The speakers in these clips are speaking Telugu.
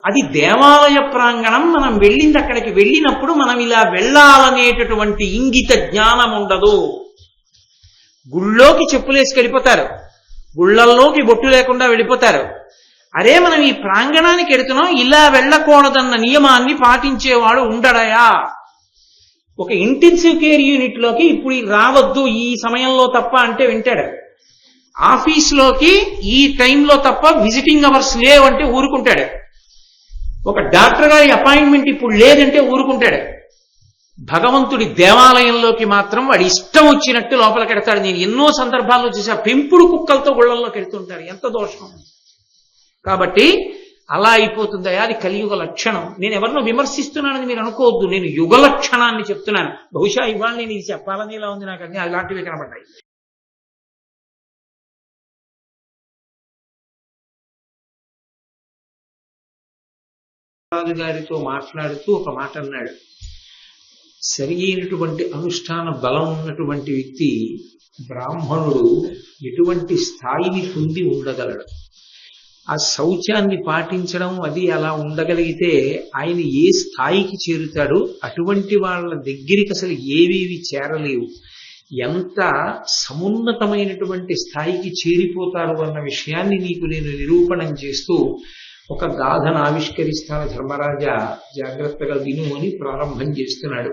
అది దేవాలయ ప్రాంగణం. మనం వెళ్ళింది అక్కడికి వెళ్ళినప్పుడు మనం ఇలా వెళ్ళాలనేటటువంటి ఇంగిత జ్ఞానం ఉండదు. గుళ్ళోకి చెప్పులేసి వెళ్ళిపోతారు, గుళ్ళల్లోకి బొట్టు లేకుండా వెళ్ళిపోతారు. అరే మనం ఈ ప్రాంగణానికి వెడుతున్నాం, ఇలా వెళ్ళకూడదన్న నియమాన్ని పాటించేవాడు ఉండడయా? ఒక ఇంటెన్సివ్ కేర్ యూనిట్ లోకి ఇప్పుడు రావద్దు ఈ సమయంలో తప్ప అంటే వింటాడు. ఆఫీస్లోకి ఈ టైంలో తప్ప విజిటింగ్ అవర్స్ లేవంటే ఊరుకుంటాడు. ఒక డాక్టర్ గారి అపాయింట్మెంట్ ఇప్పుడు లేదంటే ఊరుకుంటాడు. భగవంతుడి దేవాలయంలోకి మాత్రం వాడి ఇష్టం వచ్చినట్టు లోపలికి ఎడతాడు. నేను ఎన్నో సందర్భాల్లో చూసా, పెంపుడు కుక్కలతో గుళ్ళల్లోకి వెళ్తుంటారు. ఎంత దోషం! కాబట్టి అలా అయిపోతుందా? అది కలియుగ లక్షణం. నేను ఎవరినో విమర్శిస్తున్నానని మీరు అనుకోవద్దు, నేను యుగ లక్షణాన్ని చెప్తున్నాను. బహుశా ఇవాళ నేను ఇది చెప్పాలని ఇలా ఉంది నాకు, అన్ని అలాంటివి కనబడ్డాయి. రాజు గారితో మాట్లాడుతూ ఒక మాట అన్నాడు. సరి అయినటువంటి అనుష్ఠాన బలం ఉన్నటువంటి వ్యక్తి, బ్రాహ్మణుడు ఎటువంటి స్థాయిని పొంది ఉండగలడు. ఆ శౌచాన్ని పాటించడం అది అలా ఉండగలిగితే ఆయన ఏ స్థాయికి చేరుతాడు? అటువంటి వాళ్ళ దగ్గరికి అసలు ఏవేవి చేరలేవు. ఎంత సమున్నతమైనటువంటి స్థాయికి చేరిపోతారు అన్న విషయాన్ని నీకు నేను నిరూపణం చేస్తూ ఒక గాథను ఆవిష్కరిస్తాను. ధర్మరాజా జాగ్రత్తగా విను అని ప్రారంభం చేస్తున్నాడు.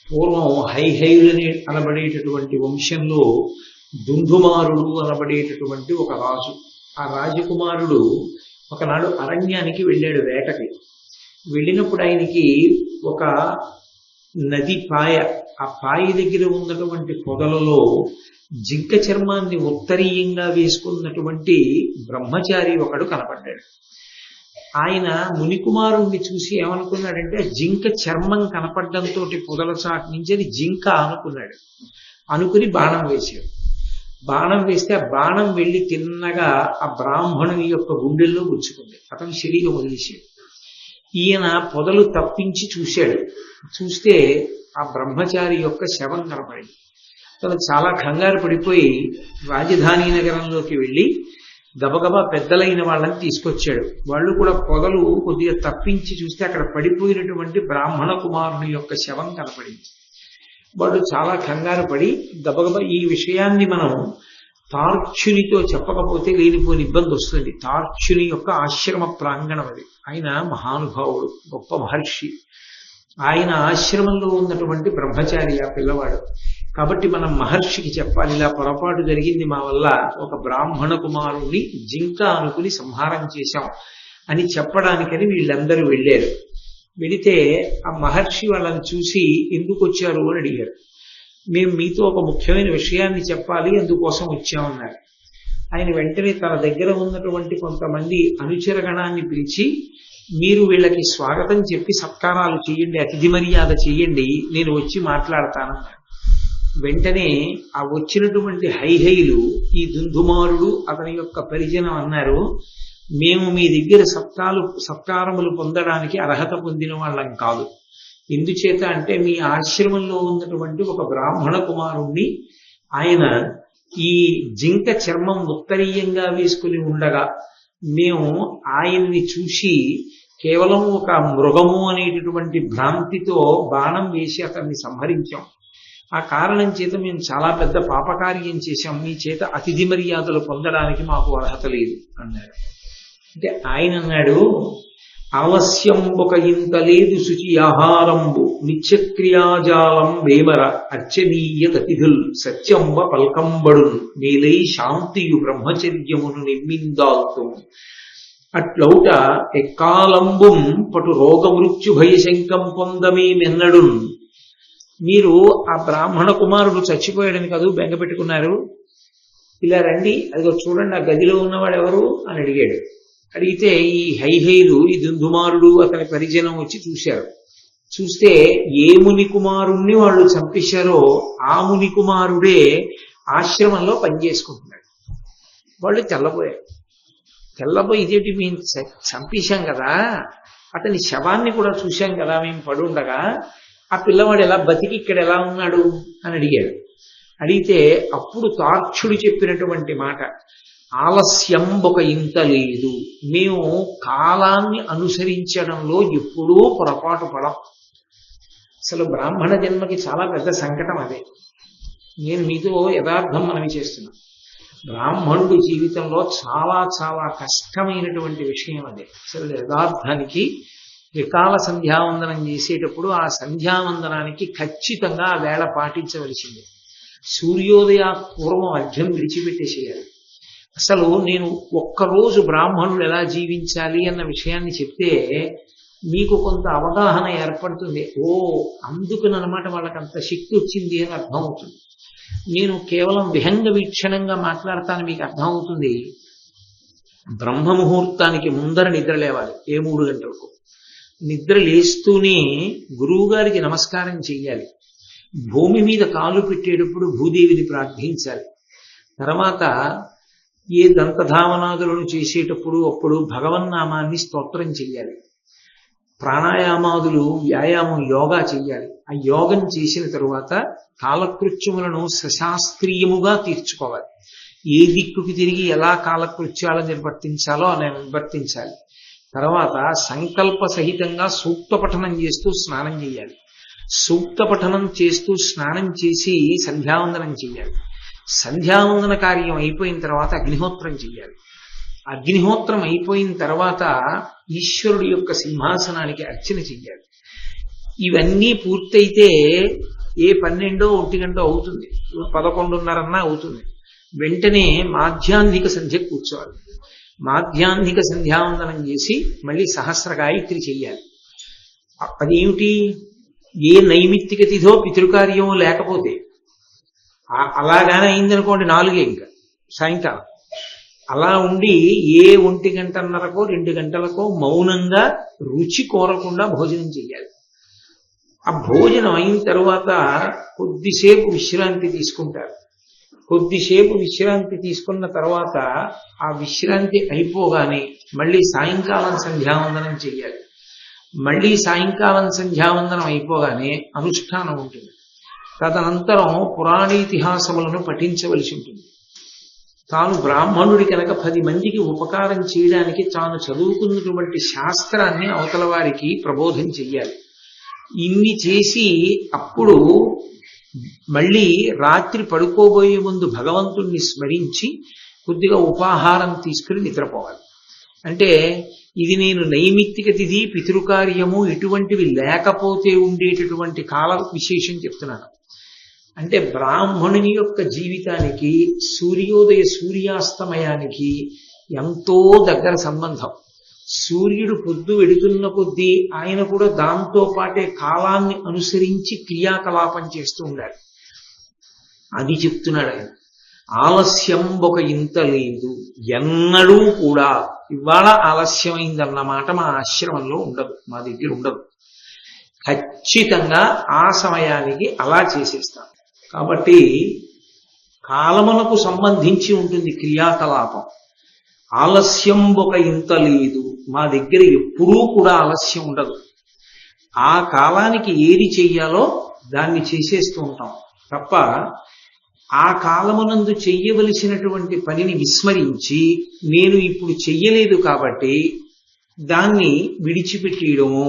పూర్వం హైహైలని అనబడేటటువంటి వంశంలో దుందుమారుడు అనబడేటటువంటి ఒక రాజు. ఆ రాజకుమారుడు ఒకనాడు అరణ్యానికి వెళ్ళాడు వేటకి. వెళ్ళినప్పుడు ఆయనకి ఒక నది పాయ, ఆ పాయ దగ్గర ఉన్నటువంటి పొదలలో జింక చర్మాన్ని ఉత్తరీయంగా వేసుకున్నటువంటి బ్రహ్మచారి ఒకడు కనపడ్డాడు. ఆయన మునికుమారుణ్ణి చూసి ఏమనుకున్నాడంటే, జింక చర్మం కనపడ్డంతో పొదల చాటు నుంచి అది జింక అనుకున్నాడు. అనుకుని బాణం వేశాడు. బాణం వేస్తే ఆ బాణం వెళ్ళి తిన్నగా ఆ బ్రాహ్మణుని యొక్క గుండెల్లో గుచ్చుకుంది. అతను శరీరం వదిలేశాడు. ఈయన పొదలు తప్పించి చూశాడు. చూస్తే ఆ బ్రహ్మచారి యొక్క శవం కనపడింది. అతను చాలా కంగారు పడిపోయి రాజధాని నగరంలోకి వెళ్ళి గబగబా పెద్దలైన వాళ్ళని తీసుకొచ్చాడు. వాళ్ళు కూడా పొదలు కొద్దిగా తప్పించి చూస్తే అక్కడ పడిపోయినటువంటి బ్రాహ్మణ కుమారుని యొక్క శవం కనపడింది. వాడు చాలా కంగారు పడి గబగబా ఈ విషయాన్ని మనం తార్క్షునితో చెప్పకపోతే లేనిపోని ఇబ్బంది వస్తుంది. తార్క్షుని యొక్క ఆశ్రమ ప్రాంగణం అది. ఆయన మహానుభావుడు, గొప్ప మహర్షి. ఆయన ఆశ్రమంలో ఉన్నటువంటి బ్రహ్మచారి ఆ పిల్లవాడు. కాబట్టి మనం మహర్షికి చెప్పాలి, ఇలా పొరపాటు జరిగింది మా వల్ల, ఒక బ్రాహ్మణ కుమారుణ్ణి జింక అనుకుని సంహారం చేశాం అని చెప్పడానికని వీళ్ళందరూ వెళ్ళారు. వెళితే ఆ మహర్షి వాళ్ళని చూసి ఎందుకు వచ్చారు అని అడిగారు. మేము మీతో ఒక ముఖ్యమైన విషయాన్ని చెప్పాలి, అందుకోసం వచ్చామన్నారు. ఆయన వెంటనే తన దగ్గర ఉన్నటువంటి కొంతమంది అనుచరగణాన్ని పిలిచి, మీరు వీళ్ళకి స్వాగతం చెప్పి సత్కారాలు చేయండి, అతిథి మర్యాద చేయండి, నేను వచ్చి మాట్లాడతానన్నారు. వెంటనే ఆ వచ్చినటువంటి హైహైలు ఈ దుందుమారుడు అతని యొక్క పరిజనం అన్నారు, మేము మీ దగ్గర సత్కారములు పొందడానికి అర్హత పొందిన వాళ్ళం కాదు. ఎందుచేత అంటే మీ ఆశ్రమంలో ఉన్నటువంటి ఒక బ్రాహ్మణ కుమారుణ్ణి ఆయన ఈ జింక చర్మం ఉత్తరీయంగా వేసుకుని ఉండగా మేము ఆయన్ని చూసి కేవలం ఒక మృగము అనేటటువంటి భ్రాంతితో బాణం వేసి అతన్ని సంహరించాం. ఆ కారణం చేత మేము చాలా పెద్ద పాపకార్యం చేశాం, మీ చేత అతిథి మర్యాదలు పొందడానికి మాకు అర్హత లేదు అన్నాడు. అంటే ఆయన అన్నాడు, ఆలస్యం ఒక ఇంత లేదు శుచి ఆహారంబు నిత్యక్రియాజాలం వేమర అర్చనీయ తతిథుల్ సత్యంబ పల్కంబడు మేలై శాంతియు బ్రహ్మచర్యమును నిర్మిందాల్తు అట్లౌట ఎక్కాలంబుం పటు రోగ మృత్యు భయశంకం పొందమేమెన్నడున్. మీరు ఆ బ్రాహ్మణ కుమారుడు చచ్చిపోయాడని కాదు బెంగ పెట్టుకున్నారు, ఇలా రండి, అదిగో చూడండి ఆ గదిలో ఉన్నవాడు ఎవరు అని అడిగాడు. అడిగితే ఈ హైహైలు ఈ దుందుమారుడు అతని పరిజనం వచ్చి చూశారు. చూస్తే ఏ ముని కుమారుణ్ణి వాళ్ళు చంపేశారో ఆ ముని కుమారుడే ఆశ్రమంలో పనిచేసుకుంటున్నాడు. వాళ్ళు తెల్లబోయారు. తెల్లబోయి ఇదేంటి, మేము చంపేశాం కదా, అతని శవాన్ని కూడా చూశాం కదా మేము పడుండగా, ఆ పిల్లవాడు ఎలా బతికి ఇక్కడ ఎలా ఉన్నాడు అని అడిగాడు. అడిగితే అప్పుడు తార్క్షుడు చెప్పినటువంటి మాట, ఆలస్యం ఒక ఇంత లేదు. మేము కాలాన్ని అనుసరించడంలో ఎప్పుడూ పొరపాటు పడం. అసలు బ్రాహ్మణ జన్మకి చాలా పెద్ద సంకటం అదే. నేను మీతో యథార్థం మనవి చేస్తున్నా. బ్రాహ్మణుడి జీవితంలో చాలా చాలా కష్టమైనటువంటి విషయం అదే. అసలు యథార్థానికి త్రికాల సంధ్యావందనం చేసేటప్పుడు ఆ సంధ్యావందనానికి ఖచ్చితంగా ఆ వేళ పాటించవలసిందే. సూర్యోదయ పూర్వం అర్ఘ్యం విడిచిపెట్టేసేయాలి. అసలు నేను ఒక్కరోజు బ్రాహ్మణులు ఎలా జీవించాలి అన్న విషయాన్ని చెప్తే మీకు కొంత అవగాహన ఏర్పడుతుంది. అందుకునమాట వాళ్ళకి అంత శక్తి వచ్చింది అని అర్థం అవుతుంది. నేను కేవలం విహంగ వీక్షణంగా మాట్లాడతాను, మీకు అర్థమవుతుంది. బ్రహ్మ ముహూర్తానికి ముందర నిద్ర లేవాలి. 3 గంటలకు నిద్ర లేస్తూనే గురువు గారికి నమస్కారం చెయ్యాలి. భూమి మీద కాలు పెట్టేటప్పుడు భూదేవిని ప్రార్థించాలి. తర్వాత ఏ దంతధావనాదులను చేసేటప్పుడు అప్పుడు భగవన్నామాన్ని స్తోత్రం చెయ్యాలి. ప్రాణాయామాదులు వ్యాయామం యోగా చెయ్యాలి. ఆ యోగం చేసిన తరువాత కాలకృత్యములను సశాస్త్రీయముగా తీర్చుకోవాలి. ఏ దిక్కుకి తిరిగి ఎలా కాలకృత్యాలను నిర్వర్తించాలో అలా నిర్వర్తించాలి. తర్వాత సంకల్ప సహితంగా సూక్త పఠనం చేస్తూ స్నానం చేయాలి. సూక్త పఠనం చేస్తూ స్నానం చేసి సంధ్యావందనం చెయ్యాలి. సంధ్యావందన కార్యం అయిపోయిన తర్వాత అగ్నిహోత్రం చెయ్యాలి. అగ్నిహోత్రం అయిపోయిన తర్వాత ఈశ్వరుడి యొక్క సింహాసనానికి అర్చన చెయ్యాలి. ఇవన్నీ పూర్తయితే 12 1 గంట అవుతుంది, 11:30 అవుతుంది. వెంటనే మాధ్యాహ్నిక సంధ్య కూర్చోవాలి. మాధ్యాహ్నిక సంధ్యావందనం చేసి మళ్ళీ సహస్ర గాయత్రి చెయ్యాలి. అదేమిటి? ఏ నైమిత్తిక తిథో పితృకార్యమో లేకపోతే అలాగానే అయిందనుకోండి 4 ఇంకా సాయంకాలం అలా ఉండి 1 గంటన్నరకో 2 గంటలకో మౌనంగా రుచి కోరకుండా భోజనం చెయ్యాలి. ఆ భోజనం అయిన తర్వాత కొద్దిసేపు విశ్రాంతి తీసుకుంటారు. కొద్దిసేపు విశ్రాంతి తీసుకున్న తర్వాత ఆ విశ్రాంతి అయిపోగానే మళ్ళీ సాయంకాలం సంధ్యావందనం చెయ్యాలి. మళ్ళీ సాయంకాలం సంధ్యావందనం అయిపోగానే అనుష్ఠానం ఉంటుంది. తదనంతరం పురాణీతిహాసములను పఠించవలసి ఉంటుంది. తాను బ్రాహ్మణుడి కనుక 10 మందికి ఉపకారం చేయడానికి తాను చదువుకున్నటువంటి శాస్త్రాన్ని అవతల వారికి ప్రబోధం చెయ్యాలి. ఇన్ని చేసి అప్పుడు మళ్ళీ రాత్రి పడుకోబోయే ముందు భగవంతుణ్ణి స్మరించి కొద్దిగా ఉపాహారం తీసుకుని నిద్రపోవాలి. అంటే ఇది నేను నైమిత్తిక తిథి పితృకార్యము ఇటువంటివి లేకపోతే ఉండేటటువంటి కాల విశేషం చెప్తున్నాను. అంటే బ్రాహ్మణుని యొక్క జీవితానికి సూర్యోదయ సూర్యాస్తమయానికి ఎంతో దగ్గర సంబంధం. సూర్యుడు పొద్దు వెడుతున్న కొద్దీ ఆయన కూడా దాంతో పాటే కాలాన్ని అనుసరించి క్రియాకలాపం చేస్తూ ఉండాలి. అది చెప్తున్నాడు ఆయన. ఆలస్యం ఒక ఇంత లేదు, ఎన్నడూ కూడా ఇవాళ ఆలస్యమైందన్నమాట మా ఆశ్రమంలో ఉండదు, మా దగ్గర ఉండదు. ఖచ్చితంగా ఆ సమయానికి అలా చేసేస్తాం. కాబట్టి కాలమునకు సంబంధించి ఉంటుంది క్రియాకలాపం. ఆలస్యం ఒక ఇంత లేదు, మా దగ్గర ఎప్పుడూ కూడా ఆలస్యం ఉండదు. ఆ కాలానికి ఏది చెయ్యాలో దాన్ని చేసేస్తూ ఉంటాం తప్ప ఆ కాలమునందు చెయ్యవలసినటువంటి పనిని విస్మరించి నేను ఇప్పుడు చెయ్యలేదు కాబట్టి దాన్ని విడిచిపెట్టేయడమో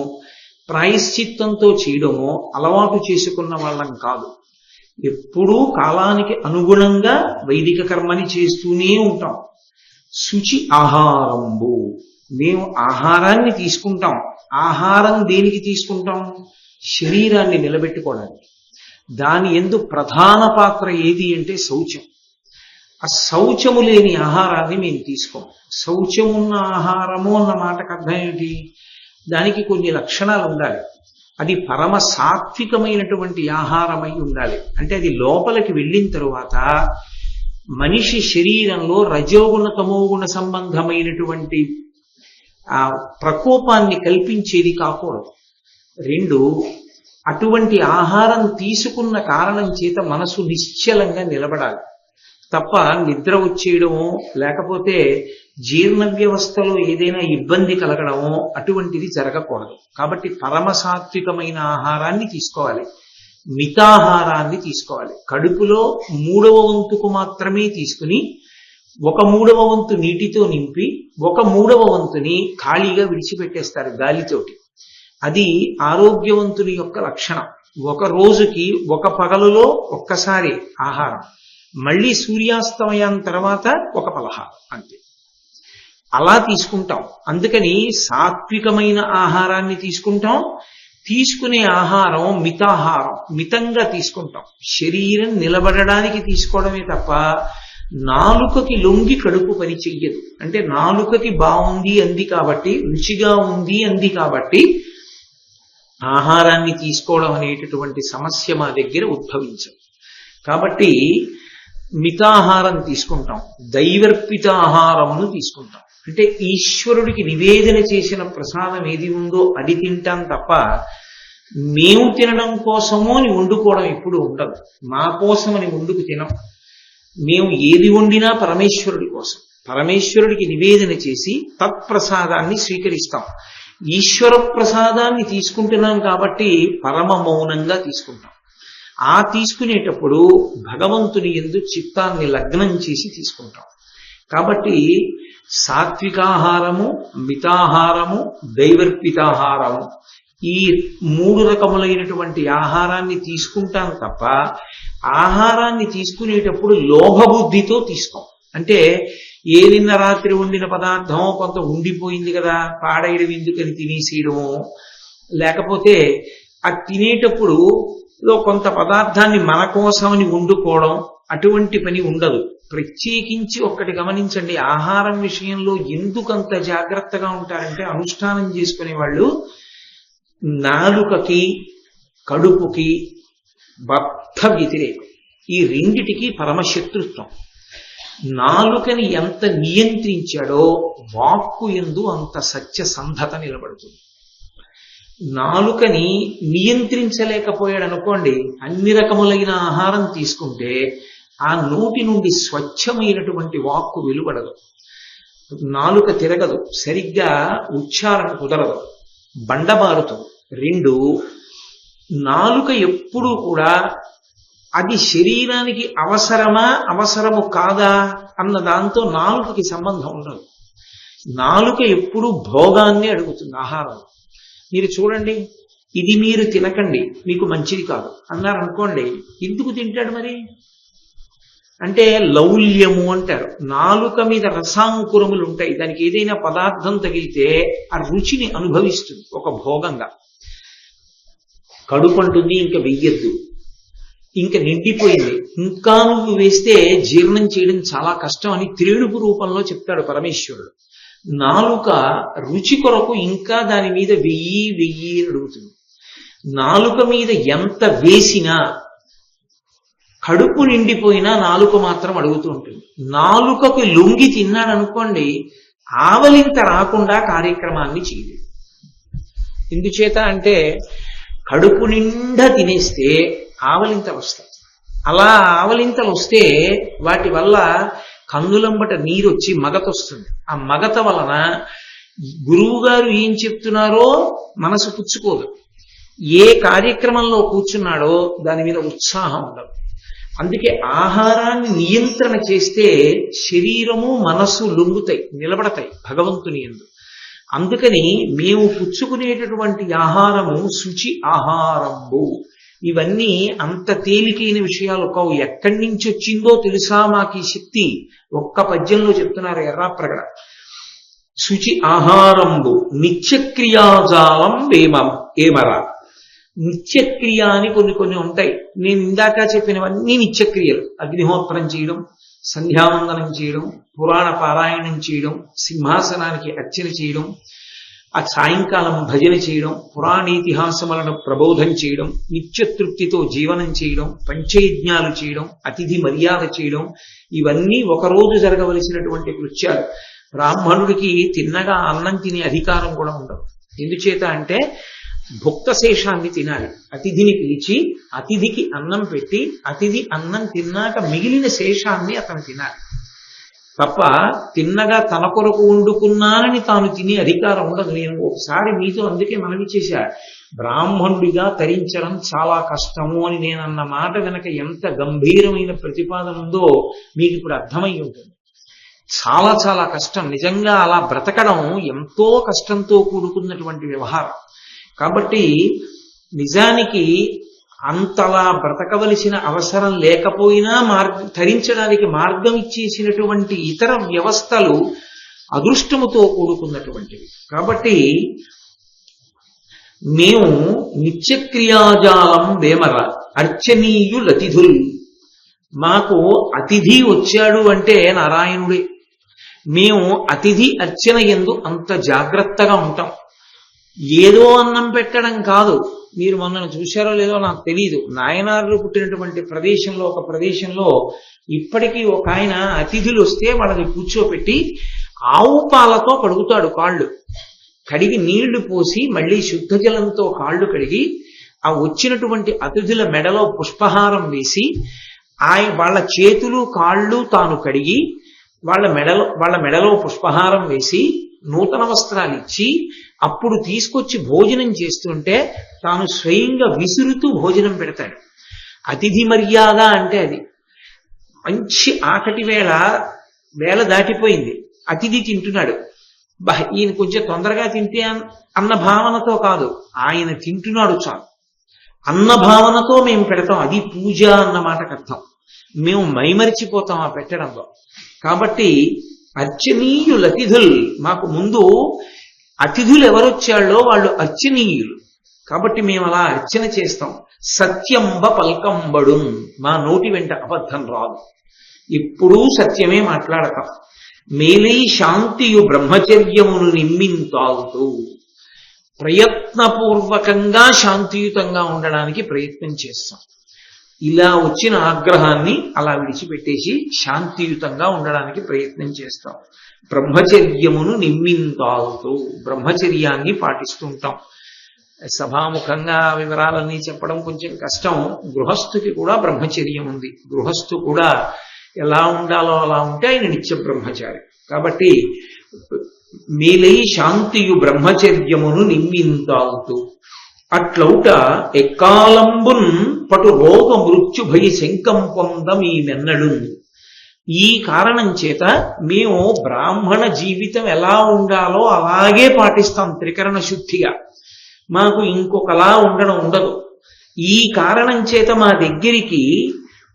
ప్రాయశ్చిత్తంతో చేయడమో అలవాటు చేసుకున్న వాళ్ళం కాదు. ఎప్పుడూ కాలానికి అనుగుణంగా వైదిక కర్మని చేస్తూనే ఉంటాం. శుచి ఆహారంబు, మేము ఆహారాన్ని తీసుకుంటాం. ఆహారం దేనికి తీసుకుంటాం? శరీరాన్ని నిలబెట్టుకోవడానికి. దాని యందు ప్రధాన పాత్ర ఏది అంటే శౌచం. ఆ శౌచము లేని ఆహారాన్ని మేము తీసుకోం. శౌచమున్న ఆహారము అన్న మాటకు అర్థం ఏమిటి? దానికి కొన్ని లక్షణాలు ఉండాలి. అది పరమ సాత్వికమైనటువంటి ఆహారమై ఉండాలి. అంటే అది లోపలికి వెళ్ళిన తరువాత మనిషి శరీరంలో రజోగుణ తమోగుణ సంబంధమైనటువంటి ఆ ప్రకోపాన్ని కల్పించేది కాకూడదు. 2, అటువంటి ఆహారం తీసుకున్న కారణం చేత మనసు నిశ్చలంగా నిలబడాలి తప్ప నిద్ర వచ్చేయడమో లేకపోతే జీర్ణ వ్యవస్థలో ఏదైనా ఇబ్బంది కలగడమో అటువంటిది జరగకూడదు. కాబట్టి పరమసాత్వికమైన ఆహారాన్ని తీసుకోవాలి, మితాహారాన్ని తీసుకోవాలి. కడుపులో 3వ వంతుకు మాత్రమే తీసుకుని 1/3 వంతు నీటితో నింపి 1/3 వంతుని ఖాళీగా విడిచిపెట్టేస్తారు గాలితోటి. అది ఆరోగ్యవంతుని యొక్క లక్షణం. ఒక రోజుకి ఒక పగలులో ఒక్కసారి ఆహారం, మళ్ళీ సూర్యాస్తమయం తర్వాత ఒక పలహారం, అంతే. అలా తీసుకుంటాం. అందుకని సాత్వికమైన ఆహారాన్ని తీసుకుంటాం. తీసుకునే ఆహారం మితాహారం, మితంగా తీసుకుంటాం. శరీరం నిలబడడానికి తీసుకోవడమే తప్ప నాలుకకి లొంగి కడుపు పని చెయ్యదు. అంటే నాలుకకి బాగుంది అంది కాబట్టి, రుచిగా ఉంది అంది కాబట్టి ఆహారాన్ని తీసుకోవడం అనేటటువంటి సమస్య మా దగ్గర ఉద్భవించదు. కాబట్టి మితాహారం తీసుకుంటాం, దైవర్పిత ఆహారమును తీసుకుంటాం. అంటే ఈశ్వరుడికి నివేదన చేసిన ప్రసాదం ఏది ఉందో అది తింటాం తప్ప మేము తినడం కోసమో అని వండుకోవడం ఎప్పుడు ఉండదు. మా కోసమని వండుకు తినం. మేము ఏది వండినా పరమేశ్వరుడి కోసం, పరమేశ్వరుడికి నివేదన చేసి తత్ప్రసాదాన్ని స్వీకరిస్తాం. ఈశ్వర ప్రసాదాన్ని తీసుకుంటున్నాం కాబట్టి పరమ మౌనంగా తీసుకుంటాం. ఆ తీసుకునేటప్పుడు భగవంతుని యందు చిత్తాన్ని లగ్నం చేసి తీసుకుంటాం. కాబట్టి సాత్వికాహారము, మితాహారము, దైవర్పితాహారము, ఈ 3 రకములైనటువంటి ఆహారాన్ని తీసుకుంటాం తప్ప ఆహారాన్ని తీసుకునేటప్పుడు లోభబుద్ధితో తీసుకోం. అంటే నిన్న రాత్రి వండిన పదార్థం కొంత ఉండిపోయింది కదా, పాడేయడం ఎందుకని తినేసేయడము, లేకపోతే ఆ తినేటప్పుడు కొంత పదార్థాన్ని మన కోసమని వండుకోవడం, అటువంటి పని ఉండదు. ప్రత్యేకించి ఒక్కటి గమనించండి, ఆహారం విషయంలో ఎందుకంత జాగ్రత్తగా ఉంటారంటే అనుష్ఠానం చేసుకునే వాళ్ళు నాలుకకి కడుపుకి బద్ధ వ్యతిరేకం. ఈ రెండిటికి పరమశత్రుత్వం. నాలుకని ఎంత నియంత్రించాడో వాక్కు యందు అంత సత్యసంధత నిలబడుతుంది. నాలుకని నియంత్రించలేకపోయాడు అనుకోండి, అన్ని రకములైన ఆహారం తీసుకుంటే ఆ నోటి నుండి స్వచ్ఛమైనటువంటి వాక్కు వెలువడదు, నాలుక తిరగదు, సరిగ్గా ఉచ్చారణ కుదరదు, బండబారుతుంది. 2, నాలుక ఎప్పుడూ కూడా అది శరీరానికి అవసరము కాదా అన్న దాంతో నాలుకకి సంబంధం ఉండదు. నాలుక ఎప్పుడూ భోగాన్ని అడుగుతుంది ఆహారం. మీరు చూడండి, ఇది మీరు తినకండి మీకు మంచిది కాదు అన్నారనుకోండి, ఎందుకు తింటాడు మరి? అంటే లౌల్యము అంటారు. నాలుక మీద రసాంకురములు ఉంటాయి. దానికి ఏదైనా పదార్థం తగిలితే ఆ రుచిని అనుభవిస్తుంది ఒక భోగంగా. కడుపు అంటుంది ఇంకా వెయ్యొద్దు, ఇంకా నిండిపోయింది, ఇంకా నువ్వు వేస్తే జీర్ణం చేయడం చాలా కష్టం అని త్రేణుపు రూపంలో చెప్తాడు పరమేశ్వరుడు. నాలుక రుచి కొరకు ఇంకా దాని మీద వెయ్యి అడుగుతుంది. నాలుక మీద ఎంత వేసినా కడుపు నిండిపోయినా నాలుక మాత్రం అడుగుతూ ఉంటుంది. నాలుకకు లొంగి తిన్నాడు అనుకోండి, ఆవలింత రాకుండా కార్యక్రమాన్ని చేయలేదు. ఎందుచేత అంటే కడుపు నిండా తినేస్తే ఆవలింతలు వస్తాయి. అలా ఆవలింతలు వస్తే వాటి వల్ల కన్నులంబట నీరొచ్చి మగత వస్తుంది. ఆ మగత వలన గురువు గారు ఏం చెప్తున్నారో మనసు పుచ్చుకోదు. ఏ కార్యక్రమంలో కూర్చున్నాడో దాని మీద ఉత్సాహం ఉండదు. అందుకే ఆహారాన్ని నియంత్రణ చేస్తే శరీరము మనస్సు లొంగుతాయి, నిలబడతాయి భగవంతుని యందు. అందుకని మేము పుచ్చుకునేటటువంటి ఆహారము శుచి ఆహారంబు. ఇవన్నీ అంత తేలికైన విషయాలు కావు. ఎక్కడి నుంచి వచ్చిందో తెలుసా మాకు ఈ శక్తి? ఒక్క పద్యంలో చెప్తున్నారు ఎర్రాప్రగడ. శుచి ఆహారంబు నిత్యక్రియాజాలం ఏమరా. నిత్యక్రియ అని కొన్ని ఉంటాయి. నేను ఇందాక చెప్పినవన్నీ నిత్యక్రియలు. అగ్నిహోత్రం చేయడం, సంధ్యావందనం చేయడం, పురాణ పారాయణం చేయడం, సింహాసనానికి అర్చన చేయడం, ఆ సాయంకాలం భజన చేయడం, పురాణేతిహాసములను ప్రబోధం చేయడం, నిత్యతృప్తితో జీవనం చేయడం, పంచయజ్ఞాలు చేయడం, అతిథి మర్యాద చేయడం, ఇవన్నీ ఒకరోజు జరగవలసినటువంటి కృత్యాలు. బ్రాహ్మణుడికి తిన్నగా అన్నం తినే అధికారం కూడా ఉండదు. ఎందుచేత అంటే భుక్తశేషాన్ని తినాలి. అతిథిని పిలిచి అతిథికి అన్నం పెట్టి అతిథి అన్నం తిన్నాక మిగిలిన శేషాన్ని అతను తినాలి తప్ప తిన్నగా తన కొరకు వండుకున్నానని తాను తినే అధికారం ఉండదు. నేను ఒకసారి మీతో అందుకే మనవి చేశా, బ్రాహ్మణుడిగా తరించడం చాలా కష్టము అని నేను అన్న మాట వెనక ఎంత గంభీరమైన ప్రతిపాదన ఉందో మీకు ఇప్పుడు అర్థమై ఉంటుంది. చాలా చాలా కష్టం. నిజంగా అలా బ్రతకడం ఎంతో కష్టంతో కూడుకున్నటువంటి వ్యవహారం. కాబట్టి నిజానికి అంతలా బ్రతకవలసిన అవసరం లేకపోయినా ధరించడానికి మార్గం ఇచ్చేసినటువంటి ఇతర వ్యవస్థలు అదృష్టముతో కూడుకున్నటువంటివి. కాబట్టి మేము నిత్యక్రియాజాలం వేమర అర్చనీయులతిథుల్. మాకు అతిథి వచ్చాడు అంటే నారాయణుడే. మేము అతిథి అర్చన యందు అంత జాగ్రత్తగా ఉంటాం. ఏదో అన్నం పెట్టడం కాదు. మీరు మొన్న చూశారో లేదో నాకు తెలియదు, నాయనార్లు పుట్టినటువంటి ప్రదేశంలో ఒక ప్రదేశంలో ఇప్పటికీ ఒక ఆయన అతిథులు వస్తే వాళ్ళని కూర్చోపెట్టి ఆవు పాలతో కడుగుతాడు కాళ్ళు. కడిగి నీళ్లు పోసి మళ్ళీ శుద్ధ జలంతో కాళ్ళు కడిగి ఆ వచ్చినటువంటి అతిథుల మెడలో పుష్పహారం వేసి వాళ్ళ చేతులు కాళ్ళు తాను కడిగి వాళ్ళ మెడలో పుష్పహారం వేసి నూతన వస్త్రాలు ఇచ్చి అప్పుడు తీసుకొచ్చి భోజనం చేస్తుంటే తాను స్వయంగా విసురుతూ భోజనం పెడతాడు. అతిథి మర్యాద అంటే అది. మంచి ఆకటి వేళ దాటిపోయింది, అతిథి తింటున్నాడు. ఈయన కొంచెం తొందరగా తింటే అన్న భావనతో కాదు, ఆయన తింటున్నాడు చాలు అన్న భావనతో మేము పెడతాం. అది పూజ అన్న మాటకు అర్థం. మేము మైమరిచిపోతాం ఆ పెట్టడంలో. కాబట్టి అర్చనీయులు అతిథులు, మాకు ముందు అతిథులు ఎవరొచ్చాళ్ళో వాళ్ళు అర్చనీయులు. కాబట్టి మేము అలా అర్చన చేస్తాం. సత్యంబ పల్కంబడు, మా నోటి వెంట అబద్ధం రాదు, ఎప్పుడూ సత్యమే మాట్లాడతాం. మేలై శాంతియు బ్రహ్మచర్యమును నిమ్మింతాగుతూ, ప్రయత్నపూర్వకంగా శాంతియుతంగా ఉండడానికి ప్రయత్నం చేస్తాం. ఇలా వచ్చిన ఆగ్రహాన్ని అలా విడిచిపెట్టేసి శాంతియుతంగా ఉండడానికి ప్రయత్నం చేస్తాం. బ్రహ్మచర్యమును నిమ్మింతాగుతూ, బ్రహ్మచర్యాన్ని పాటిస్తుంటాం. సభాముఖంగా వివరాలన్నీ చెప్పడం కొంచెం కష్టం. గృహస్థుకి కూడా బ్రహ్మచర్యం ఉంది. గృహస్థు కూడా ఎలా ఉండాలో అలా ఉంటే ఆయన నిత్య బ్రహ్మచారి. కాబట్టి మేలై శాంతియు బ్రహ్మచర్యమును నిమ్మింతాగుతూ, అట్లౌట ఎక్కాలంబున్ పటు రోగ మృత్యు భయ శంకం పొందమీమెన్నడు. ఈ కారణం చేత మేము బ్రాహ్మణ జీవితం ఎలా ఉండాలో అలాగే పాటిస్తాం త్రికరణ శుద్ధిగా. మాకు ఇంకొకలా ఉండడం ఉండదు. ఈ కారణం చేత మా దగ్గరికి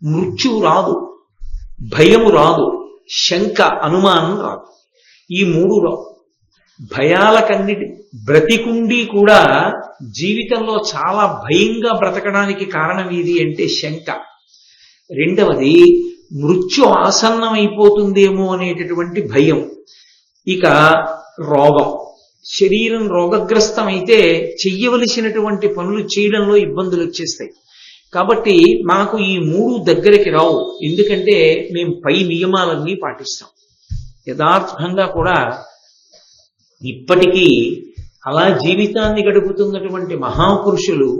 మృత్యువు రాదు, భయము రాదు, శంక అనుమానం రాదు. ఈ మూడు రావు. భయాలకన్నిటి బ్రతికుండి కూడా జీవితంలో చాలా భయంగా బ్రతకడానికి కారణం ఏది అంటే శంక. రెండవది మృత్యు ఆసన్నమైపోతుందేమో అనేటటువంటి భయం. ఇక రోగం. శరీరం రోగగ్రస్తమైతే చెయ్యవలసినటువంటి పనులు చేయడంలో ఇబ్బందులు వచ్చేస్తాయి. కాబట్టి మాకు ఈ మూడు దగ్గరికి రావు. ఎందుకంటే మేము పై నియమాలన్నీ పాటిస్తాం. యథార్థంగా కూడా ఇప్పటికీ అలా జీవితాన్ని గడుపుతున్నటువంటి మహాపురుషులు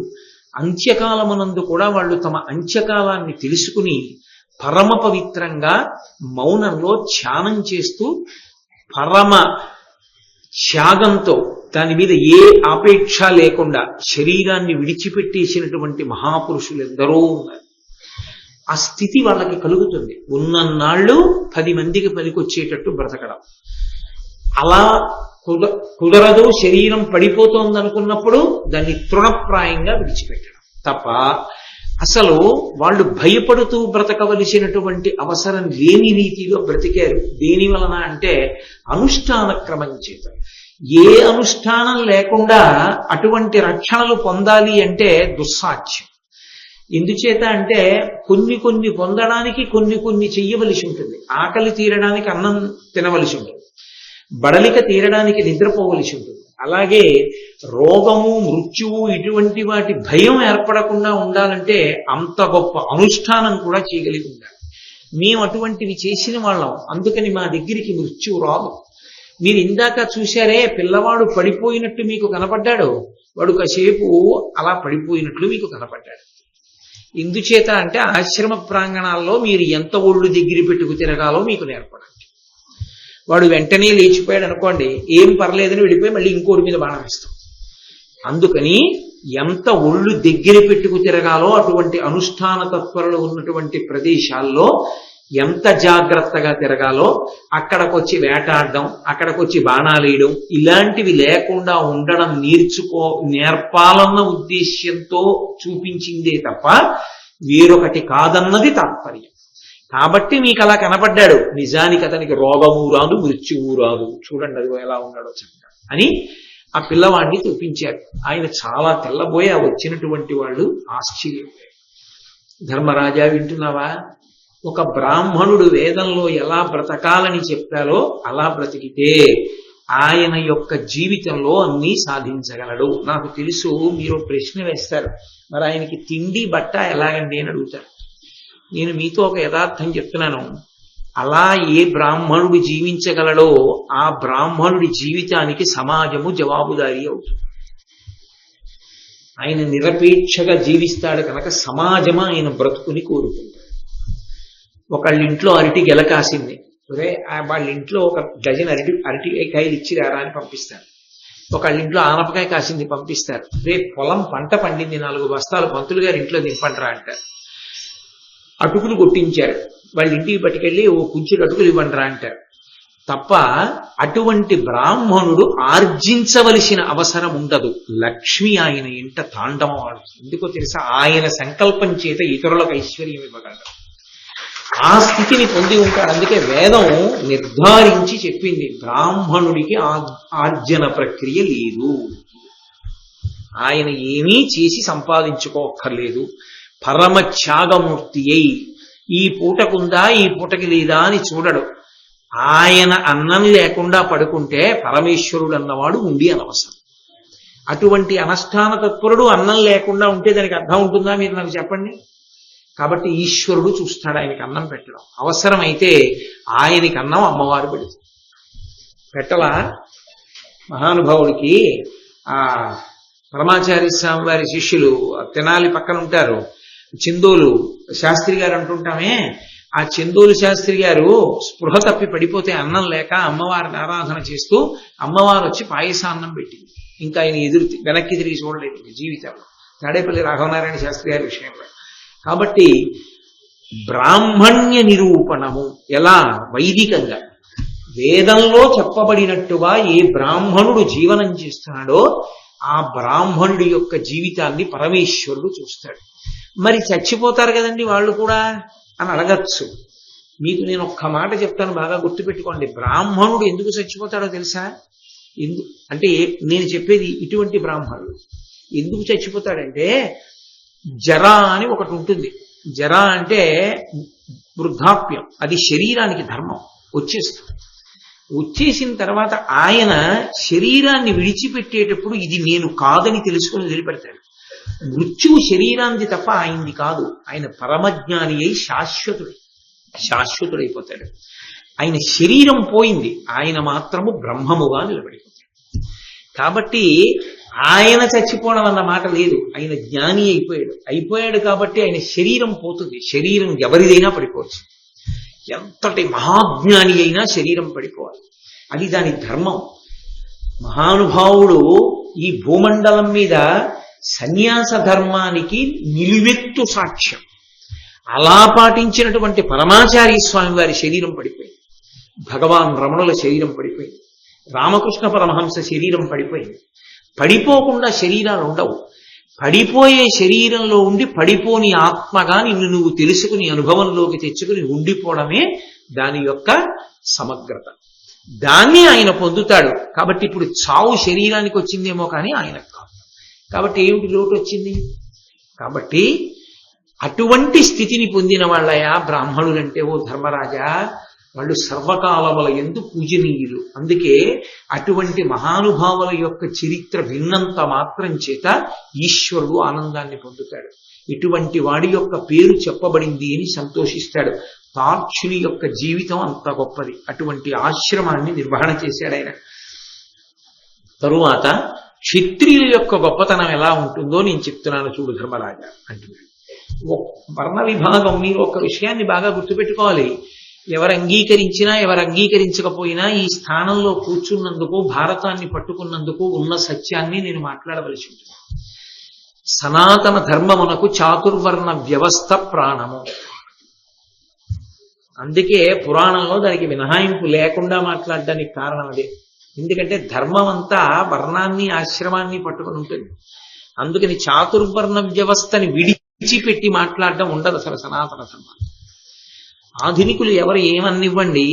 అంత్యకాలమునందు కూడా వాళ్ళు తమ అంత్యకాలాన్ని తెలుసుకుని పరమ పవిత్రంగా మౌనంలో ధ్యానం చేస్తూ పరమ త్యాగంతో దాని మీద ఏ ఆపేక్ష లేకుండా శరీరాన్ని విడిచిపెట్టేసినటువంటి మహాపురుషులు ఎందరో ఉన్నారు. ఆ స్థితి వాళ్ళకి కలుగుతుంది. ఉన్నన్నాళ్ళు 10 మందికి పనికొచ్చేటట్టు బ్రతకడం. అలా కుదరదు, శరీరం పడిపోతోందనుకున్నప్పుడు దాన్ని తృణప్రాయంగా విడిచిపెట్టడం తప్ప అసలు వాళ్ళు భయపడుతూ బ్రతకవలసినటువంటి అవసరం లేని రీతిలో బ్రతికారు. దేని వలన అంటే అనుష్ఠాన క్రమం చేత. ఏ అనుష్ఠానం లేకుండా అటువంటి రక్షణలు పొందాలి అంటే దుస్సాధ్యం. ఎందుచేత అంటే కొన్ని పొందడానికి కొన్ని చెయ్యవలసి ఉంటుంది. ఆకలి తీరడానికి అన్నం తినవలసి ఉంటుంది, బడలిక తీరడానికి నిద్రపోవలసి ఉంటుంది. అలాగే రోగము మృత్యువు ఇటువంటి వాటి భయం ఏర్పడకుండా ఉండాలంటే అంత గొప్ప అనుష్ఠానం కూడా చేయగలిగి ఉండాలి. మేము అటువంటివి చేసిన వాళ్ళం, అందుకని మా దగ్గరికి మృత్యువు రాదు. మీరు ఇందాక చూశారే, పిల్లవాడు పడిపోయినట్టు మీకు కనపడ్డాడు, వాడు కాసేపు అలా పడిపోయినట్లు మీకు కనపడ్డాడు. ఎందుచేత అంటే ఆశ్రమ ప్రాంగణాల్లో మీరు ఎంత ఒళ్ళు దగ్గర పెట్టుకు తిరగాలో మీకు నేర్పడానికి. వాడు వెంటనే లేచిపోయాడు అనుకోండి, ఏం పర్లేదని వెళ్ళిపోయి మళ్ళీ ఇంకోటి మీద బాణం వేస్తాం. అందుకని ఎంత ఒళ్ళు దగ్గర పెట్టుకు తిరగాలో అటువంటి అనుష్ఠాన తత్పరులు ఉన్నటువంటి ప్రదేశాల్లో ఎంత జాగ్రత్తగా తిరగాలో, అక్కడికొచ్చి వేటాడడం, అక్కడికొచ్చి బాణాలేయడం, ఇలాంటివి లేకుండా ఉండడం నేర్పాలన్న ఉద్దేశ్యంతో చూపించిందే తప్ప వేరొకటి కాదన్నది తాత్పర్యం. కాబట్టి మీకు అలా కనపడ్డాడు. నిజానికి అతనికి రోగము రాదు, మృత్యువు రాదు. చూడండి అది ఎలా ఉన్నాడో చక్కగా అని ఆ పిల్లవాడిని చూపించారు. ఆయన చాలా తెల్లబోయి ఆ వచ్చినటువంటి వాళ్ళు ఆశ్చర్యపోయారు. ధర్మరాజా వింటున్నావా? ఒక బ్రాహ్మణుడు వేదంలో ఎలా బ్రతకాలని చెప్పారో అలా బ్రతికితే ఆయన యొక్క జీవితంలో అన్నీ సాధించగలడు. నాకు తెలుసు మీరు ప్రశ్న వేస్తారు, మరి ఆయనకి తిండి బట్ట ఎలాగండి అని అడుగుతారు. నేను మీతో ఒక యథార్థం చెప్తున్నాను. అలా ఏ బ్రాహ్మణుడు జీవించగలడో ఆ బ్రాహ్మణుడి జీవితానికి సమాజము జవాబుదారీ అవుతుంది. ఆయన నిరపేక్షగా జీవిస్తాడు కనుక సమాజము ఆయన బ్రతుకుని కోరుకుంటాడు. ఒకళ్ళింట్లో అరటి గెల కాసింది, వాళ్ళ ఇంట్లో ఒక డజన్ అరటికాయలు ఇచ్చి రారా అని పంపిస్తారు. ఒకళ్ళింట్లో ఆనపకాయ కాసింది పంపిస్తారు. రేపు పొలం పంట పండింది, 4 బస్తాలు పంతులు గారి ఇంట్లో దింపంటారా అంటారు. అటుకులు కొట్టించారు, వాళ్ళ ఇంటికి పట్టుకెళ్ళి ఓ కుంచెడు అటుకులు ఇవ్వండిరా అంటారు. తప్ప అటువంటి బ్రాహ్మణుడు ఆర్జించవలసిన అవసరం ఉండదు. లక్ష్మి ఆయన ఇంట తాండవం ఆడుతుంది. ఎందుకో తెలుసా? ఆయన సంకల్పం చేత ఇతరులకు ఐశ్వర్యం ఇవ్వగలరు. ఆ స్థితిని పొంది ఉంటాడు. అందుకే వేదం నిర్ధారించి చెప్పింది, బ్రాహ్మణుడికి ఆర్జన ప్రక్రియ లేదు. ఆయన ఏమీ చేసి సంపాదించుకోక్కర్లేదు. పరమ త్యాగమూర్తి అయి ఈ పూటకుందా ఈ పూటకి లేదా అని చూడడు. ఆయన అన్నం లేకుండా పడుకుంటే పరమేశ్వరుడు అన్నవాడు ఉండి అనవసరం. అటువంటి అనుష్ఠాన తత్పరుడు అన్నం లేకుండా ఉంటే దానికి అర్థం ఉంటుందా? మీరు నాకు చెప్పండి. కాబట్టి ఈశ్వరుడు చూస్తాడు ఆయనకి అన్నం పెట్టడం. అవసరమైతే ఆయనకి అన్నం అమ్మవారు పెడుతుంది. పెట్టలా మహానుభావుడికి ఆ పరమాచార్య స్వామి వారి శిష్యులు తెనాలి పక్కన ఉంటారు, చందోలు శాస్త్రి గారు అంటుంటామే. ఆ చందోలు శాస్త్రి గారు స్పృహ తప్పి పడిపోతే అన్నం లేక అమ్మవారిని ఆరాధన చేస్తూ అమ్మవారు వచ్చి పాయసాన్నం పెట్టింది. ఇంకా ఆయన వెనక్కి తిరిగి చూడలేదు జీవితంలో, తాడేపల్లి రాఘవనారాయణ శాస్త్రి గారి విషయంలో. కాబట్టి బ్రాహ్మణ్య నిరూపణము ఎలా? వైదికంగా వేదంలో చెప్పబడినట్టుగా ఏ బ్రాహ్మణుడు జీవనం చేస్తున్నాడో ఆ బ్రాహ్మణుడి యొక్క జీవితాన్ని పరమేశ్వరుడు చూస్తాడు. మరి చచ్చిపోతారు కదండి వాళ్ళు కూడా అని అడగచ్చు. మీకు నేను ఒక్క మాట చెప్తాను, బాగా గుర్తుపెట్టుకోండి. బ్రాహ్మణుడు ఎందుకు చచ్చిపోతాడో తెలుసా? అంటే నేను చెప్పేది ఇటువంటి బ్రాహ్మణుడు ఎందుకు చచ్చిపోతాడంటే, జర అని ఒకటి ఉంటుంది. జర అంటే వృద్ధాప్యం, అది శరీరానికి ధర్మం. వచ్చేసిన తర్వాత ఆయన శరీరాన్ని విడిచిపెట్టేటప్పుడు ఇది నేను కాదని తెలుసుకుని వదిలిపెడతాడు. మృత్యువు శరీరాన్ని తప్ప ఆయనది కాదు. ఆయన పరమజ్ఞాని అయి శాశ్వతుడైపోతాడు. ఆయన శరీరం పోయింది, ఆయన మాత్రము బ్రహ్మముగా నిలబడిపోతాడు. కాబట్టి ఆయన చచ్చిపోవడం అన్న మాట లేదు. ఆయన జ్ఞాని అయిపోయాడు కాబట్టి ఆయన శరీరం పోతుంది. శరీరం ఎవరిదైనా పడిపోవచ్చు. ఎంతటి మహాజ్ఞాని అయినా శరీరం పడిపోవాలి, అది దాని ధర్మం. మహానుభావుడు ఈ భూమండలం మీద సన్యాస ధర్మానికి నిలువెత్తు సాక్ష్యం. అలా పాటించినటువంటి పరమాచార్య స్వామి వారి శరీరం పడిపోయింది, భగవాన్ రమణుల శరీరం పడిపోయింది, రామకృష్ణ పరమహంస శరీరం పడిపోయింది. పడిపోకుండా శరీరాలు ఉండవు. పడిపోయే శరీరంలో ఉండి పడిపోని ఆత్మగా నిన్ను నువ్వు తెలుసుకుని అనుభవంలోకి తెచ్చుకుని ఉండిపోవడమే దాని యొక్క సమగ్రత. దాన్ని ఆయన పొందుతాడు. కాబట్టి ఇప్పుడు చావు శరీరానికి వచ్చిందేమో కానీ ఆయనకు కాదు. కాబట్టి ఏమిటి లోటు వచ్చింది? కాబట్టి అటువంటి స్థితిని పొందిన వాళ్ళయా బ్రాహ్మణులంటే ఓ ధర్మరాజా, వాళ్ళు సర్వకాలముల యందు పూజనీయులు. అందుకే అటువంటి మహానుభావుల యొక్క చరిత్ర విన్నంత మాత్రం చేత ఈశ్వరుడు ఆనందాన్ని పొందుతాడు. ఇటువంటి వాడి యొక్క పేరు చెప్పబడింది అని సంతోషిస్తాడు. తార్క్షుని యొక్క జీవితం అంత గొప్పది. అటువంటి ఆశ్రమాన్ని నిర్వహణ చేశాడు ఆయన. తరువాత క్షత్రియుల యొక్క గొప్పతనం ఎలా ఉంటుందో నేను చెప్తున్నాను చూడు ధర్మరాజా అంటున్నాడు. వర్ణ విభాగం, మీరు ఒక విషయాన్ని బాగా గుర్తుపెట్టుకోవాలి. ఎవరు అంగీకరించినా ఎవరు అంగీకరించకపోయినా ఈ స్థానంలో కూర్చున్నందుకు, భారతాన్ని పట్టుకున్నందుకు ఉన్న సత్యాన్ని నేను మాట్లాడవలసి ఉంటుంది. సనాతన ధర్మమునకు చాతుర్వర్ణ వ్యవస్థ ప్రాణము. అందుకే పురాణంలో దానికి మినహాయింపు లేకుండా మాట్లాడడానికి కారణం అదే. ఎందుకంటే ధర్మం అంతా వర్ణాన్ని ఆశ్రమాన్ని పట్టుకుని ఉంటుంది. అందుకని చాతుర్వర్ణ వ్యవస్థని విడిచిపెట్టి మాట్లాడడం ఉండదు అసలు సనాతన ధర్మం. ఆధునికులు ఎవరు ఏమనివ్వండి,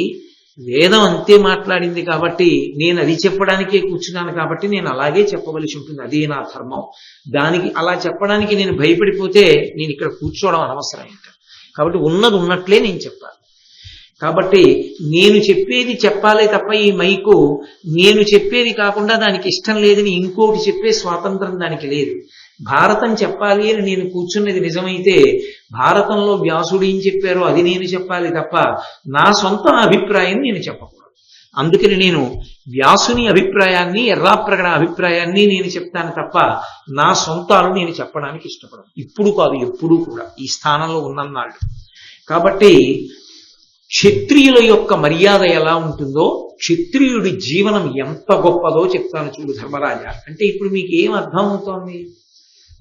వేదం అంతే మాట్లాడింది కాబట్టి నేను అది చెప్పడానికే కూర్చున్నాను కాబట్టి నేను అలాగే చెప్పవలసి ఉంటుంది. అదే నా ధర్మం. దానికి అలా చెప్పడానికి నేను భయపడిపోతే నేను ఇక్కడ కూర్చోవడం అనవసరం ఇంకా. కాబట్టి ఉన్నది ఉన్నట్లే నేను చెప్పాలి. కాబట్టి నేను చెప్పేది చెప్పాలే తప్ప ఈ మైకు నేను చెప్పేది కాకుండా దానికి ఇష్టం లేదని ఇంకోటి చెప్పే స్వాతంత్రం దానికి లేదు. భారతం చెప్పాలి అని నేను కూర్చున్నది నిజమైతే భారతంలో వ్యాసుడు ఏం చెప్పారో అది నేను చెప్పాలి తప్ప నా సొంత అభిప్రాయం నేను చెప్పకూడదు. అందుకని నేను వ్యాసుని అభిప్రాయాన్ని ఎర్రాప్రగడ అభిప్రాయాన్ని నేను చెప్తాను తప్ప నా సొంతాలు నేను చెప్పడానికి ఇష్టపడను. ఇప్పుడు కాదు, ఎప్పుడూ కూడా ఈ స్థానంలో ఉన్నన్నాళ్ళు. కాబట్టి క్షత్రియుల యొక్క మర్యాద ఎలా ఉంటుందో, క్షత్రియుడి జీవనం ఎంత గొప్పదో చెప్తాను చూడు ధర్మరాజా. అంటే ఇప్పుడు మీకు ఏం అర్థం అవుతోంది?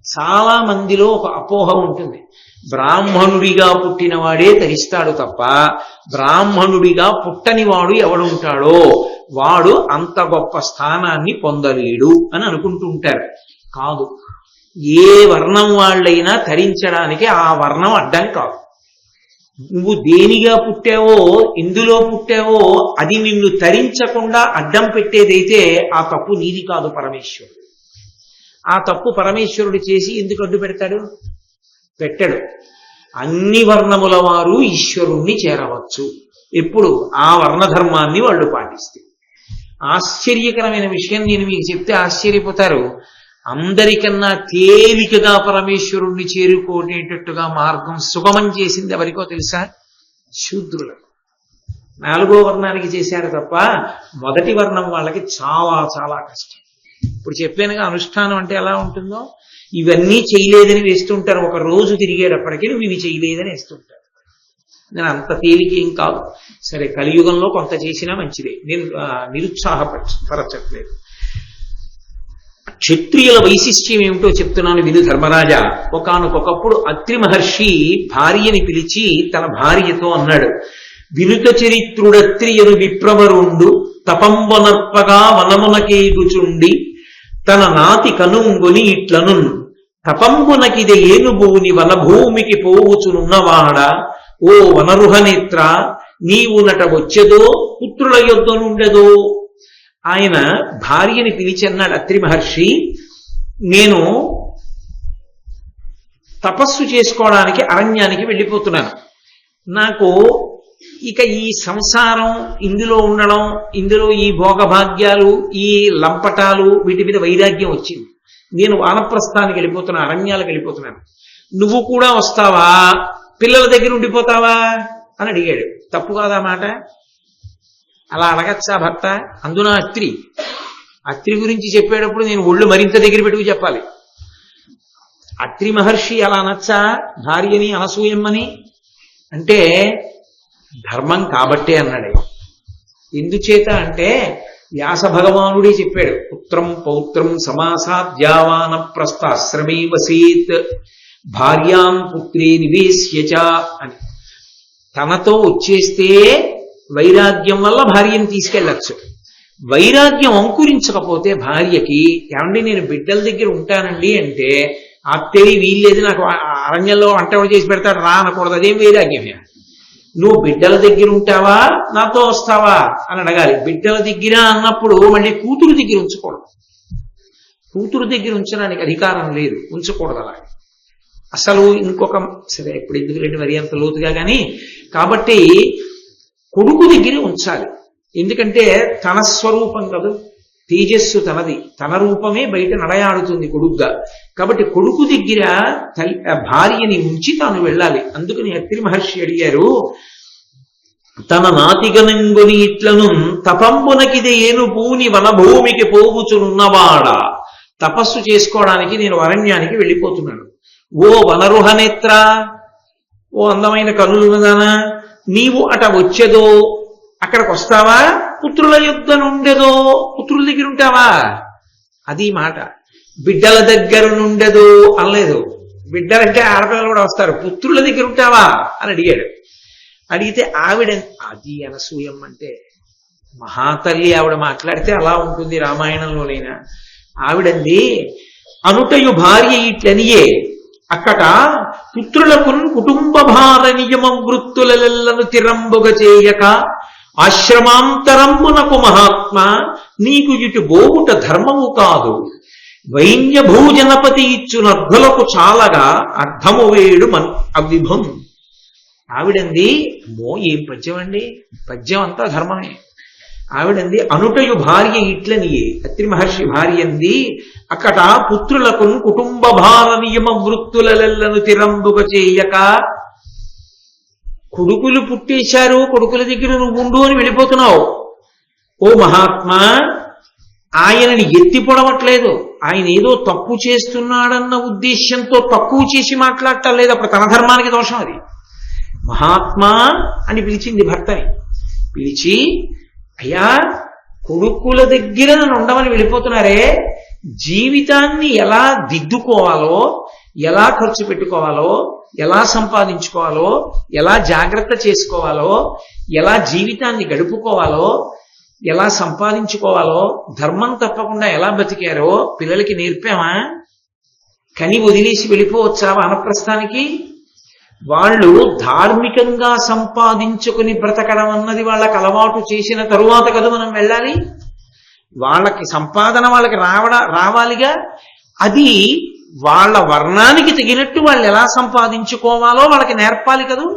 చాలా మందిలో ఒక అపోహ ఉంటుంది, బ్రాహ్మణుడిగా పుట్టినవాడే తరిస్తాడు తప్ప బ్రాహ్మణుడిగా పుట్టనివాడు ఎవడుంటాడో వాడు అంత గొప్ప స్థానాన్ని పొందలేడు అని అనుకుంటూ ఉంటారు. కాదు, ఏ వర్ణం వాళ్ళైనా తరించడానికి ఆ వర్ణం అడ్డం కాదు. నువ్వు దేనిగా పుట్టావో, ఎందులో పుట్టావో అది నిన్ను తరించకుండా అడ్డం పెట్టేదైతే ఆ తప్పు నీది కాదు, పరమేశ్వరుడు. ఆ తప్పు పరమేశ్వరుడు చేసి ఎందుకు అడ్డు పెడతాడు? పెట్టడు. అన్ని వర్ణముల వారు ఈశ్వరుణ్ణి చేరవచ్చు ఎప్పుడు? ఆ వర్ణధర్మాన్ని వాళ్ళు పాటిస్తే. ఆశ్చర్యకరమైన విషయం నేను మీకు చెప్తే ఆశ్చర్యపోతారు. అందరికన్నా తేలికగా పరమేశ్వరుణ్ణి చేరుకునేటట్టుగా మార్గం సుగమం చేసింది ఎవరికో తెలుసా? శూద్రులకు. 4వ వర్ణానికి చేశారు తప్ప మొదటి వర్ణం వాళ్ళకి చాలా చాలా కష్టం. ఇప్పుడు చెప్పానుగా అనుష్ఠానం అంటే ఎలా ఉంటుందో. ఇవన్నీ చేయలేదని వేస్తుంటారు, ఒక రోజు తిరిగేటప్పటికీ నువ్వు ఇవి చేయలేదని వేస్తుంటారు. నేను అంత తేలికేం కాదు. సరే, కలియుగంలో కొంత చేసినా మంచిదే, నేను నిరుత్సాహపరచట్లేదు. క్షత్రియుల వైశిష్ట్యం ఏమిటో చెప్తున్నాను విను ధర్మరాజా. ఒకానొకప్పుడు అత్రి మహర్షి భార్యని పిలిచి తన భార్యతో అన్నాడు, వినుత చరిత్రుడత్రియను విప్రవరుండు తపంబొనర్పగా వనమునకేగుచుండి తన నాతి కనుంగొని ఇట్లను తపంబునకిదే ఏనుభూని వనభూమికి పోవుచునున్నవాడ ఓ వనరుహనేత్ర నీవునట వచ్చేదో పుత్రుల యొద్దనుండెదో. ఆయన భార్యని పిలిచి అన్నాడు అత్రి మహర్షి, నేను తపస్సు చేసుకోవడానికి అరణ్యానికి వెళ్ళిపోతున్నాను. నాకు ఇక ఈ సంసారం, ఇందులో ఉండడం, ఇందులో ఈ భోగభాగ్యాలు, ఈ లంపటాలు, వీటి మీద వైరాగ్యం వచ్చింది. నేను వానప్రస్థానికి వెళ్ళిపోతున్నాను, అరణ్యాలకు వెళ్ళిపోతున్నాను. నువ్వు కూడా వస్తావా, పిల్లల దగ్గర ఉండిపోతావా అని అడిగాడు. తప్పు కాదా మాట? అలా అడగచ్చా భర్త? అందున అత్రి గురించి చెప్పేటప్పుడు నేను ఒళ్ళు మరింత దగ్గర పెట్టుకు చెప్పాలి. అత్రి మహర్షి అలా అనొచ్చా భార్యని, అనసూయమ్మని? అంటే ధర్మం కాబట్టే అన్నాడు. ఎందుచేత అంటే వ్యాస భగవానుడే చెప్పాడు, పుత్రం పౌత్రం సమాసాద్యావాన ప్రస్థాశ్రమే వసేత్ భార్యాం పుత్రే నివేశ్యచ అని. తనతో వచ్చేస్తే వైరాగ్యం వల్ల భార్యను తీసుకెళ్ళచ్చు. వైరాగ్యం అంకురించకపోతే భార్యకి, ఏమండి నేను బిడ్డల దగ్గర ఉంటానండి అంటే, అత్తేవి వీల్లేదు, నాకు అరణ్యంలో వంట చేసి పెడతాడు రా అనకూడదు. అదేం వైరాగ్యమే? నువ్వు బిడ్డల దగ్గర ఉంటావా, నాతో వస్తావా అని అడగాలి. బిడ్డల దగ్గర అన్నప్పుడు మళ్ళీ కూతురు దగ్గర ఉంచకూడదు. కూతురు దగ్గర ఉంచడానికి అధికారం లేదు, ఉంచకూడదు అలా అసలు. ఇంకొక సరే ఇప్పుడు ఎందుకు రెండు మరి అంత లోతుగా కానీ, కాబట్టి కొడుకు దగ్గర ఉంచాలి. ఎందుకంటే తన స్వరూపం కాదు, తేజస్సు తనది, తన రూపమే బయట నడయాడుతుంది కొడుకుగా. కాబట్టి కొడుకు దగ్గర భార్యని ఉంచి తాను వెళ్ళాలి. అందుకని అత్రి మహర్షి అడిగారు, తన నాతిగనంగుని ఇట్లను తపంబునకిదే ఏను పూని వనభూమికి పోవుచునున్నవాడ. తపస్సు చేసుకోవడానికి నేను అరణ్యానికి వెళ్ళిపోతున్నాను. ఓ వనరుహనేత్ర, ఓ అందమైన కనులున్నదానా, నీవు అట వచ్చేదో, అక్కడికి వస్తావా, పుత్రుల యొద్దనుండెదో, పుత్రుల దగ్గర ఉంటావా? అది మాట. బిడ్డల దగ్గర నుండెదో అనలేదు. బిడ్డలంటే ఆడపిల్లలు కూడా వస్తారు. పుత్రుల దగ్గర ఉంటావా అని అడిగాడు. అడిగితే ఆవిడ, అది అనసూయమ్మ అంటే మహాతల్లి, ఆవిడ మాట్లాడితే అలా ఉంటుంది రామాయణంలోనైనా. ఆవిడంది, అనుటయు భార్య ఇట్లనియే అక్కట పుత్రులకు కుటుంబ భార నియమ వృత్తులెల్లను తిరంబుగ చేయక ఆశ్రమాంతరంబునకు మహాత్మ నీకు ఇటు బోగుట ధర్మము కాదు. వైన్య భూజనపతి ఇచ్చు నర్ధులకు చాలగా అర్థము వేడు అవిభం. ఆవిడంది, ఏం పద్యం అండి, పద్యం అంతా ధర్మమే. ఆవిడంది, అనుటయు భార్య ఇట్లనియే, అత్రి మహర్షి భార్య అంది, అక్కట పుత్రులకు కుటుంబ భార నియమ వృత్తులెల్లను తిరంబుగ చేయక, కొడుకులు పుట్టేశారు, కొడుకుల దగ్గర నువ్వు ఉండు అని వెళ్ళిపోతున్నావు. ఓ మహాత్మా, ఆయనని ఎత్తి పొడవట్లేదు, ఆయన ఏదో తప్పు చేస్తున్నాడన్న ఉద్దేశ్యంతో తక్కువ చేసి మాట్లాడటం లేదు. అప్పుడు తన ధర్మానికి దోషం అది. మహాత్మా అని పిలిచింది భర్తని. పిలిచి, అయ్యా కొడుకుల దగ్గర నన్ను ఉండమని వెళ్ళిపోతున్నారే, జీవితాన్ని ఎలా దిద్దుకోవాలో, ఎలా ఖర్చు పెట్టుకోవాలో, ఎలా సంపాదించుకోవాలో, ఎలా జాగ్రత్త చేసుకోవాలో, ఎలా జీవితాన్ని గడుపుకోవాలో, ఎలా సంపాదించుకోవాలో, ధర్మం తప్పకుండా ఎలా బతికారో పిల్లలకి నేర్పామా? కని వదిలేసి వెళ్ళిపోవచ్చా వానప్రస్థానికి? వాళ్ళు ధార్మికంగా సంపాదించుకుని బ్రతకడం అన్నది వాళ్ళకి అలవాటు చేసిన తరువాత కదా మనం వెళ్ళాలి. వాళ్ళకి సంపాదన వాళ్ళకి రావాలిగా. అది వాళ్ళ వర్ణానికి తగినట్టు వాళ్ళు ఎలా సంపాదించుకోవాలో వాళ్ళకి నేర్పాలి కదూ.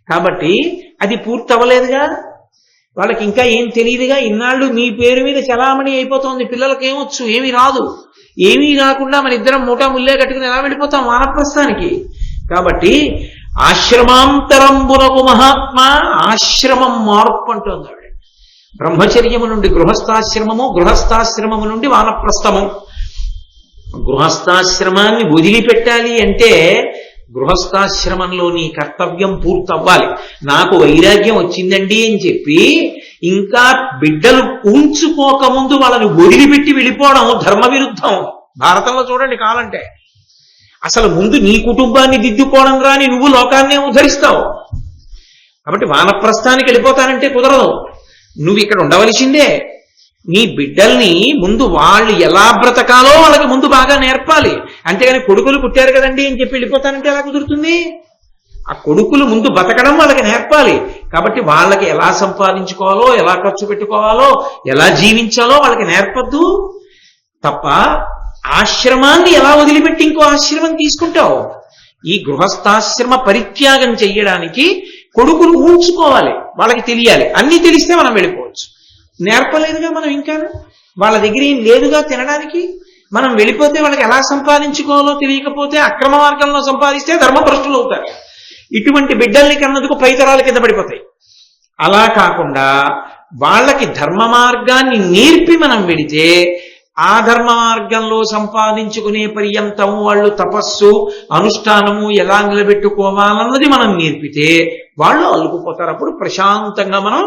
కాబట్టి అది పూర్తవ్వలేదుగా, వాళ్ళకి ఇంకా ఏం తెలియదుగా. ఇన్నాళ్ళు మీ పేరు మీద చలామణి అయిపోతుంది, పిల్లలకి ఏమొచ్చు, ఏమీ రాదు. ఏమీ రాకుండా మన ఇద్దరం మూటా ముల్లే కట్టుకుని ఎలా వెళ్ళిపోతాం వానప్రస్థానికి? కాబట్టి ఆశ్రమాంతరంబునకు మహాత్మ, ఆశ్రమం మార్పు అంటుంది ఆవిడ. బ్రహ్మచర్యము నుండి గృహస్థాశ్రమము, గృహస్థాశ్రమము నుండి వానప్రస్థము. గృహస్థాశ్రమాన్ని వదిలిపెట్టాలి అంటే గృహస్థాశ్రమంలో నీ కర్తవ్యం పూర్తవ్వాలి. నాకు వైరాగ్యం వచ్చిందండి అని చెప్పి ఇంకా బిడ్డలు ఉంచుకోకముందు వాళ్ళని వదిలిపెట్టి వెళ్ళిపోవడం ధర్మ విరుద్ధం. భారతంలో చూడండి కావాలంటే. అసలు ముందు నీ కుటుంబాన్ని దిద్దుకోవడం రాని నువ్వు లోకాన్నే ఉద్ధరిస్తావు. కాబట్టి వానప్రస్థానికి వెళ్ళిపోతానంటే కుదరదు. నువ్వు ఇక్కడ ఉండవలసిందే. నీ బిడ్డల్ని ముందు వాళ్ళు ఎలా బ్రతకాలో వాళ్ళకి ముందు బాగా నేర్పాలి. అంతేగాని కొడుకులు పుట్టారు కదండి అని చెప్పి వెళ్ళిపోతానంటే ఎలా కుదురుతుంది? ఆ కొడుకులు ముందు బతకడం వాళ్ళకి నేర్పాలి. కాబట్టి వాళ్ళకి ఎలా సంపాదించుకోవాలో, ఎలా ఖర్చు పెట్టుకోవాలో, ఎలా జీవించాలో వాళ్ళకి నేర్పద్దు తప్ప ఆశ్రమాన్ని ఎలా వదిలిపెట్టి ఇంకో ఆశ్రమం తీసుకుంటావు? ఈ గృహస్థాశ్రమ పరిత్యాగం చెయ్యడానికి కొడుకులు ఊడ్చుకోవాలి, వాళ్ళకి తెలియాలి. అన్నీ తెలిస్తే మనం వెళ్ళిపోవచ్చు. నేర్పలేదుగా మనం. ఇంకా వాళ్ళ దగ్గర ఏం లేదుగా తినడానికి. మనం వెళ్ళిపోతే వాళ్ళకి ఎలా సంపాదించుకోవాలో తెలియకపోతే అక్రమ మార్గంలో సంపాదిస్తే ధర్మభ్రష్టులు అవుతారు. ఇటువంటి బిడ్డల్ని కన్నందుకు పైతరాల కింద పడిపోతాయి. అలా కాకుండా వాళ్ళకి ధర్మ మార్గాన్ని నేర్పి మనం వెడితే ఆ ధర్మ మార్గంలో సంపాదించుకునే పర్యంతం వాళ్ళు తపస్సు అనుష్ఠానము ఎలా నిలబెట్టుకోవాలన్నది మనం నేర్పితే వాళ్ళు అల్లుకుపోతారు. అప్పుడు ప్రశాంతంగా మనం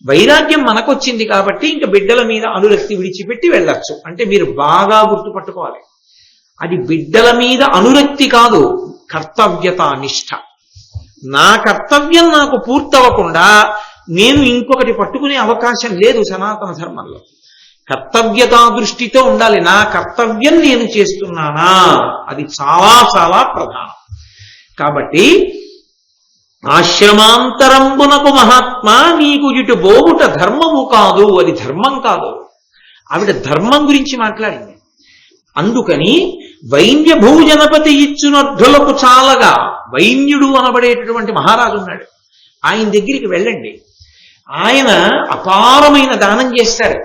వైరాగ్యం మనకొచ్చింది కాబట్టి ఇంకా బిడ్డల మీద అనురక్తి విడిచిపెట్టి వెళ్ళొచ్చు. అంటే మీరు బాగా గుర్తుపట్టుకోవాలి, అది బిడ్డల మీద అనురక్తి కాదు, కర్తవ్యత నిష్ఠ. నా కర్తవ్యం నాకు పూర్తవకుండా నేను ఇంకొకటి పట్టుకునే అవకాశం లేదు సనాతన ధర్మంలో. కర్తవ్యతా దృష్టితో ఉండాలి. నా కర్తవ్యం నేను చేస్తున్నానా, అది చాలా చాలా ప్రధానం. కాబట్టి ఆశ్రమాంతరంబునకు మహాత్మ నీకు ఇటు బోగుట ధర్మము కాదు, అది ధర్మం కాదు. ఆవిడ ధర్మం గురించి మాట్లాడింది. అందుకని వైన్య భూజనపతి ఇచ్చునర్ధులకు చాలగా, వైన్యుడు అనబడేటటువంటి మహారాజు ఉన్నాడు, ఆయన దగ్గరికి వెళ్ళండి. ఆయన అపారమైన దానం చేస్తాడు.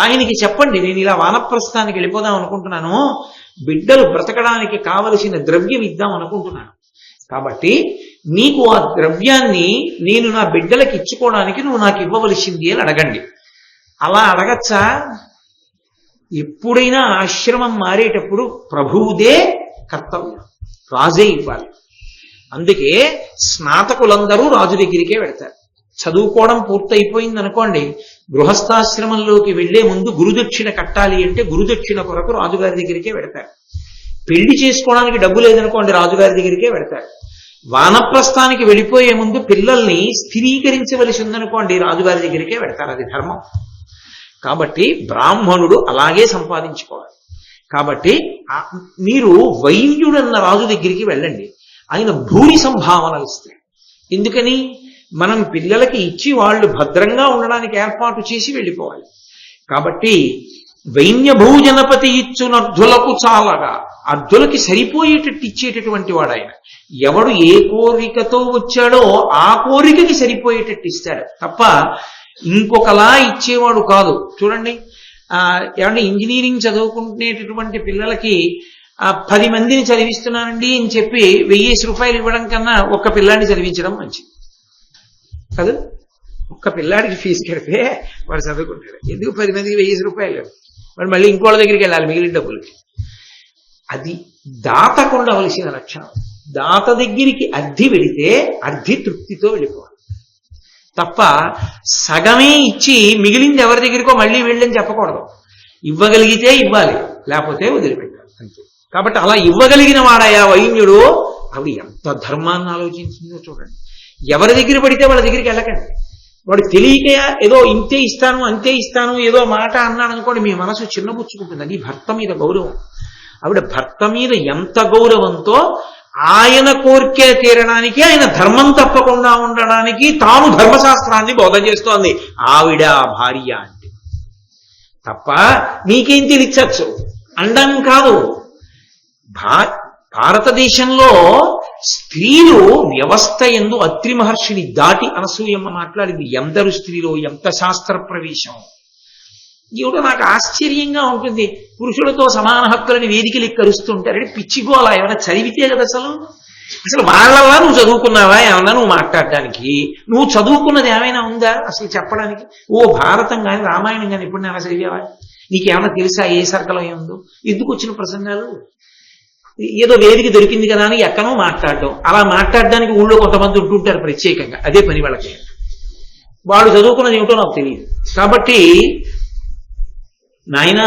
ఆయనకి చెప్పండి, నేను ఇలా వానప్రస్థానికి వెళ్ళిపోదాం అనుకుంటున్నాను, బిడ్డలు బ్రతకడానికి కావలసిన ద్రవ్యం ఇద్దాం అనుకుంటున్నాను, కాబట్టి నీకు ఆ ద్రవ్యాన్ని నేను నా బిడ్డలకి ఇచ్చుకోవడానికి నువ్వు నాకు ఇవ్వవలసింది అని అడగండి. అలా అడగచ్చా? ఎప్పుడైనా ఆశ్రమం మారేటప్పుడు ప్రభువుదే కర్తవ్యం, రాజే ఇవ్వాలి. అందుకే స్నాతకులందరూ రాజు దగ్గరికే వెడతారు. చదువుకోవడం పూర్తయిపోయింది అనుకోండి, గృహస్థాశ్రమంలోకి వెళ్లే ముందు గురుదక్షిణ కట్టాలి అంటే గురుదక్షిణ కొరకు రాజుగారి దగ్గరికే వెడతారు. పెళ్లి చేసుకోవడానికి డబ్బు లేదనుకోండి, రాజుగారి దగ్గరికే వెడతారు. వానప్రస్థానికి వెళ్ళిపోయే ముందు పిల్లల్ని స్థిరీకరించవలసి ఉందనుకోండి, రాజుగారి దగ్గరికే పెడతారు, అది ధర్మం. కాబట్టి బ్రాహ్మణుడు అలాగే సంపాదించుకోవాలి. కాబట్టి మీరు వైన్యుడన్న రాజు దగ్గరికి వెళ్ళండి, ఆయన భూరి సంభావనలు ఇస్తాడు. ఎందుకని? మనం పిల్లలకి ఇచ్చి వాళ్ళు భద్రంగా ఉండడానికి ఏర్పాటు చేసి వెళ్ళిపోవాలి. కాబట్టి వైన్య భూజనపతి ఇచ్చునర్ధులకు చాలగా, అర్ధులకి సరిపోయేటట్టు ఇచ్చేటటువంటి వాడు ఆయన. ఎవడు ఏ కోరికతో వచ్చాడో ఆ కోరికకి సరిపోయేటట్టు ఇస్తాడు తప్ప ఇంకొకలా ఇచ్చేవాడు కాదు. చూడండి, ఏమంటే ఇంజనీరింగ్ చదువుకునేటటువంటి పిల్లలకి 10 మందిని చదివిస్తున్నానండి అని చెప్పి 1000 రూపాయలు ఇవ్వడం కన్నా ఒక్క పిల్లాడిని చదివించడం మంచిది కాదు. ఒక్క పిల్లాడికి ఫీజు కడితే వాడు చదువుకుంటాడు. ఎందుకు 10 మందికి 1000 రూపాయలు? వాడు మళ్ళీ ఇంకోళ్ళ దగ్గరికి వెళ్ళాలి మిగిలిన డబ్బులకి. అది దాతకు ఉండవలసిన లక్షణం. దాత దగ్గరికి అర్థి వెళితే అర్థి తృప్తితో వెళ్ళిపోవాలి తప్ప సగమే ఇచ్చి మిగిలింది ఎవరి దగ్గరికో మళ్ళీ వెళ్ళని చెప్పకూడదు. ఇవ్వగలిగితే ఇవ్వాలి, లేకపోతే వదిలిపెట్టాలి అంతే. కాబట్టి అలా ఇవ్వగలిగిన వాడయా వైన్యుడు. అవి ఎంత ధర్మాన్ని ఆలోచించిందో చూడండి. ఎవరి దగ్గర పడితే వాళ్ళ దగ్గరికి వెళ్ళకండి. వాడు తెలియక ఏదో ఇంతే ఇస్తాను అంతే ఇస్తాను ఏదో మాట అన్నాడు అనుకోండి, మీ మనసు చిన్నపుచ్చుకుంటుంది. అది భర్త మీద గౌరవం. ఆవిడ భర్త మీద ఎంత గౌరవంతో ఆయన కోరికే తీరడానికి, ఆయన ధర్మం తప్పకుండా ఉండడానికి తాను ధర్మశాస్త్రాన్ని బోధ చేస్తోంది ఆవిడ భార్య అంటే. తప్ప నీకేం తెలియచ్చు అండం కాదు. భారతదేశంలో స్త్రీలు వ్యవస్థ యందు అత్రి మహర్షిని దాటి అనసూయమ్మ మాట్లాడింది. ఎందరు స్త్రీలు, ఎంత శాస్త్ర ప్రవేశం. ఇవిడ నాకు ఆశ్చర్యంగా ఉంటుంది. పురుషులతో సమాన హక్కులని వేదికలు ఎక్కరుస్తుంటారు. పిచ్చిగోలా ఏమైనా చదివితే కదా అసలు వాళ్ళలా నువ్వు చదువుకున్నావా ఏమన్నా నువ్వు మాట్లాడడానికి? నువ్వు చదువుకున్నది ఏమైనా ఉందా అసలు చెప్పడానికి? ఓ భారతం కానీ రామాయణం కానీ ఇప్పుడు నేను చదివావా? నీకేమైనా తెలుసా ఏ సర్కలో ఏముందో? ఎందుకు వచ్చిన ప్రసంగాలు? ఏదో వేదిక దొరికింది కదా అని ఎక్కనో మాట్లాడటం. అలా మాట్లాడడానికి ఊళ్ళో కొంతమంది ఉంటుంటారు ప్రత్యేకంగా, అదే పని వాళ్ళకి. వాడు చదువుకున్నది ఏమిటో నాకు తెలియదు. కాబట్టి నాయన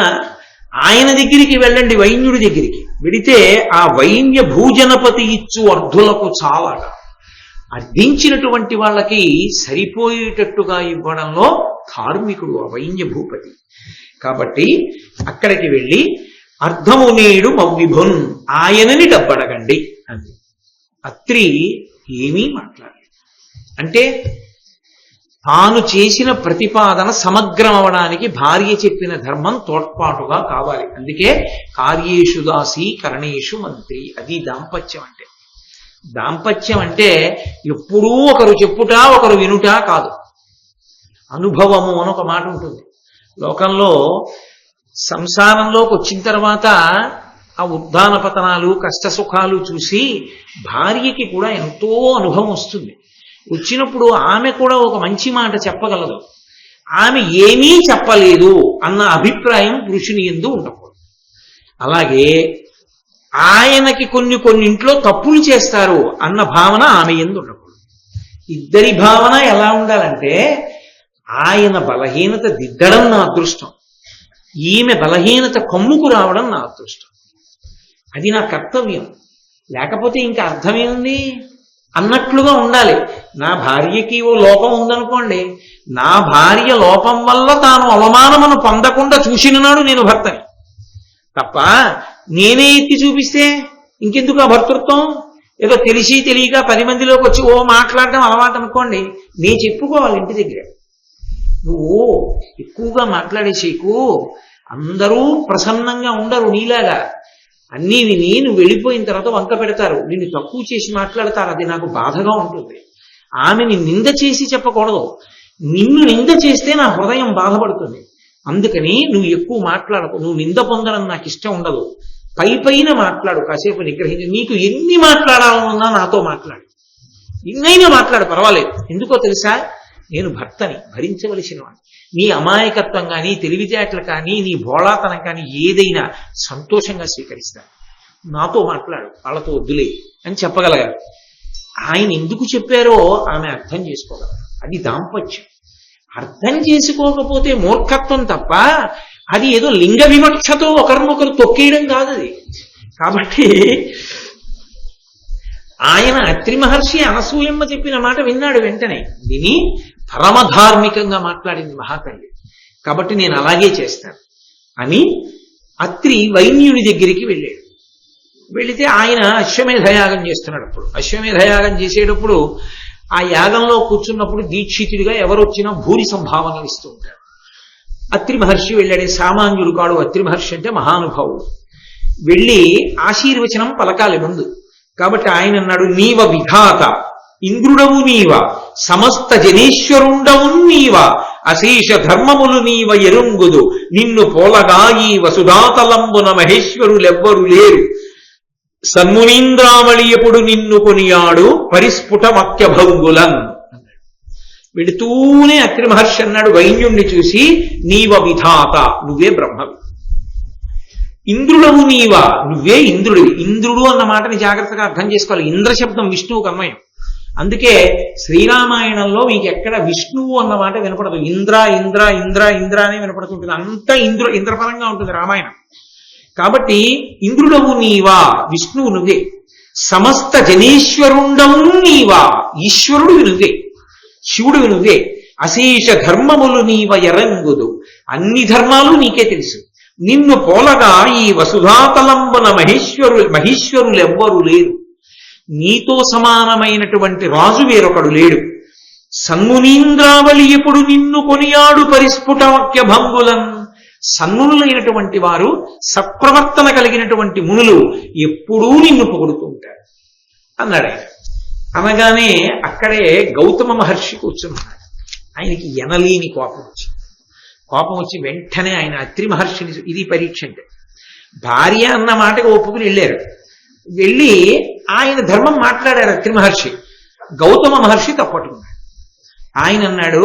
ఆయన దగ్గరికి వెళ్ళండి, వైన్యుడి దగ్గరికి వెడితే ఆ వైన్య భూజనపతి ఇచ్చు అర్ధులకు చాలాగా, అర్థించినటువంటి వాళ్ళకి సరిపోయేటట్టుగా ఇవ్వడంలో ధార్మికుడు ఆ వైన్య భూపతి. కాబట్టి అక్కడికి వెళ్ళి అర్ధము నేడు మవ్విభున్, ఆయనని డబ్బడగండి అంది. అత్రి ఏమీ మాట్లాడలేదు. అంటే తాను చేసిన ప్రతిపాదన సమగ్రం అవడానికి భార్య చెప్పిన ధర్మం తోడ్పాటుగా కావాలి. అందుకే కార్యేషు దాసి కరణేషు మంత్రి. అది దాంపత్యం అంటే. దాంపత్యం అంటే ఎప్పుడూ ఒకరు చెప్పుట ఒకరు వినుట కాదు, అనుభవము అని ఒక మాట ఉంటుంది. లోకంలో సంసారంలోకి వచ్చిన తర్వాత ఆ ఉద్దాన పతనాలు కష్ట సుఖాలు చూసి భార్యకి కూడా ఎంతో అనుభవం వస్తుంది. వచ్చినప్పుడు ఆమె కూడా ఒక మంచి మాట చెప్పగలదు. ఆమె ఏమీ చెప్పలేదు అన్న అభిప్రాయం పురుషుని యందు ఉండకూడదు. అలాగే ఆయనకి కొన్ని ఇంట్లో తప్పులు చేస్తారు అన్న భావన ఆమె యందు ఉండకూడదు. ఇద్దరి భావన ఎలా ఉండాలంటే, ఆయన బలహీనత దిద్దడం నా అదృష్టం, ఈమె బలహీనత కమ్ముకు రావడం నా అదృష్టం, అది నా కర్తవ్యం. లేకపోతే ఇంకా అర్థమేముంది అన్నట్లుగా ఉండాలి. నా భార్యకి ఓ లోపం ఉందనుకోండి, నా భార్య లోపం వల్ల తాను అవమానమును పొందకుండా చూసిన నాడు నేను భర్తని తప్ప నేనే ఎత్తి చూపిస్తే ఇంకెందుకు ఆ భర్తృత్వం? ఏదో తెలిసి తెలియక 10 మందిలోకి వచ్చి ఓ మాట్లాడడం అలవాటు అనుకోండి, నేను చెప్పుకోవాలి ఇంటి దగ్గర. నువ్వు ఎక్కువగా మాట్లాడేసేకు, అందరూ ప్రసన్నంగా ఉండరు నీలాగా. అన్నీ విని నువ్వు వెళ్ళిపోయిన తర్వాత వంక పెడతారు, నిన్ను తక్కువ చేసి మాట్లాడతారు. అది నాకు బాధగా ఉంటుంది. ఆమెని నింద చేసి చెప్పకూడదు, నిన్ను నింద చేస్తే నా హృదయం బాధపడుతుంది. అందుకని నువ్వు ఎక్కువ మాట్లాడకు. నువ్వు నింద పొందడం నాకు ఇష్టం ఉండదు. పైన మాట్లాడు, కాసేపు నిగ్రహించి. నీకు ఎన్ని మాట్లాడాలన్నా నాతో మాట్లాడు, ఎన్నైనా మాట్లాడు, పర్వాలేదు. ఎందుకో తెలుసా, నేను భర్తని, భరించవలసిన వాడిని. నీ అమాయకత్వం కానీ తెలివితేటలు కానీ నీ భోళాతనం కానీ ఏదైనా సంతోషంగా స్వీకరిస్తాను. నాతో మాట్లాడు, వాళ్ళతో వద్దులే అని చెప్పగలగాలి. ఆయన ఎందుకు చెప్పారో ఆమె అర్థం చేసుకోగలరు. అది దాంపత్యం. అర్థం చేసుకోకపోతే మూర్ఖత్వం తప్ప అది ఏదో లింగ వివక్షతో ఒకరినొకరు తొక్కేయడం కాదు అది. కాబట్టి ఆయన అత్రి మహర్షి అనసూయమ్మ చెప్పిన మాట విన్నాడు. వెంటనే విని పరమధార్మికంగా మాట్లాడింది మహాతల్లి, కాబట్టి నేను అలాగే చేస్తాను అని అత్రి వైన్యుని దగ్గరికి వెళ్ళాడు. వెళితే ఆయన అశ్వమేధయాగం చేస్తున్నాడు. అప్పుడు అశ్వమేధయాగం చేసేటప్పుడు ఆ యాగంలో కూర్చున్నప్పుడు దీక్షితుడిగా ఎవరొచ్చినా భూరి సంభావనలు ఇస్తూ ఉంటారు. అత్రి మహర్షి వెళ్ళాడే, సామాన్యుడు కాడు. అత్రి మహర్షి అంటే మహానుభావుడు. వెళ్ళి ఆశీర్వచనం పలకాలి ముందు. కాబట్టి ఆయన అన్నాడు, నీవ విధాత ఇంద్రుడవు నీవ, సమస్త జనేశ్వరుండవు నీవ, అశేష ధర్మములు నీవ ఎరుంగుదు, నిన్ను పోలగా ఈ వసుధాతలంబున మహేశ్వరులెవ్వరు లేరు, సన్మునీంద్రావళి ఎప్పుడు నిన్ను కొనియాడు పరిస్ఫుట వాక్యభంగులన్. వెడుతూనే అత్రి మహర్షి అన్నాడు వైన్యుణ్ణి చూసి, నీవ విధాత, నువ్వే బ్రహ్మవి. ఇంద్రుడవు నీవా, నువ్వే ఇంద్రుడివి. ఇంద్రుడు అన్న మాటని జాగ్రత్తగా అర్థం చేసుకోవాలి. ఇంద్ర శబ్దం విష్ణువుకు అన్వయం. అందుకే శ్రీరామాయణంలో మీకు ఎక్కడ విష్ణువు అన్న మాట వినపడదు. ఇంద్ర ఇంద్ర ఇంద్ర ఇంద్ర అనే వినపడుతుంటుంది. అంతా ఇంద్రపరంగా ఉంటుంది రామాయణం. కాబట్టి ఇంద్రుడవు నీవా, విష్ణువు నువ్వే. సమస్త జనేశ్వరుండవు నీవా, ఈశ్వరుడు నువ్వే, శివుడు నువ్వే. అశేష ధర్మములు నీవ ఎరంగుదు, అన్ని ధర్మాలు నీకే తెలుసు. నిన్ను పోలగా ఈ వసుధాతలంబున మహేశ్వరులెవ్వరు లేరు, నీతో సమానమైనటువంటి రాజు వేరొకడు లేడు. సన్మునీంద్రావళి ఎప్పుడు నిన్ను కొనియాడు పరిస్ఫుట వాక్య భంగులన్. సన్మునులైనటువంటి వారు, సత్ప్రవర్తన కలిగినటువంటి మునులు ఎప్పుడూ నిన్ను పొగుడుతుంటారు అన్నాడు ఆయన. అనగానే అక్కడే గౌతమ మహర్షి కూర్చున్నాడు. ఆయనకి ఎనలేని కోపం వచ్చి వెంటనే ఆయన అత్రి మహర్షిని, ఇది పరీక్ష అంటే, భార్య అన్న మాటకు ఒప్పుకుని వెళ్ళారు. వెళ్ళి ఆయన ధర్మం మాట్లాడారు అత్రి మహర్షి. గౌతమ మహర్షి తప్పట్టుకున్నాడు. ఆయన అన్నాడు,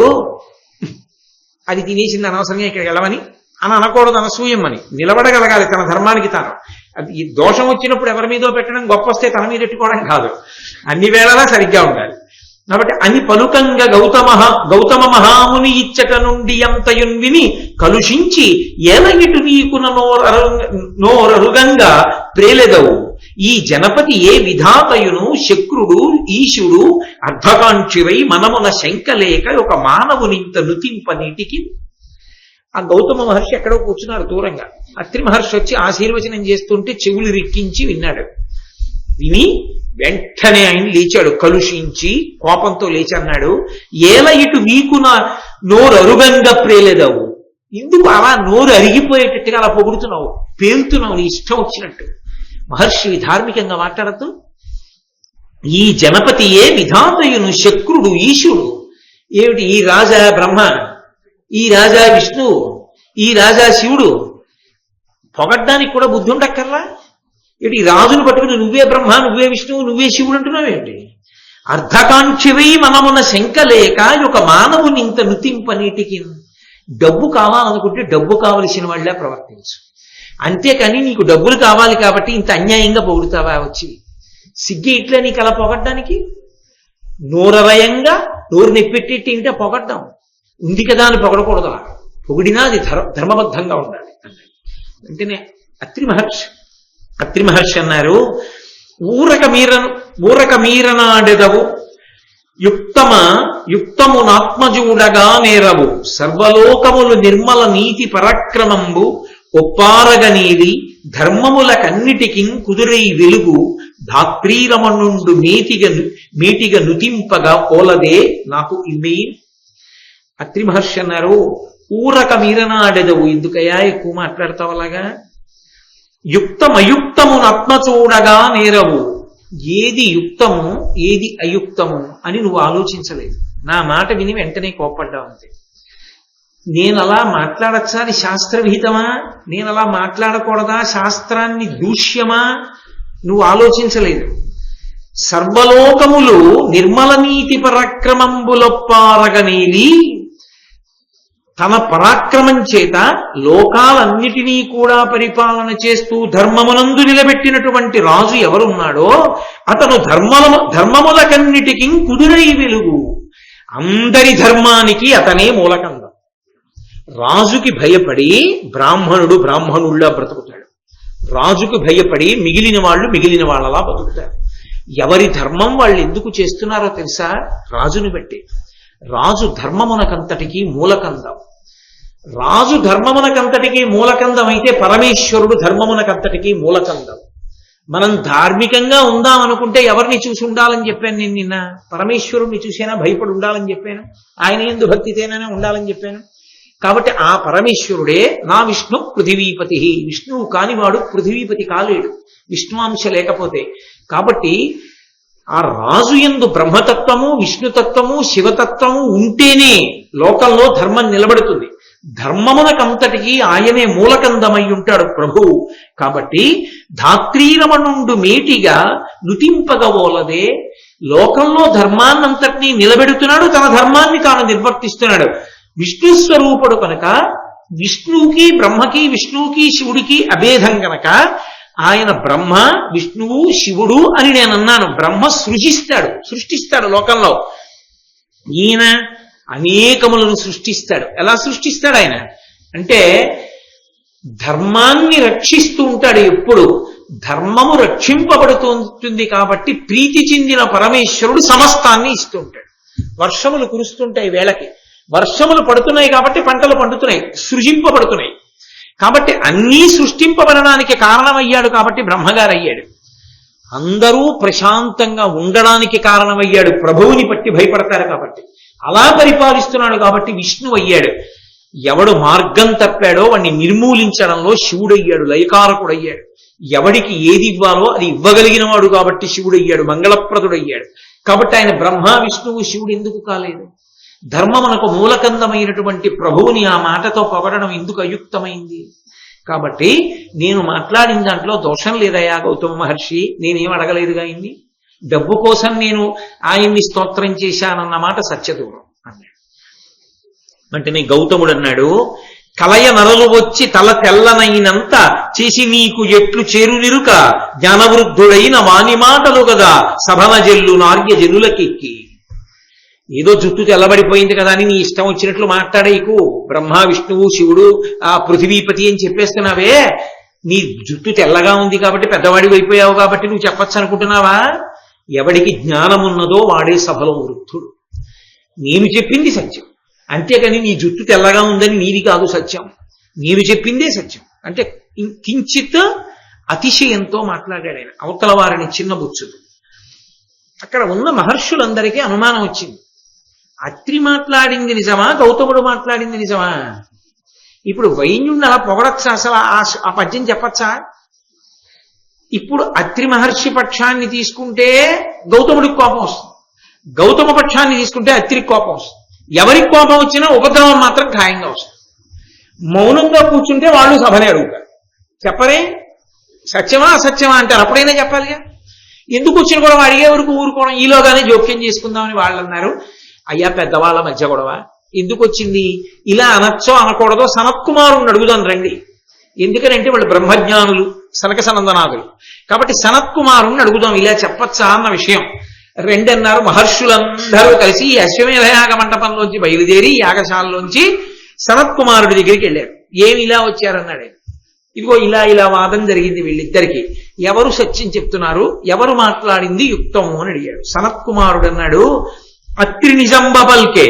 అది తినేసింది అనవసరంగా ఇక్కడికి వెళ్ళమని అని అనకూడదు, అనసూయమ్మని. నిలబడగలగాలి తన ధర్మానికి తాను. అది ఈ దోషం వచ్చినప్పుడు ఎవరి మీదో పెట్టడం, గొప్ప వస్తే తన మీద పెట్టుకోవడం కాదు, అన్ని వేళలా సరిగ్గా ఉండాలి. కాబట్టి అని పలుకంగా గౌతమ మహాముని ఇచ్చట నుండి అంతయున్ విని కలుషించి ఏలగిటు నీకున నోరరుగంగా ప్రేలెదవు, ఈ జనపతి ఏ విధాతయును శక్రుడు ఈశుడు అర్ధకాంక్షివై మనమున శంకలేక ఒక మానవునింత నుతింప నీటికి. ఆ గౌతమ మహర్షి ఎక్కడో కూర్చున్నారు దూరంగా. అత్రి మహర్షి వచ్చి ఆశీర్వచనం చేస్తుంటే చెవులు రిక్కించి విన్నాడు. విని వెంటనే ఆయన లేచాడు, కలుషించి కోపంతో లేచి అన్నాడు, ఏల ఇటు వీకు నా నోరు అరుగంగా ప్రేలేదవు, ఎందుకు అలా నోరు అరిగిపోయేటట్టుగా అలా పొగుడుతున్నావు, పేలుతున్నావు నీ ఇష్టం వచ్చినట్టు. మహర్షి ధార్మికంగా మాట్లాడద్దు. ఈ జనపతి ఏ విధాతయును శక్రుడు ఈశుడు. ఏమిటి, ఈ రాజా బ్రహ్మ, ఈ రాజా విష్ణువు, ఈ రాజా శివుడు, పొగడ్డానికి కూడా బుద్ధి ఉండక్కర్లా? ఏంటి, రాజును పట్టుకుని నువ్వే బ్రహ్మ, నువ్వే విష్ణువు, నువ్వే శివుడు అంటున్నావేంటి? అర్ధకాంక్షివై మనమున శంకలేక ఒక మానవుని ఇంత నుతింపనీటికి. డబ్బు కావాలనుకుంటే డబ్బు కావలసిన వాళ్ళే ప్రవర్తించు, అంతేకాని నీకు డబ్బులు కావాలి కాబట్టి ఇంత అన్యాయంగా పొగుడుతావా వచ్చి? సిగ్గే ఇట్లా నీకు అలా పొగడ్డానికి? నోరరయంగా నోరు నెప్పెట్టి ఇంటే పొగడ్డం ఉంది కదా అని పొగడకూడదు. పొగిడినా అది ధర్మబద్ధంగా ఉండాలి అన్నాడు. వెంటనే అత్రి మహర్షి అన్నారు, ఊరక మీరనాడెదవు యుక్తమునాత్మజూడగా నేరవు, సర్వలోకములు నిర్మల నీతి పరాక్రమంబు ఒప్పారగనీది, ధర్మములకన్నిటికి కుదురై వెలుగు, ధాత్రీరమణుండు మీటిగా నుతింపగా ఓలదే నాకు ఇమ్మి. అత్రి మహర్షి అన్నారు, ఊరక మీరనాడెదవు, ఎందుకయ్యా ఎక్కువ మాట్లాడతావు అలాగా? యుక్తమయుక్తమును ఆత్మచూడగా నేరవు, ఏది యుక్తము ఏది అయుక్తము అని నువ్వు ఆలోచించలేదు. నా మాట విని వెంటనే కోప్పడ్డావు అంతే. నేను అలా మాట్లాడచ్చా, అది శాస్త్రవిహితమా? నేను అలా మాట్లాడకూడదా, శాస్త్రాన్ని దూష్యమా? నువ్వు ఆలోచించలేదు. సర్వలోకములు నిర్మల నీతి పరాక్రమంబులొప్పారగనేది, తన పరాక్రమం చేత లోకాలన్నిటినీ కూడా పరిపాలన చేస్తూ ధర్మమునందు నిలబెట్టినటువంటి రాజు ఎవరున్నాడో అతను ధర్మములకన్నిటికీ కుదురై వెలుగు. అందరి ధర్మానికి అతనే మూలకంగా. రాజుకి భయపడి బ్రాహ్మణుల్లా బ్రతుకుతాడు, రాజుకు భయపడి మిగిలిన వాళ్ళలా బతుకుతారు. ఎవరి ధర్మం వాళ్ళు ఎందుకు చేస్తున్నారో తెలుసా? రాజుని బట్టి. రాజు ధర్మమునకంతటికీ మూలకందం. రాజు ధర్మమునకంతటికీ మూలకందం అయితే పరమేశ్వరుడు ధర్మమునకంతటికీ మూలకందం. మనం ధార్మికంగా ఉందాం అనుకుంటే ఎవరిని చూసి ఉండాలని చెప్పాను నేను నిన్న? పరమేశ్వరుడిని చూసేనా భయపడి ఉండాలని చెప్పాను. ఆయన యందు భక్తితేనే ఉండాలని చెప్పాను. కాబట్టి ఆ పరమేశ్వరుడే నా విష్ణు పృథివీపతి. విష్ణువు కానివాడు పృథివీపతి కాలేడు విష్ణువాంశ లేకపోతే. కాబట్టి ఆ రాజు యందు బ్రహ్మతత్వము, విష్ణుతత్వము, శివతత్వము ఉంటేనే లోకంలో ధర్మం నిలబడుతుంది. ధర్మమునకంతటికీ ఆయనే మూలకందమై ఉంటాడు ప్రభువు. కాబట్టి ధాత్రీరమణుండు మేటిగా నుతింపగవోలదే, లోకంలో ధర్మాన్నంతటినీ నిలబెడుతున్నాడు, తన ధర్మాన్ని తాను నిర్వర్తిస్తున్నాడు. విష్ణు స్వరూపుడు కనుక విష్ణువుకి బ్రహ్మకి, విష్ణువుకి శివుడికి అభేదం కనుక ఆయన బ్రహ్మ, విష్ణువు, శివుడు అని నేను అన్నాను. బ్రహ్మ సృష్టిస్తాడు లోకంలో. ఈయన అనేకములను సృష్టిస్తాడు. ఎలా సృష్టిస్తాడు ఆయన అంటే ధర్మాన్ని రక్షిస్తూ ఉంటాడు. ఎప్పుడు ధర్మము రక్షింపబడుతుంది కాబట్టి ప్రీతి చెందిన పరమేశ్వరుడు సమస్తాన్ని ఇస్తూ ఉంటాడు. వర్షములు కురుస్తుంటాయి, వేళకి వర్షములు పడుతున్నాయి కాబట్టి పంటలు పండుతున్నాయి, సృజింపబడుతున్నాయి. కాబట్టి అన్నీ సృష్టింపబడడానికి కారణమయ్యాడు కాబట్టి బ్రహ్మగారు అయ్యాడు. అందరూ ప్రశాంతంగా ఉండడానికి కారణమయ్యాడు. ప్రభువుని పట్టి భయపడతారు కాబట్టి అలా పరిపాలిస్తున్నాడు కాబట్టి విష్ణు అయ్యాడు. ఎవడు మార్గం తప్పాడో వాడిని నిర్మూలించడంలో శివుడయ్యాడు, లయకారకుడయ్యాడు. ఎవడికి ఏది ఇవ్వాలో అది ఇవ్వగలిగిన వాడు కాబట్టి శివుడయ్యాడు, మంగళప్రదుడయ్యాడు. కాబట్టి ఆయన బ్రహ్మ, విష్ణువు, శివుడు ఎందుకు కాలేదు? ధర్మమునకు మూలకందమైనటువంటి ప్రభువుని ఆ మాటతో పొగడడం ఎందుకు అయుక్తమైంది? కాబట్టి నేను మాట్లాడిన దాంట్లో దోషం లేదయా గౌతమ మహర్షి, నేనేం అడగలేదుగా ఆయన్ని. డబ్బు కోసం నేను ఆయన్ని స్తోత్రం చేశానన్న మాట సత్యదూరం అన్నాడు. అంటే గౌతముడు అన్నాడు, కలయ నరలు వచ్చి తల తెల్లనైనంత చేసి నీకు ఎట్లు చేరునిరుక, జ్ఞానవృద్ధుడైన వాని మాటలు కదా సభన జల్లు నార్య జనులకెక్కి. ఏదో జుట్టు తెల్లబడిపోయింది కదా అని నీ ఇష్టం వచ్చినట్లు మాట్లాడేకు. బ్రహ్మ, విష్ణువు, శివుడు, ఆ పృథివీపతి అని చెప్పేస్తున్నావే, నీ జుట్టు తెల్లగా ఉంది కాబట్టి పెద్దవాడి అయిపోయావు కాబట్టి నువ్వు చెప్పచ్చు అనుకుంటున్నావా? ఎవడికి జ్ఞానమున్నదో వాడే సభలో వృద్ధుడు. నేను చెప్పింది సత్యం, అంతేకాని నీ జుట్టు తెల్లగా ఉందని నీది కాదు సత్యం. నేను చెప్పిందే సత్యం అంటే కించిత్ అతిశయంతో మాట్లాడాడు ఆయన. అవతల వారిని చిన్నబుచ్చుతూ. అక్కడ ఉన్న మహర్షులందరికీ అనుమానం వచ్చింది. అత్రి మాట్లాడింది నిజమా, గౌతముడు మాట్లాడింది నిజమా? ఇప్పుడు వైన్యుణ్ణి అలా పొగడచ్చా? అసలు ఆ పద్యం చెప్పచ్చా? ఇప్పుడు అత్రి మహర్షి పక్షాన్ని తీసుకుంటే గౌతముడికి కోపం వస్తుంది, గౌతమ పక్షాన్ని తీసుకుంటే అత్రికి కోపం వస్తుంది. ఎవరికి కోపం వచ్చినా ఉపద్రవం మాత్రం ఖాయంగా వస్తుంది. మౌనంగా కూర్చుంటే వాళ్ళు సభనే అడుగుతారు. చెప్పరే సత్యమా అసత్యమా అంటారు. అప్పుడైనా చెప్పాలిగా. ఎందుకు వచ్చిన గొడవ అడిగే వరకు ఊరుకోవడం, ఈలోగానే జోక్యం చేసుకుందామని వాళ్ళు అన్నారు. అయ్యా పెద్దవాళ్ళ మధ్య గొడవ ఎందుకు వచ్చింది? ఇలా అనొచ్చో అనకూడదో సనత్కుమారుని అడుగుదాం రండి. ఎందుకనంటే వాళ్ళు బ్రహ్మజ్ఞానులు, సనక సనందనాథులు. కాబట్టి సనత్కుమారుని అడుగుదాం ఇలా చెప్పచ్చా అన్న విషయం. రెండన్నారు. మహర్షులందరూ కలిసి ఈ అశ్వమేధ యాగ మండపంలోంచి బయలుదేరి యాగశాలలోంచి సనత్కుమారుడి దగ్గరికి వెళ్ళారు. ఏమి ఇలా వచ్చారన్నాడు. ఇదిగో ఇలా వాదం జరిగింది వీళ్ళిద్దరికి. ఎవరు సత్యం చెప్తున్నారు, ఎవరు మాట్లాడింది యుక్తము అని అడిగాడు. సనత్కుమారుడు అన్నాడు, అత్రి నిజంబ పల్కే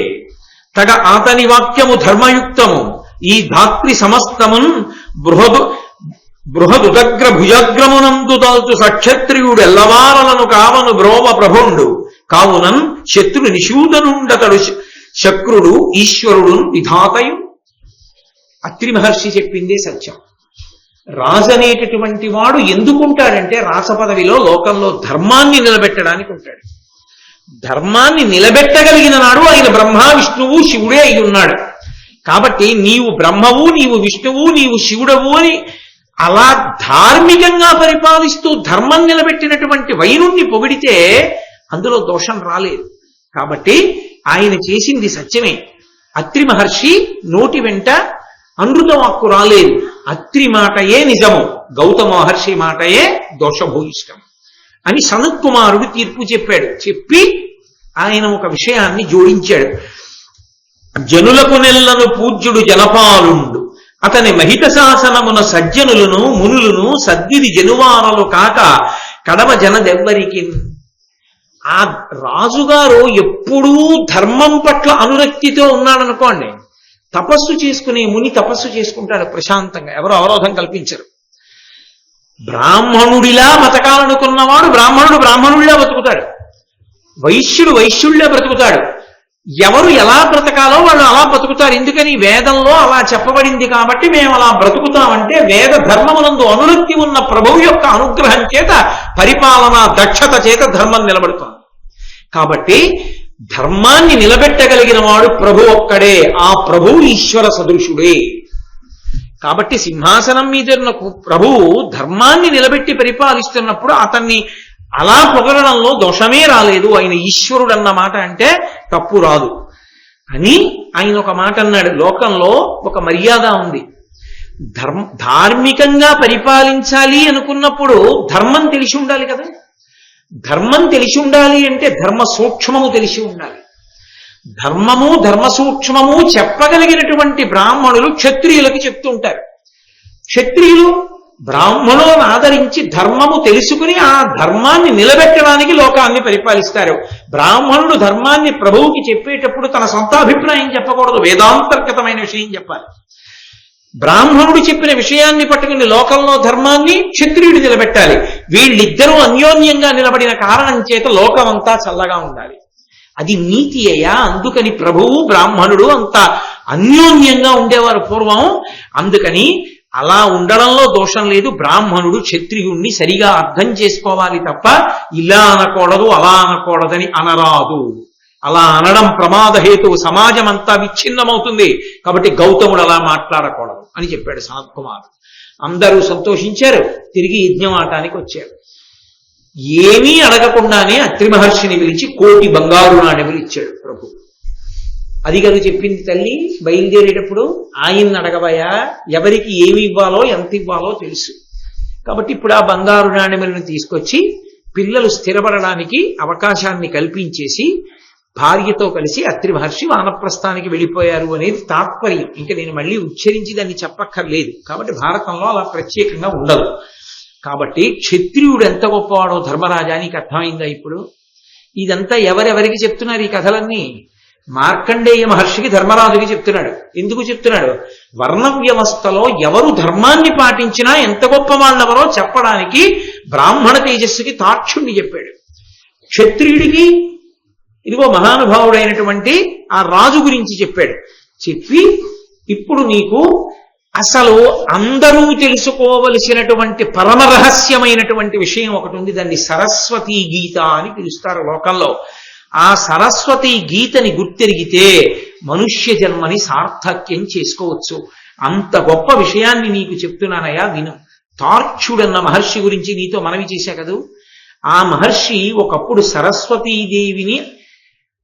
తగ ఆతని వాక్యము ధర్మయుక్తము, ఈ ధాత్రి సమస్తమున్ బృహదుదగ్ర భుజగ్రమునందు దాల్చు సక్షత్రియుడు ఎల్లవారలను కావను బ్రోవ ప్రభుండు, కావునన్ శత్రు నిషూదనుండతడు శక్రుడు ఈశ్వరుడు విధాతయు. అత్రి మహర్షి చెప్పిందే సత్యం. రాజనేటటువంటి వాడు ఎందుకుంటాడంటే రాసపదవిలో లోకంలో ధర్మాన్ని నిలబెట్టడానికి ఉంటాడు. ధర్మాన్ని నిలబెట్టగలిగిన నాడు ఆయన బ్రహ్మ, విష్ణువు, శివుడే అయి ఉన్నాడు. కాబట్టి నీవు బ్రహ్మవు, నీవు విష్ణువు, నీవు శివుడవు అని అలా ధార్మికంగా పరిపాలిస్తూ ధర్మం నిలబెట్టినటువంటి వైనుణ్ణి పొగిడితే అందులో దోషం రాలేదు. కాబట్టి ఆయన చేసింది సత్యమే. అత్రి మహర్షి నోటి వెంట అనృత వాక్కు రాలేదు. అత్రి మాటయే నిజము, గౌతమ మహర్షి మాటయే దోషభూయిష్టం అని సనత్కుమారుడు తీర్పు చెప్పాడు. చెప్పి ఆయన ఒక విషయాన్ని జోడించాడు. జనులకు నెల్లను పూజ్యుడు జనపాలుండు, అతని మహిత శాసనమున సజ్జనులను మునులను సద్విధి జనువారలు కాక కడమ జనదెవ్వరికి. ఆ రాజుగారు ఎప్పుడూ ధర్మం పట్ల అనురక్తితో ఉన్నాడనుకోండి, తపస్సు చేసుకునే ముని తపస్సు చేసుకుంటాడు ప్రశాంతంగా, ఎవరు అవరోధం కల్పించరు. బ్రాహ్మణుడిలా బతకాలనుకున్నవాడు బ్రాహ్మణుడిలా బ్రతుకుతాడు, వైశ్యుడు వైశ్యుడిలా బ్రతుకుతాడు. ఎవరు ఎలా బ్రతకాలో వాళ్ళు అలా బ్రతుకుతారు. ఎందుకని? వేదంలో అలా చెప్పబడింది కాబట్టి మేము అలా బ్రతుకుతామంటే వేద ధర్మమునందు అనురక్తి ఉన్న ప్రభువు యొక్క అనుగ్రహం చేత, పరిపాలనా దక్షత చేత ధర్మం నిలబడుతుంది. కాబట్టి ధర్మాన్ని నిలబెట్టగలిగిన వాడు ప్రభు ఒక్కడే. ఆ ప్రభువు ఈశ్వర సదృశుడే. కాబట్టి సింహాసనం మీద ఉన్న ప్రభువు ధర్మాన్ని నిలబెట్టి పరిపాలిస్తున్నప్పుడు అతన్ని అలా పొగడడంలో దోషమే రాలేదు. ఆయన ఈశ్వరుడు అన్న మాట అంటే తప్పు రాదు అని ఆయన ఒక మాట అన్నాడు. లోకంలో ఒక మర్యాద ఉంది. ధార్మికంగా పరిపాలించాలి అనుకున్నప్పుడు ధర్మం తెలిసి ఉండాలి కదా. ధర్మం తెలిసి ఉండాలి అంటే ధర్మ సూక్ష్మము తెలిసి ఉండాలి. ధర్మము ధర్మ సూక్ష్మము చెప్పగలిగినటువంటి బ్రాహ్మణులు క్షత్రియులకు చెప్తూ ఉంటారు. క్షత్రియులు బ్రాహ్మణులను ఆదరించి ధర్మము తెలుసుకుని ఆ ధర్మాన్ని నిలబెట్టడానికి లోకాన్ని పరిపాలిస్తారు. బ్రాహ్మణుడు ధర్మాన్ని ప్రభువుకి చెప్పేటప్పుడు తన సొంత అభిప్రాయం చెప్పకూడదు, వేదాంతర్గతమైన విషయం చెప్పాలి. బ్రాహ్మణుడు చెప్పిన విషయాన్ని పట్టుకుని లోకంలో ధర్మాన్ని క్షత్రియుడు నిలబెట్టాలి. వీళ్ళిద్దరూ అన్యోన్యంగా నిలబడిన కారణం చేత లోకమంతా చల్లగా ఉండాలి. అది నీతి అయ్యా. అందుకని ప్రభువు బ్రాహ్మణుడు అంత అన్యోన్యంగా ఉండేవారు పూర్వం. అందుకని అలా ఉండడంలో దోషం లేదు. బ్రాహ్మణుడు క్షత్రియుణ్ణి సరిగా అర్థం చేసుకోవాలి తప్ప ఇలా అనకూడదు అలా అనకూడదని అనరాదు. అలా అనడం ప్రమాదహేతువు, సమాజం అంతా విచ్ఛిన్నమవుతుంది. కాబట్టి గౌతముడు అలా మాట్లాడకూడదు అని చెప్పాడు సనత్ కుమారుడు. అందరూ సంతోషించారు. తిరిగి యజ్ఞమాటానికి వచ్చారు. ఏమీ అడగకుండానే అత్రి మహర్షిని పిలిచి 1,000 బంగారు నాణెములు ఇచ్చాడు ప్రభు. అది కదా చెప్పింది తల్లి బయలుదేరేటప్పుడు, ఆయన్ని అడగవయా, ఎవరికి ఏమి ఇవ్వాలో ఎంత ఇవ్వాలో తెలుసు. కాబట్టి ఇప్పుడు ఆ బంగారు నాణెములను తీసుకొచ్చి పిల్లలు స్థిరపడడానికి అవకాశాన్ని కల్పించేసి భార్యతో కలిసి అత్రి మహర్షి వానప్రస్థానికి వెళ్ళిపోయారు అనేది తాత్పర్యం. ఇంకా నేను మళ్ళీ ఉచ్చరించి దాన్ని చెప్పక్కర్లేదు. కాబట్టి భారతంలో అలా ప్రత్యేకంగా ఉండదు. కాబట్టి క్షత్రియుడు ఎంత గొప్పవాడో ధర్మరాజా నీకు అర్థమైందా ఇప్పుడు? ఇదంతా ఎవరెవరికి చెప్తున్నారు ఈ కథలన్నీ? మార్కండేయ మహర్షికి ధర్మరాజుకి చెప్తున్నాడు. ఎందుకు చెప్తున్నాడు? వర్ణ వ్యవస్థలో ఎవరు ధర్మాన్ని పాటించినా ఎంత గొప్ప వాళ్ళెవరో చెప్పడానికి బ్రాహ్మణ తేజస్సుకి తాక్షుణ్ణి చెప్పాడు. క్షత్రియుడికి ఇదిగో మహానుభావుడైనటువంటి ఆ రాజు గురించి చెప్పాడు. చెప్పి ఇప్పుడు నీకు అసలు అందరూ తెలుసుకోవలసినటువంటి పరమ రహస్యమైనటువంటి విషయం ఒకటి ఉంది. దాన్ని సరస్వతీ గీత అని పిలుస్తారు లోకంలో. ఆ సరస్వతీ గీతని గుర్తెరిగితే మనుష్య జన్మని సార్థక్యం చేసుకోవచ్చు. అంత గొప్ప విషయాన్ని నీకు చెప్తున్నానయ్యా విను. తార్క్షుడన్న మహర్షి గురించి నీతో మనవి చేశా కదూ. ఆ మహర్షి ఒకప్పుడు సరస్వతీదేవిని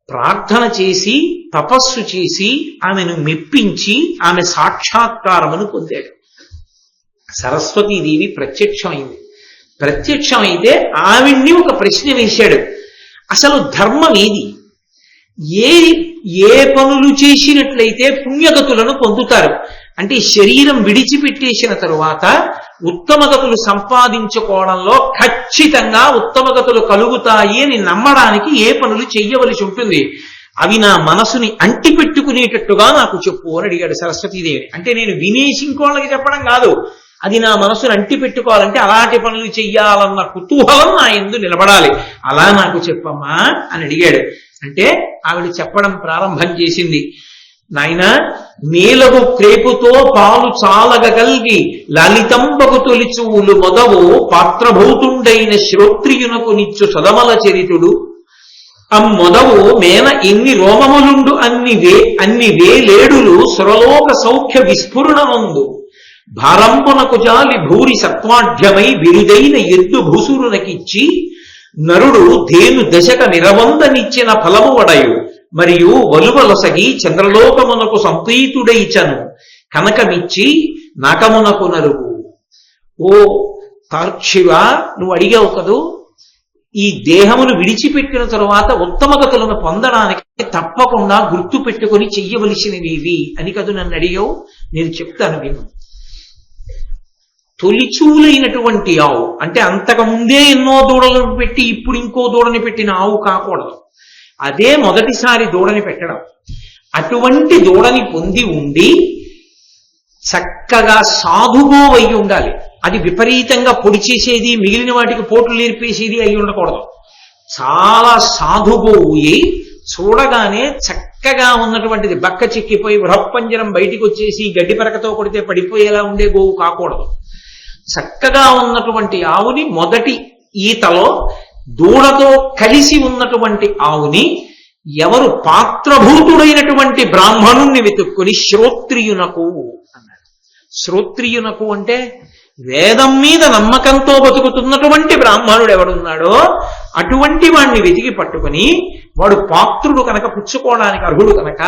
ప్రార్థన చేసి తపస్సు చేసి ఆమెను మెప్పించి ఆమె సాక్షాత్కారమును పొందాడు. సరస్వతీదేవి ప్రత్యక్షమైంది. ప్రత్యక్షమైతే ఆవిడ్ని ఒక ప్రశ్న వేశాడు. అసలు ధర్మం ఏది? ఏ పనులు చేసినట్లయితే పుణ్యగతులను పొందుతారు? అంటే శరీరం విడిచిపెట్టేసిన తరువాత ఉత్తమగతులు సంపాదించుకోవడంలో ఖచ్చితంగా ఉత్తమగతులు కలుగుతాయి అని నమ్మడానికి ఏ పనులు చెయ్యవలసి ఉంటుంది? అవి నా మనసుని అంటిపెట్టుకునేటట్టుగా నాకు చెప్పు అని అడిగాడు సరస్వతీదేవిని. అంటే నేను వినేసి ఇంకోళ్ళకి చెప్పడం కాదు, అది నా మనసును అంటిపెట్టుకోవాలంటే అలాంటి పనులు చెయ్యాలన్న కుతూహలం నా యందు నిలబడాలి. అలా నాకు చెప్పమ్మా అని అడిగాడు. అంటే ఆవిడ చెప్పడం ప్రారంభం చేసింది. నాయన, నీలగు క్రేపుతో పాలు చాలగలిగి లలితంబకు తొలిచూలు మొదవు పాత్రభూతుండైన శ్రోత్రియునకు నిచ్చు సదమల చరితుడు అమ్మొదవు మేన ఎన్ని రోమములుండు అన్ని వేలేడులు సురలోక సౌఖ్య విస్ఫురణమందు భారంపునకు జాలి భూరి సత్వాఢ్యమై బిరుదైన ఎద్దు భూసురునకిచ్చి నరుడు ధేను దశక నిరవందనిచ్చిన ఫలము వడయు మరియు వలువలొసగి చంద్రలోకమునకు సంప్రీతుడైచను కనకమిచ్చి నకమునకు నరుగు. ఓ తార్క్షివ, నువ్వు అడిగావు కదూ, ఈ దేహమును విడిచిపెట్టిన తరువాత ఉత్తమగతులను పొందడానికి తప్పకుండా గుర్తు పెట్టుకుని చెయ్యవలసినవి అని కదూ నన్ను అడిగావు. నేను చెప్తాను విను. తొలిచూలైనటువంటి ఆవు అంటే అంతకు ముందే ఎన్నో దూడలు పెట్టి ఇప్పుడు ఇంకో దూడని పెట్టిన ఆవు కాకూడదు. అదే మొదటిసారి దూడని పెట్టడం. అటువంటి దూడని పొంది ఉండి చక్కగా సాధుగోవు అయి ఉండాలి. అది విపరీతంగా పొడి చేసేది, మిగిలిన వాటికి పోట్లు నేర్పేసేది అయి ఉండకూడదు. చాలా సాధుగోవు చూడగానే చక్కగా ఉన్నటువంటిది, బక్క చిక్కిపోయి బృహప్పంజరం బయటికి వచ్చేసి గడ్డి పరకతో కొడితే పడిపోయేలా ఉండే గోవు కాకూడదు. చక్కగా ఉన్నటువంటి ఆవుని మొదటి ఈతలో దూడతో కలిసి ఉన్నటువంటి ఆవుని ఎవరు పాత్రభూతుడైనటువంటి బ్రాహ్మణుణ్ణి వెతుక్కుని శ్రోత్రియునకు అన్నాడు. శ్రోత్రియునకు అంటే వేదం మీద నమ్మకంతో బతుకుతున్నటువంటి బ్రాహ్మణుడు ఎవడున్నాడో అటువంటి వాణ్ణి వెతికి పట్టుకుని, వాడు పాత్రుడు కనుక పుచ్చుకోవడానికి అర్హుడు కనుక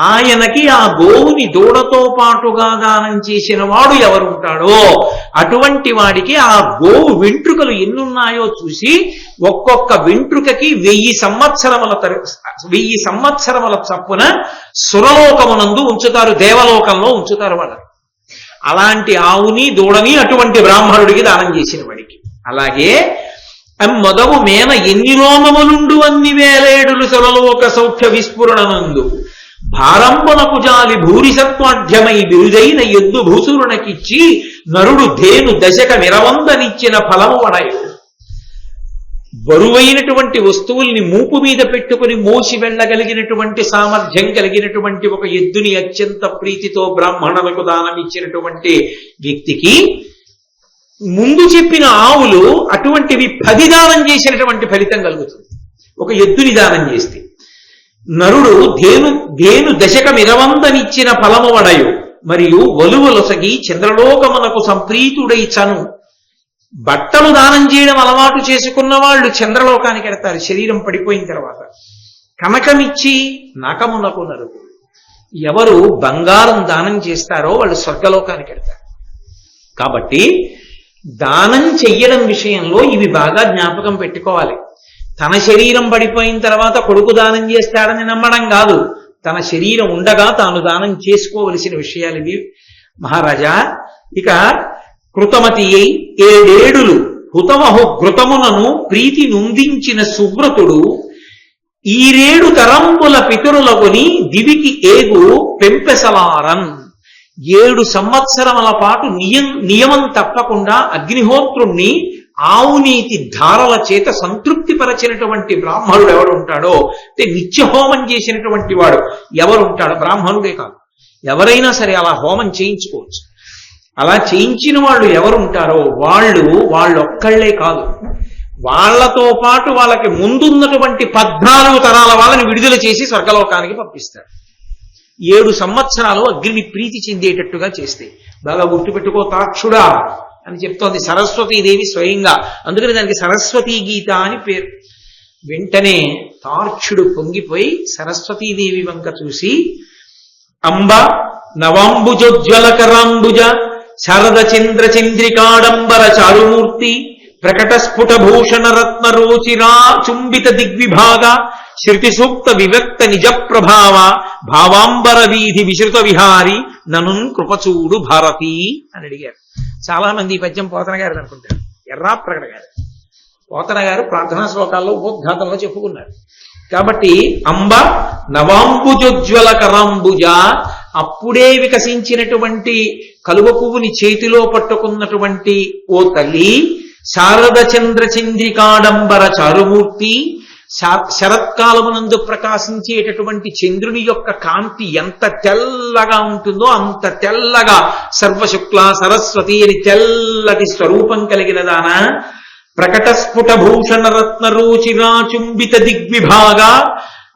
ఆయనకి ఆ గోవుని దూడతో పాటుగా దానం చేసిన వాడు ఎవరు ఉంటాడో అటువంటి వాడికి ఆ గోవు వెంట్రుకలు ఎన్నున్నాయో చూసి ఒక్కొక్క వెంట్రుకకి 1000 సంవత్సరముల చప్పున సురలోకమునందు ఉంచుతారు, దేవలోకంలో ఉంచుతారు వాళ్ళని. అలాంటి ఆవుని దూడని అటువంటి బ్రాహ్మణుడికి దానం చేసిన వాడికి. అలాగే మొదవు మేన ఎన్ని రోమములుండు అన్ని వేలేడులు సురలోక సౌఖ్య విస్ఫురణనందు భారంబునకు జాలి భూరిసత్వాఢ్యమై బిరుదైన ఎద్దు భూసురునకిచ్చి నరుడు ధేను దశక నిరవందనిచ్చిన ఫలము వడయు. బరువైనటువంటి వస్తువుల్ని మూపు మీద పెట్టుకుని మోసి వెళ్ళగలిగినటువంటి సామర్థ్యం కలిగినటువంటి ఒక ఎద్దుని అత్యంత ప్రీతితో బ్రాహ్మణులకు దానం ఇచ్చినటువంటి వ్యక్తికి ముందు చెప్పిన ఆవులు అటువంటివి 10 దానం చేసినటువంటి ఫలితం కలుగుతుంది. ఒక ఎద్దుని దానం చేస్తే నరుడు ధేను దశక మిరవందనిచ్చిన ఫలము వడయు. మరియు వలువలొసగి చంద్రలోకమునకు సంప్రీతుడై చను. బట్టలు దానం చేయడం అలవాటు చేసుకున్న వాళ్ళు చంద్రలోకానికి వెడతారు శరీరం పడిపోయిన తర్వాత. కనకమిచ్చి నకమునకు నరుడు. ఎవరు బంగారం దానం చేస్తారో వాళ్ళు స్వర్గలోకానికి వెడతారు. కాబట్టి దానం చెయ్యడం విషయంలో ఇవి బాగా జ్ఞాపకం పెట్టుకోవాలి. తన శరీరం పడిపోయిన తర్వాత కొడుకు దానం చేస్తాడని నమ్మడం కాదు, తన శరీరం ఉండగా తాను దానం చేసుకోవలసిన విషయాలు ఇవి మహారాజా. ఇక కృతమతి 7 హుతమహు ఘృతమునను ప్రీతి నుందించిన సువ్రతుడు 7 తరంబుల పితరులకొని దివికి ఏగు పెంపెసలారన్. 7 సంవత్సరముల పాటు నియమం తప్పకుండా అగ్నిహోత్రుణ్ణి ఆవునీతి ధారల చేత సంతృప్తిపరచినటువంటి బ్రాహ్మణుడు ఎవడుంటాడో, అంటే నిత్యహోమం చేసినటువంటి వాడు ఎవరుంటాడో, బ్రాహ్మణుడే కాదు ఎవరైనా సరే అలా హోమం చేయించుకోవచ్చు. అలా చేయించిన వాళ్ళు ఎవరుంటారో వాళ్ళొక్కళ్లే కాదు, వాళ్లతో పాటు వాళ్ళకి ముందున్నటువంటి 14 తరాల వాళ్ళని విడుదల చేసి స్వర్గలోకానికి పంపిస్తారు. 7 సంవత్సరాలు అగ్నిని ప్రీతి చెందేటట్టుగా చేస్తే. బాగా గుర్తుపెట్టుకో తాక్షుడా అని చెప్తోంది సరస్వతీదేవి స్వయంగా, అందుకని దానికి సరస్వతీ గీత అని పేరు. వెంటనే తార్క్షుడు పొంగిపోయి సరస్వతీదేవి వంక చూసి, అంబ నవాంబుజోజ్వలకరాంబుజ శారద చంద్ర చంద్రికాడంబర చారుమూర్తి ప్రకట స్ఫుట భూషణ రత్న రోచిరా చుంబిత దిగ్విభాగ శృతి సూక్త వివక్త నిజ ప్రభావ భావాంబర వీధి విశ్రుత విహారి ననున్ కృపచూడు భారతి అని అడిగారు. చాలా మంది ఈ పద్యం పోతన గారు అనుకుంటారు, ఎర్రాప్రగడ గారు. పోతన గారు ప్రార్థనా శ్లోకాల్లో ఉపోద్ఘాతంలో చెప్పుకున్నారు. కాబట్టి అంబ నవాంబుజోజ్వల కరాంబుజ, అప్పుడే వికసించినటువంటి కలువ పువ్వుని చేతిలో పట్టుకున్నటువంటి ఓ తల్లి, శారద చంద్ర చంద్రికాడంబర చారుమూర్తి, శరత్కాలమునందు ప్రకాశించేటటువంటి చంద్రుని యొక్క కాంతి ఎంత తెల్లగా ఉంటుందో అంత తెల్లగా సర్వశుక్ల సరస్వతి అని తెల్లటి స్వరూపం కలిగిన దాన, ప్రకట స్ఫుట భూషణ రత్న రోచిరా చుంబిత దిగ్విభాగ,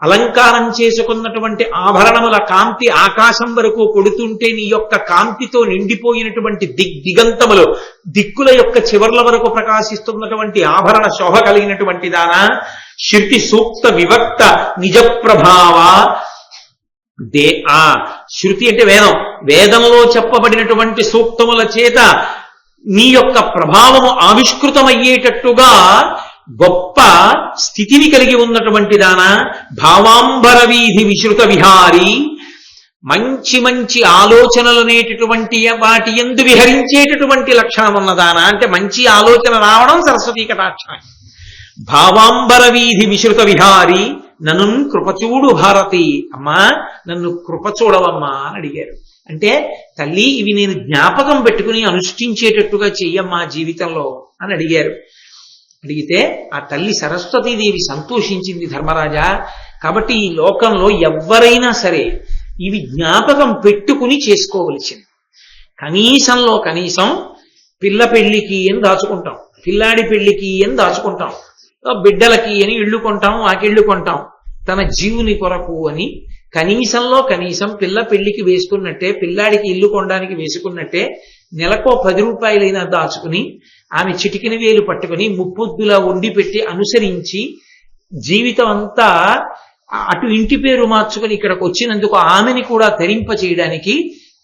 అలంకారం చేసుకున్నటువంటి ఆభరణముల కాంతి ఆకాశం వరకు కొడుతుంటే నీ యొక్క కాంతితో నిండిపోయినటువంటి దిగంతములు దిక్కుల యొక్క చివర్ల వరకు ప్రకాశిస్తున్నటువంటి ఆభరణ శోభ కలిగినటువంటి దాన, శృతి సూక్త వివక్త నిజ ప్రభావ. శృతి అంటే వేదం, వేదంలో చెప్పబడినటువంటి సూక్తముల చేత నీ యొక్క ప్రభావము ఆవిష్కృతమయ్యేటట్టుగా గొప్ప స్థితిని కలిగి ఉన్నటువంటి దాన, భావాంబర వీధి విశ్రుత విహారి, మంచి మంచి ఆలోచనలు అనేటటువంటి వాటి యందు విహరించేటటువంటి లక్షణం ఉన్నదానా అంటే మంచి ఆలోచన రావడం సరస్వతీ కటాక్షమే. భావాంబర వీధి విశ్రుత విహారి నన్ను కృపచూడు భారతి, అమ్మా నన్ను కృపచూడవమ్మా అని అడిగారు. అంటే తల్లి ఇవి నేను జ్ఞాపకం పెట్టుకుని అనుష్ఠించేటట్టుగా చెయ్యమ్మా జీవితంలో అని అడిగారు. అడిగితే ఆ తల్లి సరస్వతీదేవి సంతోషించింది, ధర్మరాజా కాబట్టి ఈ లోకంలో ఎవరైనా సరే ఇవి జ్ఞాపకం పెట్టుకుని చేసుకోవలసింది. కనీసంలో కనీసం పిల్ల పెళ్లికి అని దాచుకుంటాం, పిల్లాడి పెళ్లికి అని దాచుకుంటాం, బిడ్డలకి అని ఇళ్ళు కొంటాం, వాకిళ్ళు కొంటాం, తన జీవుని కొరకు అని కనీసంలో కనీసం పిల్ల పెళ్లికి వేసుకున్నట్టే, పిల్లాడికి ఇల్లు కొనడానికి వేసుకున్నట్టే నెలకో 10 రూపాయలైనా దాచుకుని ఆమె చిటికిన వేలు పట్టుకుని ముప్పొద్దులా వండి పెట్టి అనుసరించి జీవితం అంతా అటు ఇంటి పేరు మార్చుకుని ఇక్కడికి వచ్చినందుకు ఆమెని కూడా తరింప చేయడానికి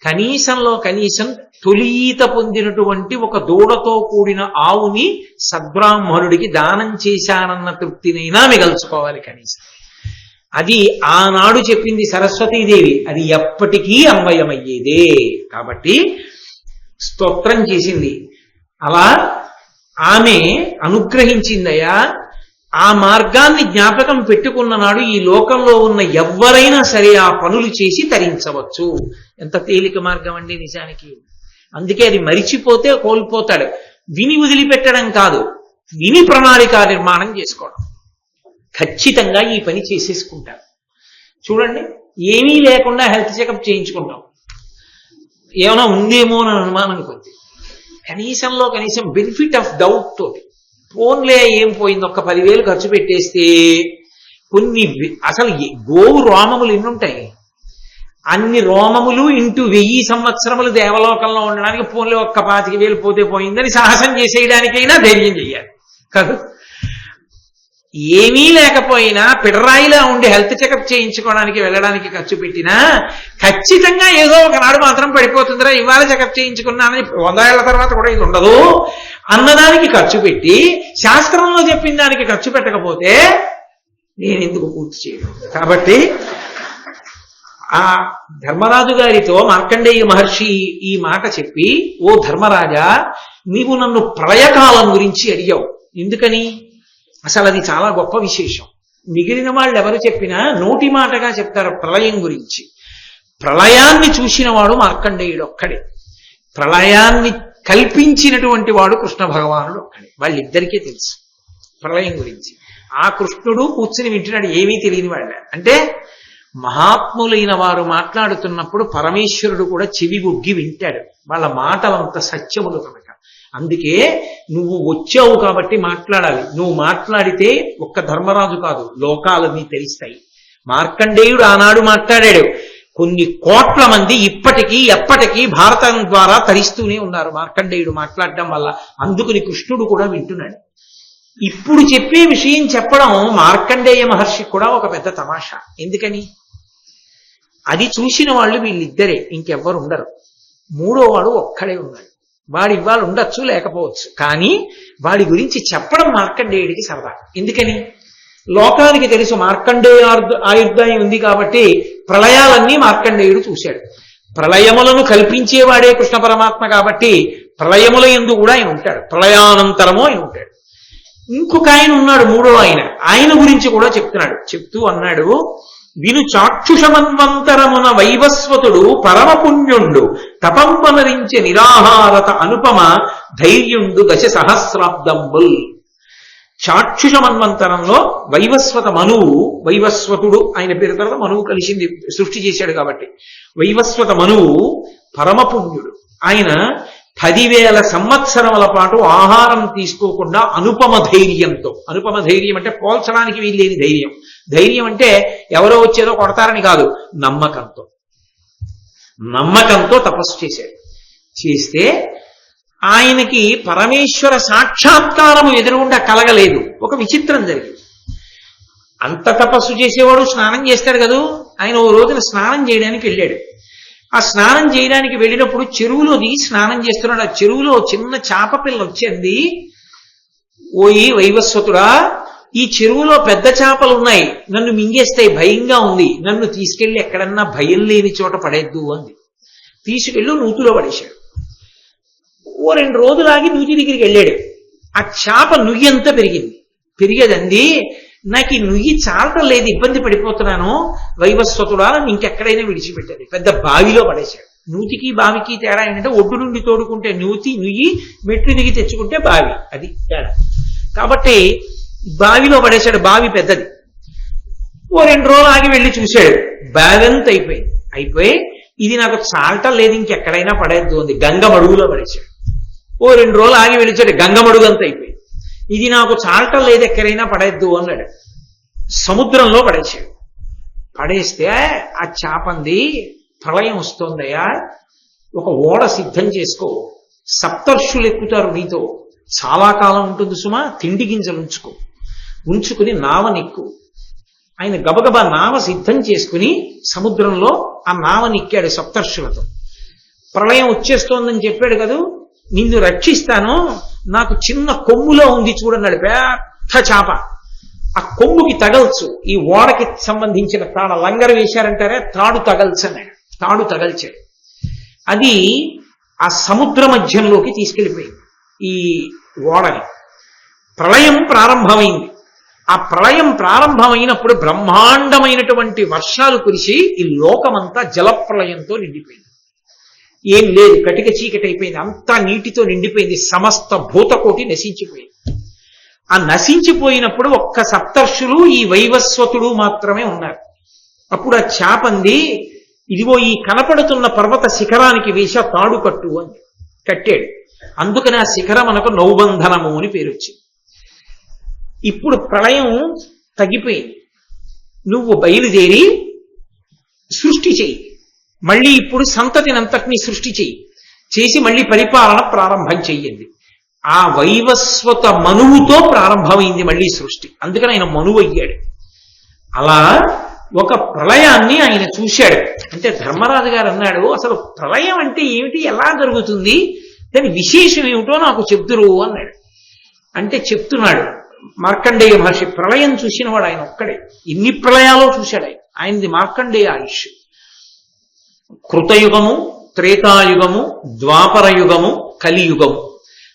కనీసంలో కనీసం తొలీత పొందినటువంటి ఒక దూడతో కూడిన ఆవుని సద్బ్రాహ్మణుడికి దానం చేశానన్న తృప్తినైనా మిగల్చుకోవాలి కనీసం. అది ఆనాడు చెప్పింది సరస్వతీదేవి, అది ఎప్పటికీ అన్వయమయ్యేదే. కాబట్టి స్తోత్రం చేసింది. అలా ఆమె అనుగ్రహించిందయ్యా. ఆ మార్గాన్ని జ్ఞాపకం పెట్టుకున్న నాడు ఈ లోకంలో ఉన్న ఎవ్వరైనా సరే ఆ పనులు చేసి తరించవచ్చు. ఎంత తేలిక మార్గం అండి నిజానికి. అందుకే అది మరిచిపోతే కోల్పోతాడు. విని వదిలిపెట్టడం కాదు, విని ప్రణాళిక నిర్మాణం చేసుకోవడం. ఖచ్చితంగా ఈ పని చేసేసుకుంటారు. చూడండి, ఏమీ లేకుండా హెల్త్ చెకప్ చేయించుకుంటాం, ఏమైనా ఉందేమో అని అనుమానం కొద్ది. కనీసంలో కనీసం బెనిఫిట్ ఆఫ్ డౌట్ తోటి ఫోన్లే ఏం పోయింది, ఒక్క 10,000 ఖర్చు పెట్టేస్తే కొన్ని అసలు గోవు రోమములు ఎన్నుంటాయి, అన్ని రోమములు ఇంటూ 1000 సంవత్సరములు దేవలోకంలో ఉండడానికి ఫోన్లే ఒక్క 25,000 పోతే పోయిందని సాహసం చేసేయడానికైనా ధైర్యం చెయ్యాలి కాదు. ఏమీ లేకపోయినా పిడరాయిలా ఉండి హెల్త్ చెకప్ చేయించుకోవడానికి వెళ్ళడానికి ఖర్చు పెట్టినా ఖచ్చితంగా ఏదో ఒకనాడు మాత్రం పడిపోతుందిరా, ఇవాళ చెకప్ చేయించుకున్నానని 100 ఏళ్ల తర్వాత కూడా ఇది ఉండదు అన్నదానికి ఖర్చు పెట్టి శాస్త్రంలో చెప్పిన దానికి ఖర్చు పెట్టకపోతే నేను ఎందుకు పూర్తి చేయను. కాబట్టి ఆ ధర్మరాజు గారితో మార్కండేయ మహర్షి ఈ మాట చెప్పి, ఓ ధర్మరాజా నీవు నన్ను ప్రళయకాలం గురించి అడిగావు. ఎందుకని? అసలు అది చాలా గొప్ప విశేషం. మిగిలిన వాళ్ళు ఎవరు చెప్పినా నోటి మాటగా చెప్తారు ప్రళయం గురించి. ప్రళయాన్ని చూసిన వాడు మార్కండేయుడు ఒక్కడే, ప్రళయాన్ని కల్పించినటువంటి వాడు కృష్ణ భగవానుడు ఒక్కడే. వాళ్ళిద్దరికీ తెలుసు ప్రళయం గురించి. ఆ కృష్ణుడు కూర్చుని వింటున్నాడు, ఏమీ తెలియని వాళ్ళ. అంటే మహాత్ములైన వారు మాట్లాడుతున్నప్పుడు పరమేశ్వరుడు కూడా చెవిగొగ్గి వింటాడు, వాళ్ళ మాటలంత సత్యములు కనుక. అందుకే నువ్వు వచ్చావు కాబట్టి మాట్లాడాలి. నువ్వు మాట్లాడితే ఒక్క ధర్మరాజు కాదు, లోకాలన్నీ తెలుస్తాయి. మార్కండేయుడు ఆనాడు మాట్లాడాడు, కొన్ని కోట్ల మంది ఇప్పటికీ ఎప్పటికీ భారతం ద్వారా తరిస్తూనే ఉన్నారు మార్కండేయుడు మాట్లాడడం వల్ల. అందుకుని కృష్ణుడు కూడా వింటున్నాడు. ఇప్పుడు చెప్పే విషయం చెప్పడం మార్కండేయ మహర్షి కూడా ఒక పెద్ద తమాషా. ఎందుకని? అది చూసిన వాళ్ళు వీళ్ళిద్దరే, ఇంకెవ్వరు ఉండరు. మూడో వాడు ఒక్కడే ఉన్నాడు. వాడు ఇవాళ ఉండొచ్చు లేకపోవచ్చు, కానీ వాడి గురించి చెప్పడం మార్కండేయుడికి సరదా. ఎందుకని? లోకానికి తెలుసు మార్కండేయ ఆయుర్దాయం ఉంది కాబట్టి ప్రళయాలన్నీ మార్కండేయుడు చూశాడు. ప్రళయములను కల్పించేవాడే కృష్ణ పరమాత్మ కాబట్టి ప్రళయముల యందు కూడా ఆయన ఉంటాడు, ప్రళయానంతరము ఆయన ఉంటాడు. ఇంకొక ఆయన ఉన్నాడు, మూడో ఆయన గురించి కూడా చెప్తున్నాడు. చెప్తూ అన్నాడు, విను చాక్షుషమన్వంతరమున వైవస్వతుడు పరమపుణ్యుండు తపంబనరించే నిరాహారత అనుపమ ధైర్యుండు 10 సహస్రాబ్దంబుల్. చాక్షుషమన్వంతరంలో వైవస్వత మనువు, వైవస్వతుడు ఆయన పేరు తర్వాత మనువు కలిసింది, సృష్టి చేశాడు కాబట్టి. వైవస్వత మనువు పరమపుణ్యుడు. ఆయన 10,000 సంవత్సరముల పాటు ఆహారం తీసుకోకుండా అనుపమ ధైర్యంతో, అనుపమ ధైర్యం అంటే పోల్చడానికి వీల్లేని ధైర్యం. ధైర్యం అంటే ఎవరో వచ్చేదో కొడతారని కాదు, నమ్మకంతో తపస్సు చేశాడు. చేస్తే ఆయనకి పరమేశ్వర సాక్షాత్కారము ఎదురుగుండా కలగలేదు. ఒక విచిత్రం జరిగింది. అంత తపస్సు చేసేవాడు స్నానం చేస్తాడు కదూ. ఆయన ఓ రోజున స్నానం చేయడానికి వెళ్ళాడు. ఆ స్నానం చేయడానికి వెళ్ళినప్పుడు చెరువులో దిగి స్నానం చేస్తున్నాడు. ఆ చెరువులో చిన్న చేప పిల్ల వచ్చింది. ఓయి వైవస్వతుడా, ఈ చెరువులో పెద్ద చేపలు ఉన్నాయి, నన్ను మింగేస్తాయి, భయంగా ఉంది, నన్ను తీసుకెళ్లి ఎక్కడన్నా భయం లేని చోట పడేద్దు అంది. తీసుకెళ్ళి నూతిలో పడేశాడు. ఓ 2 రోజులు ఆగి నూతి దగ్గరికి వెళ్ళాడు. ఆ చేప నుయ్యి అంతా పెరిగేదండి, నాకు ఈ నుయ్యి చాలటం లేదు, ఇబ్బంది పడిపోతున్నాను, వైవస్వతుడా ఇంకెక్కడైనా విడిచిపెట్టాడు. పెద్ద బావిలో పడేశాడు. నూతికి బావికి తేడా ఏంటంటే ఒడ్డు నుండి తోడుకుంటే నుయ్యి, మెట్లు దిగి తెచ్చుకుంటే బావి, అది తేడా. కాబట్టి బావిలో పడేశాడు. బావి పెద్దది. ఓ 2 రోజులు ఆగి వెళ్ళి చూశాడు, బావి అంతా అయిపోయి ఇది నాకు చాలటం లేదు, ఇంకెక్కడైనా పడేద్దు అంది. గంగమడుగులో పడేశాడు. ఓ 2 రోజులు ఆగి వెళ్ళిచాడు, గంగమడుగు అంతా అయిపోయింది. ఇది నాకు చాలటం లేదు, ఎక్కడైనా పడేద్దు అన్నాడు. సముద్రంలో పడేశాడు. పడేస్తే ఆ చేపంది, ప్రళయం వస్తోందయ్యా, ఒక ఓడ సిద్ధం చేసుకో, సప్తర్షులు ఎక్కుతారు నీతో, చాలా కాలం ఉంటుంది సుమా, తిండి గింజలు ఉంచుకుని నావనెక్కు. ఆయన గబగబా నావ సిద్ధం చేసుకుని సముద్రంలో ఆ నావనెక్కాడు సప్తర్షులతో. ప్రళయం వచ్చేస్తోందని చెప్పాడు కదూ, నిన్ను రక్షిస్తాను, నాకు చిన్న కొమ్ములో ఉంది చూడన్నాడు, పెద్ద చేప. ఆ కొమ్ముకి తగల్చు, ఈ ఓడకి సంబంధించిన లంగరు వేశారంటారే, తాడు తగల్చాడు. అది ఆ సముద్ర మధ్యంలోకి తీసుకెళ్ళిపోయింది ఈ ఓడని. ప్రళయం ప్రారంభమైంది. ఆ ప్రళయం ప్రారంభమైనప్పుడు బ్రహ్మాండమైనటువంటి వర్షాలు కురిసి ఈ లోకమంతా జలప్రళయంతో నిండిపోయింది. ఏం లేదు, కటిక చీకటి అయిపోయింది, అంతా నీటితో నిండిపోయింది. సమస్త భూతకోటి నశించిపోయింది. ఆ నశించిపోయినప్పుడు ఒక్క సప్తర్షులు, ఈ వైవస్వతుడు మాత్రమే ఉన్నారు. అప్పుడు ఆ చేపంది, ఇదిగో ఈ కనపడుతున్న పర్వత శిఖరానికి వేసా తాడు కట్టు అని కట్టాడు. అందుకని ఆ శిఖరం మనకు నౌబంధనము అని పేరు వచ్చింది. ఇప్పుడు ప్రళయం తగ్గిపోయింది, నువ్వు బయలుదేరి సృష్టి చెయ్యి, మళ్ళీ ఇప్పుడు సంతతినంతటినీ సృష్టి చేసి మళ్ళీ పరిపాలన ప్రారంభం చెయ్యండి. ఆ వైవస్వత మనువుతో ప్రారంభమైంది మళ్ళీ సృష్టి. అందుకని ఆయన మనువు అయ్యాడు. అలా ఒక ప్రళయాన్ని ఆయన చూశాడు. అంటే ధర్మరాజు గారు అన్నాడు, అసలు ప్రళయం అంటే ఏమిటి, ఎలా జరుగుతుంది, దాని విశేషం ఏమిటో నాకు చెప్తురు అన్నాడు. అంటే చెప్తున్నాడు మార్కండేయ మహర్షి. ప్రళయం చూసినవాడు ఆయన ఒక్కడే, ఇన్ని ప్రళయాలో చూశాడు ఆయన. ఆయనది మార్కండేయ ఆయుష్. కృతయుగము, త్రేతాయుగము, ద్వాపరయుగము, కలియుగము,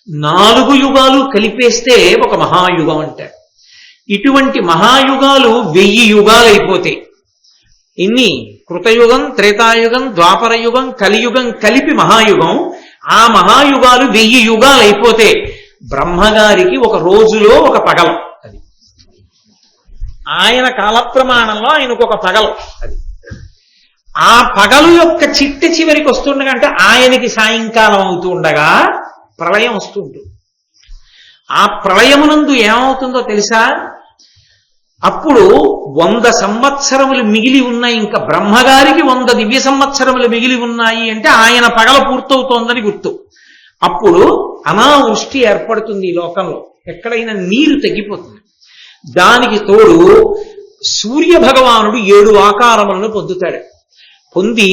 4 యుగాలు కలిపేస్తే ఒక మహాయుగం అంటారు. ఇటువంటి మహాయుగాలు 1000 యుగాలు అయిపోతాయి. ఇన్ని కృతయుగం, త్రేతాయుగం, ద్వాపరయుగం, కలియుగం కలిపి మహాయుగం. ఆ మహాయుగాలు 1000 యుగాలు అయిపోతే బ్రహ్మగారికి ఒక రోజులో ఒక పగలం. అది ఆయన కాలప్రమాణంలో ఆయనకు ఒక పగలం. అది ఆ పగలు యొక్క చివరికి వస్తుండగా, అంటే ఆయనకి సాయంకాలం అవుతూ ఉండగా ప్రళయం వస్తూ ఉంటుంది. ఆ ప్రళయమునందు ఏమవుతుందో తెలుసా, అప్పుడు 100 సంవత్సరములు మిగిలి ఉన్నాయి, ఇంకా బ్రహ్మగారికి 100 దివ్య సంవత్సరములు మిగిలి ఉన్నాయి అంటే ఆయన పగల పూర్తవుతోందని గుర్తు. అప్పుడు అనావృష్టి ఏర్పడుతుంది ఈ లోకంలో, ఎక్కడైనా నీరు తగ్గిపోతుంది. దానికి తోడు సూర్య భగవానుడు 7 ఆకారములను పొంది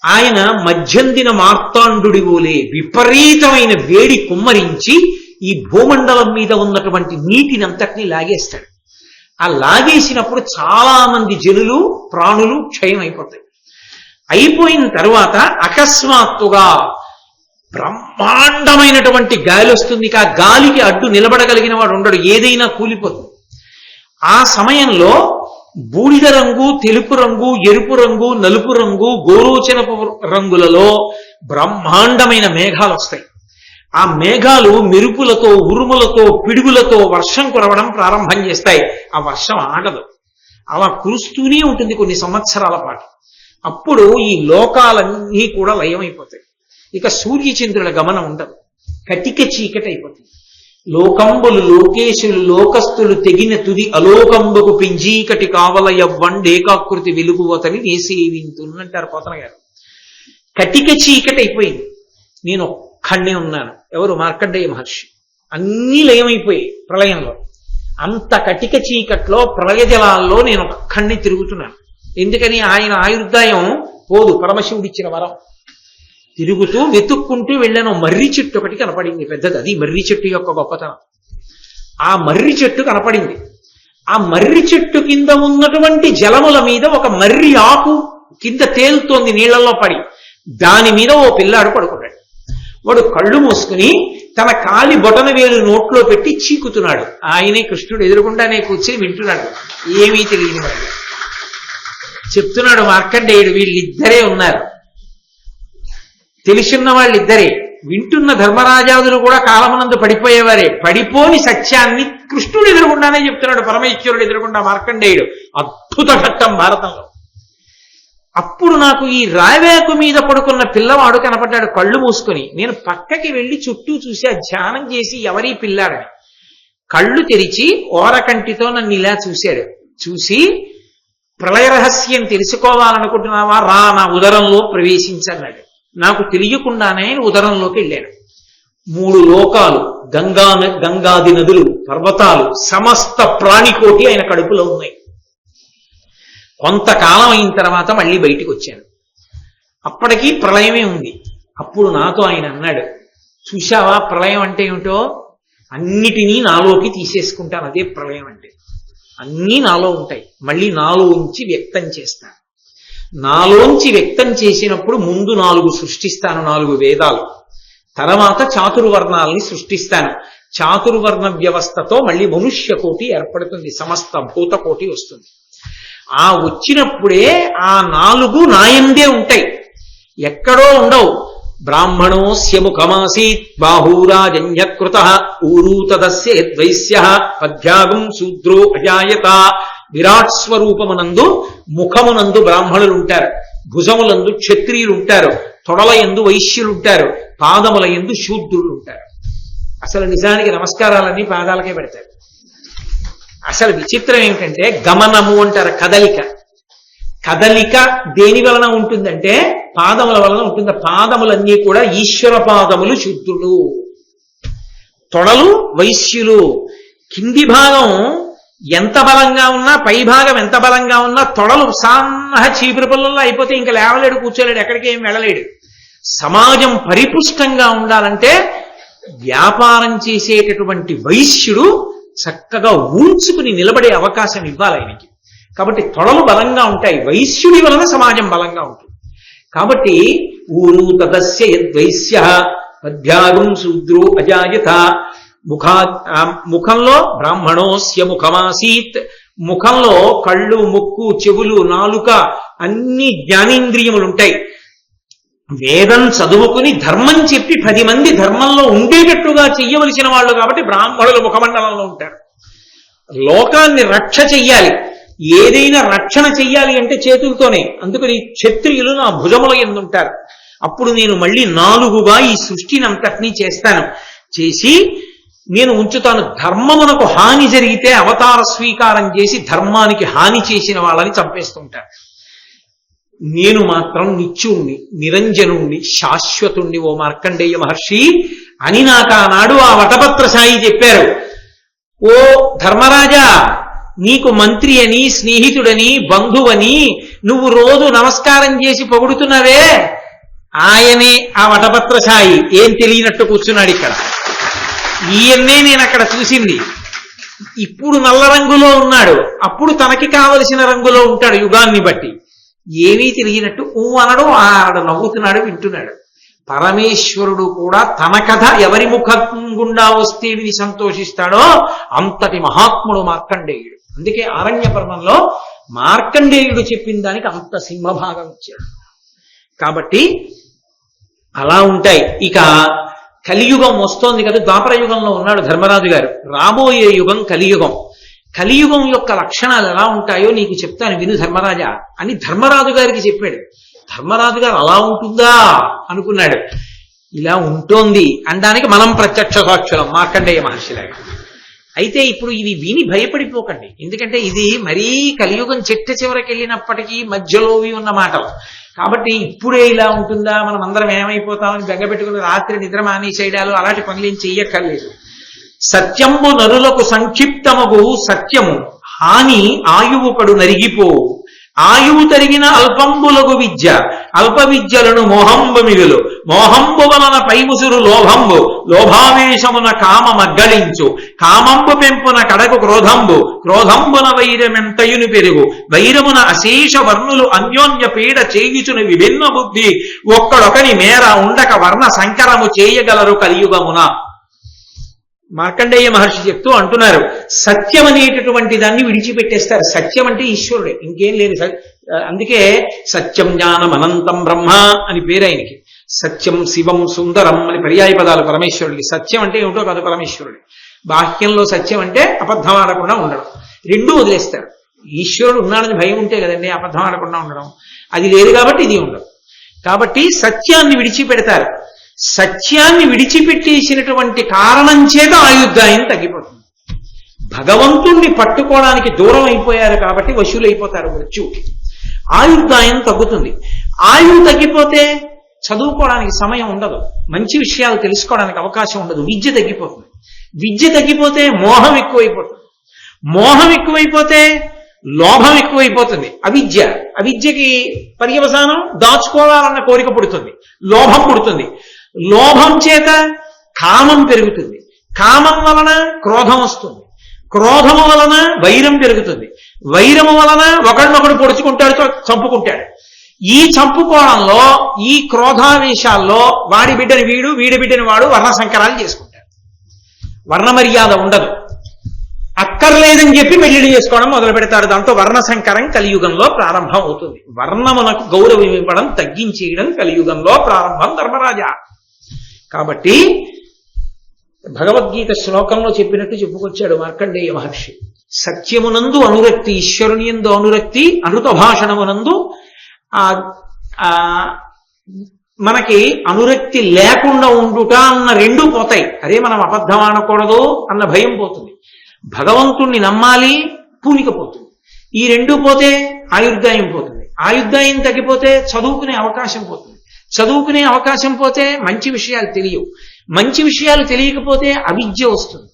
ఆయన మధ్యందిన మార్తాండుడి వోలే విపరీతమైన వేడి కుమ్మరించి ఈ భూమండలం మీద ఉన్నటువంటి నీటిని అంతటినీ లాగేస్తాడు. ఆ లాగేసినప్పుడు చాలా మంది జనులు, ప్రాణులు క్షయం అయిపోతాయి. అయిపోయిన తర్వాత అకస్మాత్తుగా బ్రహ్మాండమైనటువంటి గాలి వస్తుంది. ఆ గాలికి అడ్డు నిలబడగలిగిన వాడు ఉండడు, ఏదైనా కూలిపోతుంది. ఆ సమయంలో బూడిద రంగు, తెలుపు రంగు, ఎరుపు రంగు, నలుపు రంగు, గోరోచనపు రంగులలో బ్రహ్మాండమైన మేఘాలు వస్తాయి. ఆ మేఘాలు మెరుపులతో, ఉరుములతో, పిడుగులతో వర్షం కురవడం ప్రారంభం చేస్తాయి. ఆ వర్షం ఆగదు, అలా కురుస్తూనే ఉంటుంది కొన్ని సంవత్సరాల పాటు. అప్పుడు ఈ లోకాలన్నీ కూడా లయమైపోతాయి. ఇక సూర్యచంద్రుల గమనం ఉండదు, కటిక చీకటి అయిపోతుంది. లోకంబులు లోకేశులు లోకస్తులు తెగిన తుది అలోకంబకు పింజీకటి కావల యవ్వండేకాకృతి వెలుగువతని నేసేవింతున్నంటారు పోతన గారు. కటిక చీకటి అయిపోయింది. నేను ఒక్కడే ఉన్నాను, ఎవరు? మార్కండేయ మహర్షి. అన్నీ లయమైపోయాయి ప్రళయంలో. అంత కటిక చీకట్లో ప్రళయ జలాల్లో నేను ఒక్కడిని తిరుగుతున్నాను. ఎందుకని? ఆయన ఆయుర్దాయం పోదు, పరమశివుడిచ్చిన వరం. తిరుగుతూ వెతుక్కుంటూ వెళ్ళాను. మర్రి చెట్టు ఒకటి కనపడింది, పెద్దది. అది మర్రి చెట్టు యొక్క గొప్పతనం. ఆ మర్రి చెట్టు కనపడింది. ఆ మర్రి చెట్టు కింద ఉన్నటువంటి జలముల మీద ఒక మర్రి ఆకు కింద తేలుతోంది నీళ్లలో పడి, దాని మీద ఓ పిల్లాడు పడుకున్నాడు. వాడు కళ్ళు మూసుకుని తన కాలి బొటన వేలు నోట్లో పెట్టి చీకుతున్నాడు. ఆయనే కృష్ణుడు ఎదురుకుండానే కూర్చుని వింటున్నాడు. ఏమీ తెలియని వాడు చెప్తున్నాడు మార్కండేయుడు, వీళ్ళిద్దరే ఉన్నారు, తెలిసిన వాళ్ళిద్దరే. వింటున్న ధర్మరాజాదులు కూడా కాలమునందు పడిపోయేవారే. పడిపోని సత్యాన్ని కృష్ణుడు ఎదురుకుండానే చెప్తున్నాడు, పరమేశ్వరుడు ఎదురుకుండా మార్కండేయుడు. అద్భుత ఘట్టం భారతంలో. అప్పుడు నాకు ఈ రావేకు మీద పడుకున్న పిల్లవాడు కనపడ్డాడు కళ్ళు మూసుకొని. నేను పక్కకి వెళ్ళి చుట్టూ చూసి ధ్యానం చేసి ఎవరీ పిల్లాడని కళ్ళు తెరిచి ఓరకంటితో నన్ను ఇలా చూశాడు. చూసి, ప్రళయ రహస్యం తెలుసుకోవాలనుకుంటున్నావా, రా నా ఉదరంలో ప్రవేశించన్నాడు. నాకు తెలియకుండానే ఉదరంలోకి వెళ్ళాడు. 3 లోకాలు, గంగాది నదులు, పర్వతాలు, సమస్త ప్రాణికోటి ఆయన కడుపులో ఉన్నాయి. కొంతకాలం అయిన తర్వాత మళ్ళీ బయటికి వచ్చాను. అప్పటికీ ప్రళయమే ఉంది. అప్పుడు నాతో ఆయన అన్నాడు, చూశావా ప్రళయం అంటే ఏమిటో, అన్నిటినీ నాలోకి తీసేసుకుంటాను, అదే ప్రళయం అంటే. అన్నీ నాలో ఉంటాయి, మళ్ళీ నాలోంచి వ్యక్తం చేస్తాను. నాలోంచి వ్యక్తం చేసినప్పుడు ముందు 4 సృష్టిస్తాను, 4 వేదాలు. తర్వాత చాతుర్వర్ణాలని సృష్టిస్తాను. చాతుర్వర్ణ వ్యవస్థతో మళ్ళీ మనుష్య కోటి ఏర్పడుతుంది, సమస్త భూతకోటి వస్తుంది. ఆ వచ్చినప్పుడే ఆ 4 నాయందే ఉంటాయి, ఎక్కడో ఉండవు. బ్రాహ్మణోస్య ముఖమాసీత్ బాహూరాజన్యకృత ఊరూతదస్య యద్వైశ్య పద్భ్యాగం శూద్రో అజాయత. విరాట్ స్వరూపమునందు ముఖమునందు బ్రాహ్మణులు ఉంటారు, భుజములందు క్షత్రియులు ఉంటారు, తొడల యందు వైశ్యులు ఉంటారు, పాదముల యందు శూద్రులు ఉంటారు. అసలు నిజానికి నమస్కారాలన్నీ పాదాలకే పెడతారు. అసలు విచిత్రం ఏమిటంటే గమనము అంటారు, కదలిక. కదలిక దేని వలన ఉంటుందంటే పాదముల వలన ఉంటుంది. పాదములన్నీ కూడా ఈశ్వర పాదములు శుద్ధులు, తొడలు వైశ్యులు. కింది భాగం ఎంత బలంగా ఉన్నా, పై భాగం ఎంత బలంగా ఉన్నా, తొడలు సన్నహ చీపురు పళ్ళల్లో అయిపోతే ఇంకా లేవలేడు, కూర్చోలేడు, ఎక్కడికి ఏం వెళ్ళలేడు. సమాజం పరిపుష్టంగా ఉండాలంటే వ్యాపారం చేసేటటువంటి వైశ్యుడు చక్కగా ఉంచుకుని నిలబడే అవకాశం ఇవ్వాలి ఆయనకి. కాబట్టి తొడలు బలంగా ఉంటాయి, వైశ్యుడి వలన సమాజం బలంగా ఉంటుంది. కాబట్టి ఊరు తదస్య యద్వైశ్య పద్భ్యాగం శూద్రో అజాయత. ముఖంలో బ్రాహ్మణోస్య ముఖమాసీత్, ముఖంలో కళ్ళు, ముక్కు, చెవులు, నాలుక అన్ని జ్ఞానేంద్రియములు ఉంటాయి. వేదం చదువుకుని ధర్మం చెప్పి 10 మంది ధర్మంలో ఉండేటట్టుగా చెయ్యవలసిన వాళ్ళు కాబట్టి బ్రాహ్మణులు ముఖమండలంలో ఉంటారు. లోకాన్ని రక్ష చెయ్యాలి, ఏదైనా రక్షణ చెయ్యాలి అంటే చేతులతోనే. అందుకని క్షత్రియులు నా భుజముల యందు ఉంటారు. అప్పుడు నేను మళ్ళీ 4గా ఈ సృష్టిని అంతటినీ చేస్తాను, చేసి నేను ఉంచుతాను. ధర్మమునకు హాని జరిగితే అవతార స్వీకారం చేసి ధర్మానికి హాని చేసిన వాళ్ళని చంపేస్తుంటాను. నేను మాత్రం నిత్యుణ్ణి, నిరంజనుణ్ణి, శాశ్వతుణ్ణి ఓ మార్కండేయ మహర్షి అని నాకు ఆనాడు ఆ వటపత్ర సాయి చెప్పారు. ఓ ధర్మరాజా, నీకు మంత్రి అని, స్నేహితుడని, బంధువని నువ్వు రోజు నమస్కారం చేసి పొగుడుతున్నావే, ఆయనే ఆ వటపత్ర సాయి. ఏం తెలియనట్టు కూర్చున్నాడు ఇక్కడ. ఈయన్నే నేను అక్కడ చూసింది. ఇప్పుడు నల్ల రంగులో ఉన్నాడు, అప్పుడు తనకి కావలసిన రంగులో ఉంటాడు యుగాన్ని బట్టి. ఏమీ తెలియనట్టు అనడు, ఆడ నవ్వుతున్నాడు, వింటున్నాడు. పరమేశ్వరుడు కూడా తన కథ ఎవరి ముఖం గుండా వస్తే విని సంతోషిస్తాడో అంతటి మహాత్ముడు మార్కండేయుడు. అందుకే ఆరణ్య పర్వంలో మార్కండేయుడు చెప్పిన దానికి అంత సింహభాగం ఇచ్చాడు. కాబట్టి అలా ఉంటాయి. ఇక కలియుగం వస్తోంది కదా, ద్వాపర యుగంలో ఉన్నాడు ధర్మరాజు గారు. రాబోయే యుగం కలియుగం. కలియుగం యొక్క లక్షణాలు ఎలా ఉంటాయో నీకు చెప్తాను విను ధర్మరాజా అని ధర్మరాజు గారికి చెప్పాడు. ధర్మరాజు గారు అలా ఉంటుందా అనుకున్నాడు. ఇలా ఉంటోంది అనడానికి మనం ప్రత్యక్ష సాక్షులం మార్కండేయ మహర్షిలాగా. అయితే ఇప్పుడు ఇది విని భయపడిపోకండి, ఎందుకంటే ఇది మరీ కలియుగం చెట్ట చివరికి వెళ్ళినప్పటికీ మధ్యలోవి ఉన్న మాటలు కాబట్టి ఇప్పుడే ఇలా ఉంటుందా, మనం అందరం ఏమైపోతామని బెంగపెట్టుకుని రాత్రి నిద్ర మానేసేయడాలు అలాంటి పనులు ఏం చెయ్యక్కర్లేదు. సత్యంబు నరులకు సంక్షిప్తమగు సత్యము హాని ఆయువుకడు నరిగిపో ఆయువు తరిగిన అల్పంబులగు విద్య అల్ప విద్యలను మోహంబు మిగులు మోహంబు వలన పైముసురు లోభంబు లోభావేశమున కామమగ్గళించు కామంబు పెంపున కడకు క్రోధంబున వైరమెంతయుని పెరుగు వైరమున అశేష వర్ణులు అన్యోన్య పీడ చేయుచుని విభిన్న బుద్ధి ఒక్కడొకని మేర ఉండక వర్ణ సంకరము చేయగలరు కలియుగమున. మార్కండేయ మహర్షి చెప్తూ అంటున్నారు, సత్యం అనేటటువంటి దాన్ని విడిచిపెట్టేస్తారు. సత్యం అంటే ఈశ్వరుడే, ఇంకేం లేదు. అందుకే సత్యం జ్ఞానం అనంతం బ్రహ్మ అని పేరు ఆయనకి. సత్యం శివం సుందరం అని పర్యాయ పదాలు పరమేశ్వరుడికి. సత్యం అంటే ఏమిటో కాదు పరమేశ్వరుడి. బాహ్యంలో సత్యం అంటే అబద్ధం ఆడకుండా ఉండడం. రెండూ వదిలేస్తారు. ఈశ్వరుడు ఉన్నాడని భయం ఉంటే కదండి అబద్ధం ఆడకుండా ఉండడం. అది లేదు కాబట్టి ఇది ఉండదు. కాబట్టి సత్యాన్ని విడిచిపెడతారు. సత్యాన్ని విడిచిపెట్టేసినటువంటి కారణం చేత ఆయుర్దాయం తగ్గిపోతుంది. భగవంతుణ్ణి పట్టుకోవడానికి దూరం అయిపోయారు కాబట్టి వశులైపోతారు మృత్యువుకి. ఆయుర్దాయం తగ్గుతుంది. ఆయువు తగ్గిపోతే చదువుకోవడానికి సమయం ఉండదు, మంచి విషయాలు తెలుసుకోవడానికి అవకాశం ఉండదు, విద్య తగ్గిపోతుంది. విద్య తగ్గిపోతే మోహం ఎక్కువైపోతుంది. మోహం ఎక్కువైపోతే లోభం ఎక్కువైపోతుంది. అవిద్యకి పర్యవసానం దాచుకోవాలన్న కోరిక పుడుతుంది, లోభం పుడుతుంది. లోభం చేత కామం పెరుగుతుంది. కామం వలన క్రోధం వస్తుంది. క్రోధము వలన వైరం పెరుగుతుంది. వైరము వలన ఒకడినొకడు పొడుచుకుంటాడు, చంపుకుంటాడు. ఈ చంపుకోవడంలో, ఈ క్రోధావేశాల్లో వాడి బిడ్డని వీడు, వీడి బిడ్డని వాడు వర్ణ సంకరాలు చేసుకుంటాడు. వర్ణ మర్యాద ఉండదు. అక్కర్లేదని చెప్పి పెళ్లిళ్ళు చేసుకోవడం మొదలు పెడతారు. దాంతో వర్ణ సంకరం కలియుగంలో ప్రారంభం అవుతుంది. వర్ణమునకు గౌరవం ఇవ్వడం తగ్గించేయడం కలియుగంలో ప్రారంభం ధర్మరాజా. కాబట్టి భగవద్గీత శ్లోకంలో చెప్పినట్టు చెప్పుకొచ్చాడు మార్కండేయ మహర్షి. సత్యమునందు అనురక్తి, ఈశ్వరుని యందు అనురక్తి, అనృత భాషణమునందు మనకి అనురక్తి లేకుండా ఉండుట అన్న రెండూ పోతాయి. అదే మనం అబద్ధం ఆడకూడదు అన్న భయం పోతుంది. భగవంతుణ్ణి నమ్మాలి, పూనిక పోతుంది. ఈ రెండూ పోతే ఆయుర్దాయం పోతుంది. ఆయుర్దాయం తగ్గిపోతే చదువుకునే అవకాశం పోతుంది. చదువుకునే అవకాశం పోతే మంచి విషయాలు తెలియవు. మంచి విషయాలు తెలియకపోతే అవిద్య వస్తుంది,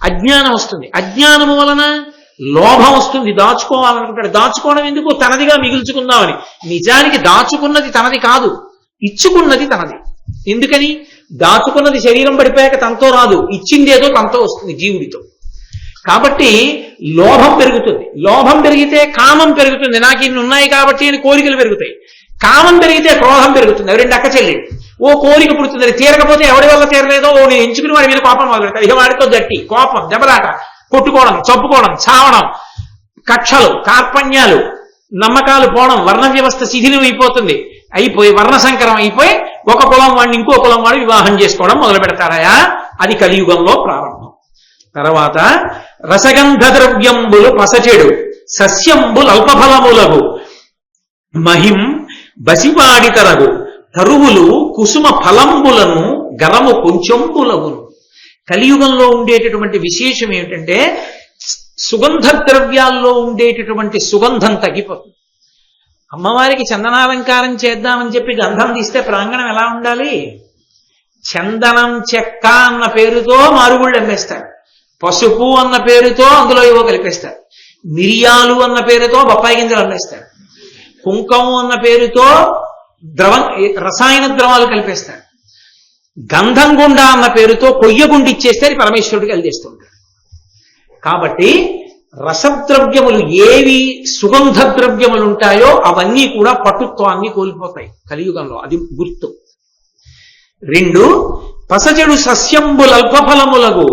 అజ్ఞానం వస్తుంది. అజ్ఞానము వలన లోభం వస్తుంది. దాచుకోవాలనుకుంటాడు. దాచుకోవడం ఎందుకు? తనదిగా మిగుల్చుకుందామని. నిజానికి దాచుకున్నది తనది కాదు, ఇచ్చుకున్నది తనది. ఎందుకని? దాచుకున్నది శరీరం పడిపోయాక తనతో రాదు, ఇచ్చిందేదో తనతో వస్తుంది జీవుడితో. కాబట్టి లోభం పెరుగుతుంది. లోభం పెరిగితే కామం పెరుగుతుంది. నాకు ఇన్ని ఉన్నాయి కాబట్టి అని కోరికలు పెరుగుతాయి. కామం పెరిగితే క్రోధం పెరుగుతుంది. అవి రెండు అక్క చెల్లి. ఓ కోరిక పుడుతుంది, అది తీరకపోతే ఎవడి వల్ల తీరలేదో ఓ నేను ఎంచుకుని వాడి మీద కోపం మొదలెడతాడు. ఇక వాడితో గట్టి కోపం, దెబ్బలాట, కొట్టుకోవడం, చంపుకోవడం, చావడం, కక్షలు, కార్పణ్యాలు, నమ్మకాలు పోవడం, వర్ణ వ్యవస్థ శిథిలం అయిపోతుంది. అయిపోయి వర్ణ సంకరం అయిపోయి ఒక కులం వాడిని ఇంకో కులం వాడు వివాహం చేసుకోవడం మొదలు పెడతారయా. అది కలియుగంలో ప్రారంభం. తర్వాత రసగంధ ద్రవ్యంబులు పసచెడు సస్యంబులు అల్పఫలములగు మహిం బసిపాడితరగు తరువులు కుసుమ ఫలంబులను గరము కొంచెంబులగును. కలియుగంలో ఉండేటటువంటి విశేషం ఏమిటంటే సుగంధ ద్రవ్యాల్లో ఉండేటటువంటి సుగంధం తగ్గిపోతుంది. అమ్మవారికి చందనాలంకారం చేద్దామని చెప్పి గంధం తీస్తే ప్రాంగణం ఎలా ఉండాలి? చందనం చెక్క అన్న పేరుతో మారుగుళ్ళు అమ్మేస్తారు. పసుపు అన్న పేరుతో అందులో ఏవో కలిపేస్తారు. మిరియాలు అన్న పేరుతో బొప్పాయి గింజలు అమ్మేస్తారు. కుంకం అన్న పేరుతో రసాయన ద్రవాలు కలిపేస్తారు. గంధం గుండ అన్న పేరుతో కొయ్యగుండి ఇచ్చేస్తే పరమేశ్వరుడికి అందిస్తుంటారు. కాబట్టి రసద్రవ్యములు ఏవి సుగంధ ద్రవ్యములు ఉంటాయో అవన్నీ కూడా పటుత్వాన్ని కోల్పోతాయి కలియుగంలో. అది గుర్తు. రెండు, పసజడు సస్యంబులు అల్పఫలములకు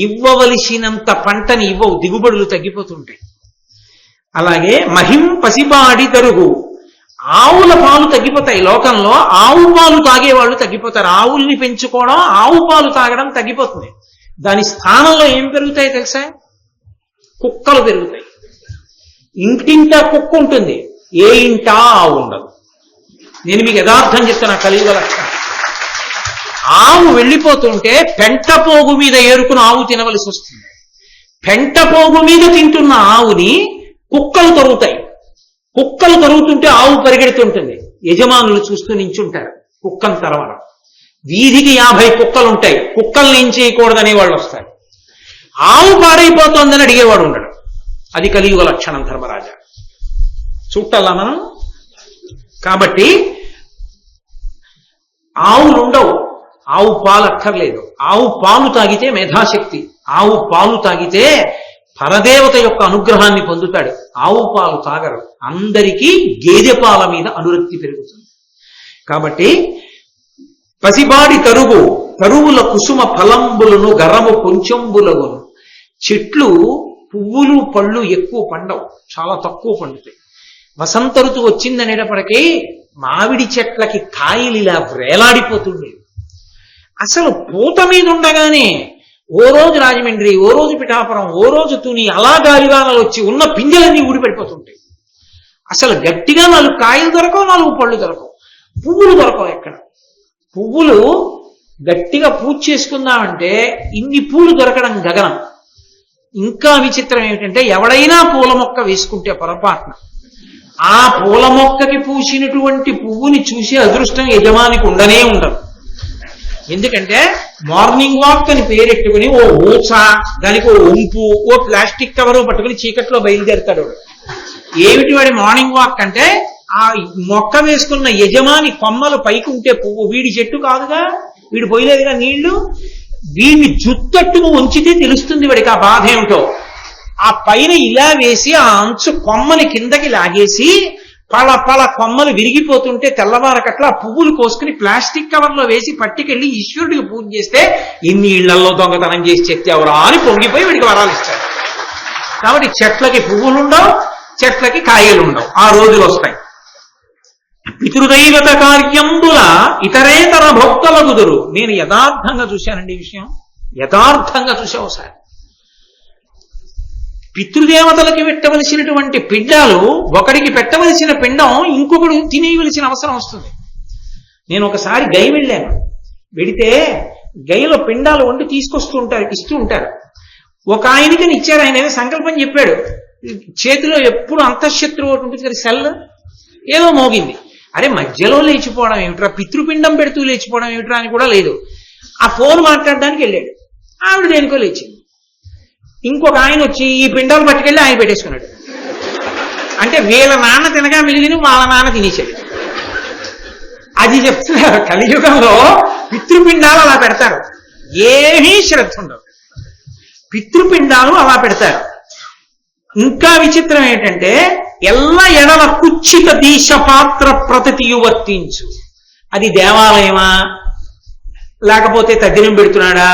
ఇవ్వవలసినంత పంటని ఇవ్వవు, దిగుబడులు తగ్గిపోతుంటాయి. అలాగే మహిం పసిబాడి తరుగు, ఆవుల పాలు తగ్గిపోతాయి. లోకంలో ఆవు పాలు తాగేవాళ్ళు తగ్గిపోతారు. ఆవుల్ని పెంచుకోవడం, ఆవు పాలు తాగడం తగ్గిపోతుంది. దాని స్థానంలో ఏం పెరుగుతాయి తెలుసా? కుక్కలు పెరుగుతాయి. ఇంటింటా కుక్క ఉంటుంది, ఏ ఇంటా ఆవు ఉండదు. నేను మీకు యథార్థం చెప్తున్నా కలియుగ లక్షణం. ఆవు వెళ్ళిపోతుంటే పెంట పోగు మీద ఏరుకుని ఆవు తినవలసి వస్తుంది. పెంట పోగు మీద తింటున్న ఆవుని కుక్కలు తరుగుతాయి. కుక్కలు తరుగుతుంటే ఆవు పరిగెడుతుంటుంది. యజమానులు చూస్తూ నించుంటారు కుక్కను తరవడం. వీధికి 50 కుక్కలుంటాయి. కుక్కల్ని ఏం చేయకూడదనే వాళ్ళు వస్తారు. ఆవు పాడైపోతోందని అడిగేవాడు ఉండడు. అది కలియుగ లక్షణం ధర్మరాజా. చూడాలా మనం. కాబట్టి ఆవులు ఉండవు, ఆవు పాలు అక్కర్లేదు. ఆవు పాలు తాగితే మేధాశక్తి, ఆవు పాలు తాగితే పరదేవత యొక్క అనుగ్రహాన్ని పొందుతాడు. ఆవు పాలు తాగరు. అందరికీ గేదె పాల మీద అనురక్తి పెరుగుతుంది. కాబట్టి పసిబాడి తరువుల కుసుమ ఫలంబులను గరము కొంచెంబులగును. చెట్లు పువ్వులు పళ్ళు ఎక్కువ పండవు, చాలా తక్కువ పండుతాయి. వసంత ఋతువు వచ్చిందనేటప్పటికీ మామిడి చెట్లకి కాయలు ఇలా వేలాడిపోతుండేవి. అసలు పూత మీద ఉండగానే ఓ రోజు రాజమండ్రి, ఓ రోజు పిఠాపురం, ఓ రోజు తుని, అలా గాలివానలు వచ్చి ఉన్న పింజలన్నీ ఊడిపడిపోతుంటాయి. అసలు గట్టిగా 4 కాయలు దొరకవు, 4 పళ్ళు దొరకవు, పువ్వులు దొరకవు. ఎక్కడ పువ్వులు గట్టిగా పూజ చేసుకుందామంటే ఇన్ని పూలు దొరకడం గగనం. ఇంకా విచిత్రం ఏమిటంటే ఎవడైనా పూల మొక్క వేసుకుంటే పొరపాటున ఆ పూల మొక్కకి పూసినటువంటి పువ్వుని చూసే అదృష్టం యజమానికి ఉండనే ఉండదు. ఎందుకంటే మార్నింగ్ వాక్ అని పేరెట్టుకుని ఓ ఊచ, దానికి ఓ ఉంపు, ఓ ప్లాస్టిక్ కవరు పట్టుకుని చీకట్లో బయలుదేరుతాడు. ఏమిటి వాడి మార్నింగ్ వాక్ అంటే ఆ మొక్క వేసుకున్న యజమాని కొమ్మలు పైకి ఉంటే పువ్వు, వీడి చెట్టు కాదుగా, వీడు పోయలేదుగా నీళ్లు, వీడిని జుత్తట్టును ఉంచితే తెలుస్తుంది వాడికి ఆ బాధ ఏమిటో. ఆ పైన ఇలా వేసి ఆ అంచు కొమ్మని కిందకి లాగేసి పళ కొమ్మలు విరిగిపోతుంటే తెల్లవారకట్లా పువ్వులు కోసుకుని ప్లాస్టిక్ కవర్లో వేసి పట్టుకెళ్ళి ఈశ్వరుడికి పూజ చేస్తే ఇన్ని ఇళ్లలో దొంగతనం చేసి చెత్తెవరా అని పొంగిపోయి వీడికి వరాలు ఇస్తారు. కాబట్టి చెట్లకి పువ్వులు ఉండవు, చెట్లకి కాయలు ఉండవు, ఆ రోజులు వస్తాయి. పితృదైవత కార్యంబుల ఇతరేతర భక్తుల కుదురు. నేను యథార్థంగా చూశానండి ఈ విషయం, యథార్థంగా చూసా. ఒకసారి పితృదేవతలకి పెట్టవలసినటువంటి పిండాలు ఒకడికి పెట్టవలసిన పిండం ఇంకొకడు తినేయవలసిన అవసరం వస్తుంది. నేను ఒకసారి గై వెళ్ళాను, వెడితే గైలో పిండాలు వండి తీసుకొస్తూ ఉంటారు, ఇస్తూ ఉంటారు. ఒక ఆయనకని ఇచ్చారు. ఆయన సంకల్పం చెప్పాడు, చేతిలో ఎప్పుడు అంతఃశత్రువు ఒకటి ఉంటుంది కదా, సెల్ ఏదో మోగింది. అరే మధ్యలో లేచిపోవడం ఏమిట్రా, పితృపిండం పెడుతూ లేచిపోవడం ఏమిట్రా అని కూడా లేదు. ఆ ఫోన్ మాట్లాడడానికి వెళ్ళాడు, ఆవిడ దేనికో లేచింది. ఇంకొక ఆయన వచ్చి ఈ పిండాలు పట్టుకెళ్ళి ఆయన పెట్టేసుకున్నాడు. అంటే వీళ్ళ నాన్న తినగా మిగిలిన వాళ్ళ నాన్న తినేసాడు. అది చెప్తున్నారు, కలియుగంలో పితృపిండాలు అలా పెడతారు, ఏమీ శ్రద్ధ ఉండదు, పితృపిండాలు అలా పెడతారు. ఇంకా విచిత్రం ఏంటంటే ఎల్ల ఎడల కుచ్చిత దీశ పాత్ర ప్రతియు వర్తించు. అది దేవాలయమా లేకపోతే తద్దినం పెడుతున్నాడా,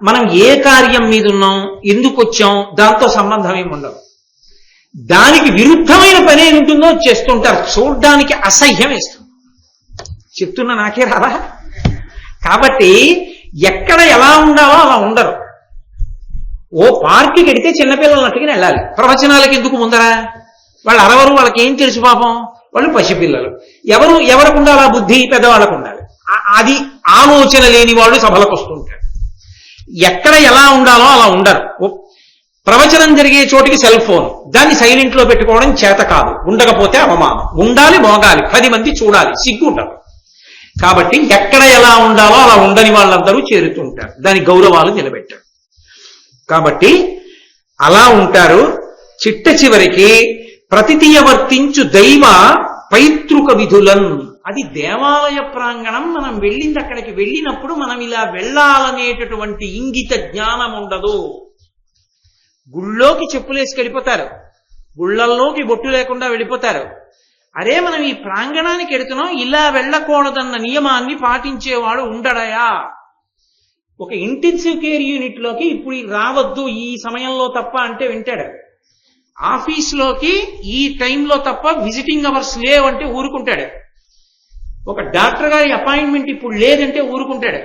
మనం ఏ కార్యం మీద ఉన్నాం, ఎందుకు వచ్చాం, దాంతో సంబంధం ఏమి ఉండదు. దానికి విరుద్ధమైన పని ఏముంటుందో చేస్తుంటారు, చూడ్డానికి అసహ్యం వేస్తుంది. చెప్తున్నా నాకే రాదా. కాబట్టి ఎక్కడ ఎలా ఉండాలో అలా ఉండరు. ఓ పార్క్కి వెడితే చిన్నపిల్లలు అట్టుకుని వెళ్ళాలి, ప్రవచనాలకు ఎందుకు ముందరా? వాళ్ళు అరవరు, వాళ్ళకి ఏం తెలుసు పాపం, వాళ్ళు పసిపిల్లలు. ఎవరికి ఉండాలి ఆ బుద్ధి? పెద్దవాళ్ళకు ఉండాలి. అది ఆలోచన లేని వాళ్ళు సభలకు వస్తుంటారు. ఎక్కడ ఎలా ఉండాలో అలా ఉండరు. ప్రవచనం జరిగే చోటికి సెల్ ఫోన్, దాన్ని సైలెంట్ లో పెట్టుకోవడం చేత కాదు, ఉండకపోతే అవమానం. ఉండాలి, మోగాలి, 10 మంది చూడాలి, సిగ్గు ఉండదు. కాబట్టి ఎక్కడ ఎలా ఉండాలో అలా ఉండని వాళ్ళందరూ చేరుతుంటారు, దాని గౌరవాలు నిలబెట్టారు. కాబట్టి అలా ఉంటారు. చిట్ట చివరికి ప్రతితీయ వర్తించు దైవ పైతృక విధులన్. అది దేవాలయ ప్రాంగణం. మనం వెళ్ళింది, అక్కడికి వెళ్ళినప్పుడు మనం ఇలా వెళ్ళాలనేటటువంటి ఇంగిత జ్ఞానం ఉండదు. గుళ్ళోకి చెప్పులేసి వెళ్ళిపోతారు, గుళ్ళల్లోకి బొట్టు లేకుండా వెళ్ళిపోతారు. అరే మనం ఈ ప్రాంగణానికి వెడుతున్నాం, ఇలా వెళ్ళకూడదన్న నియమాన్ని పాటించేవాడు ఉండడయా? ఒక ఇంటెన్సివ్ కేర్ యూనిట్ లోకి ఇప్పుడు రావద్దు ఈ సమయంలో తప్ప అంటే వింటాడు. ఆఫీస్లోకి ఈ టైంలో తప్ప విజిటింగ్ అవర్స్ లేవంటే ఊరుకుంటాడు. ఒక డాక్టర్ గారి అపాయింట్మెంట్ ఇప్పుడు లేదంటే ఊరుకుంటాడు.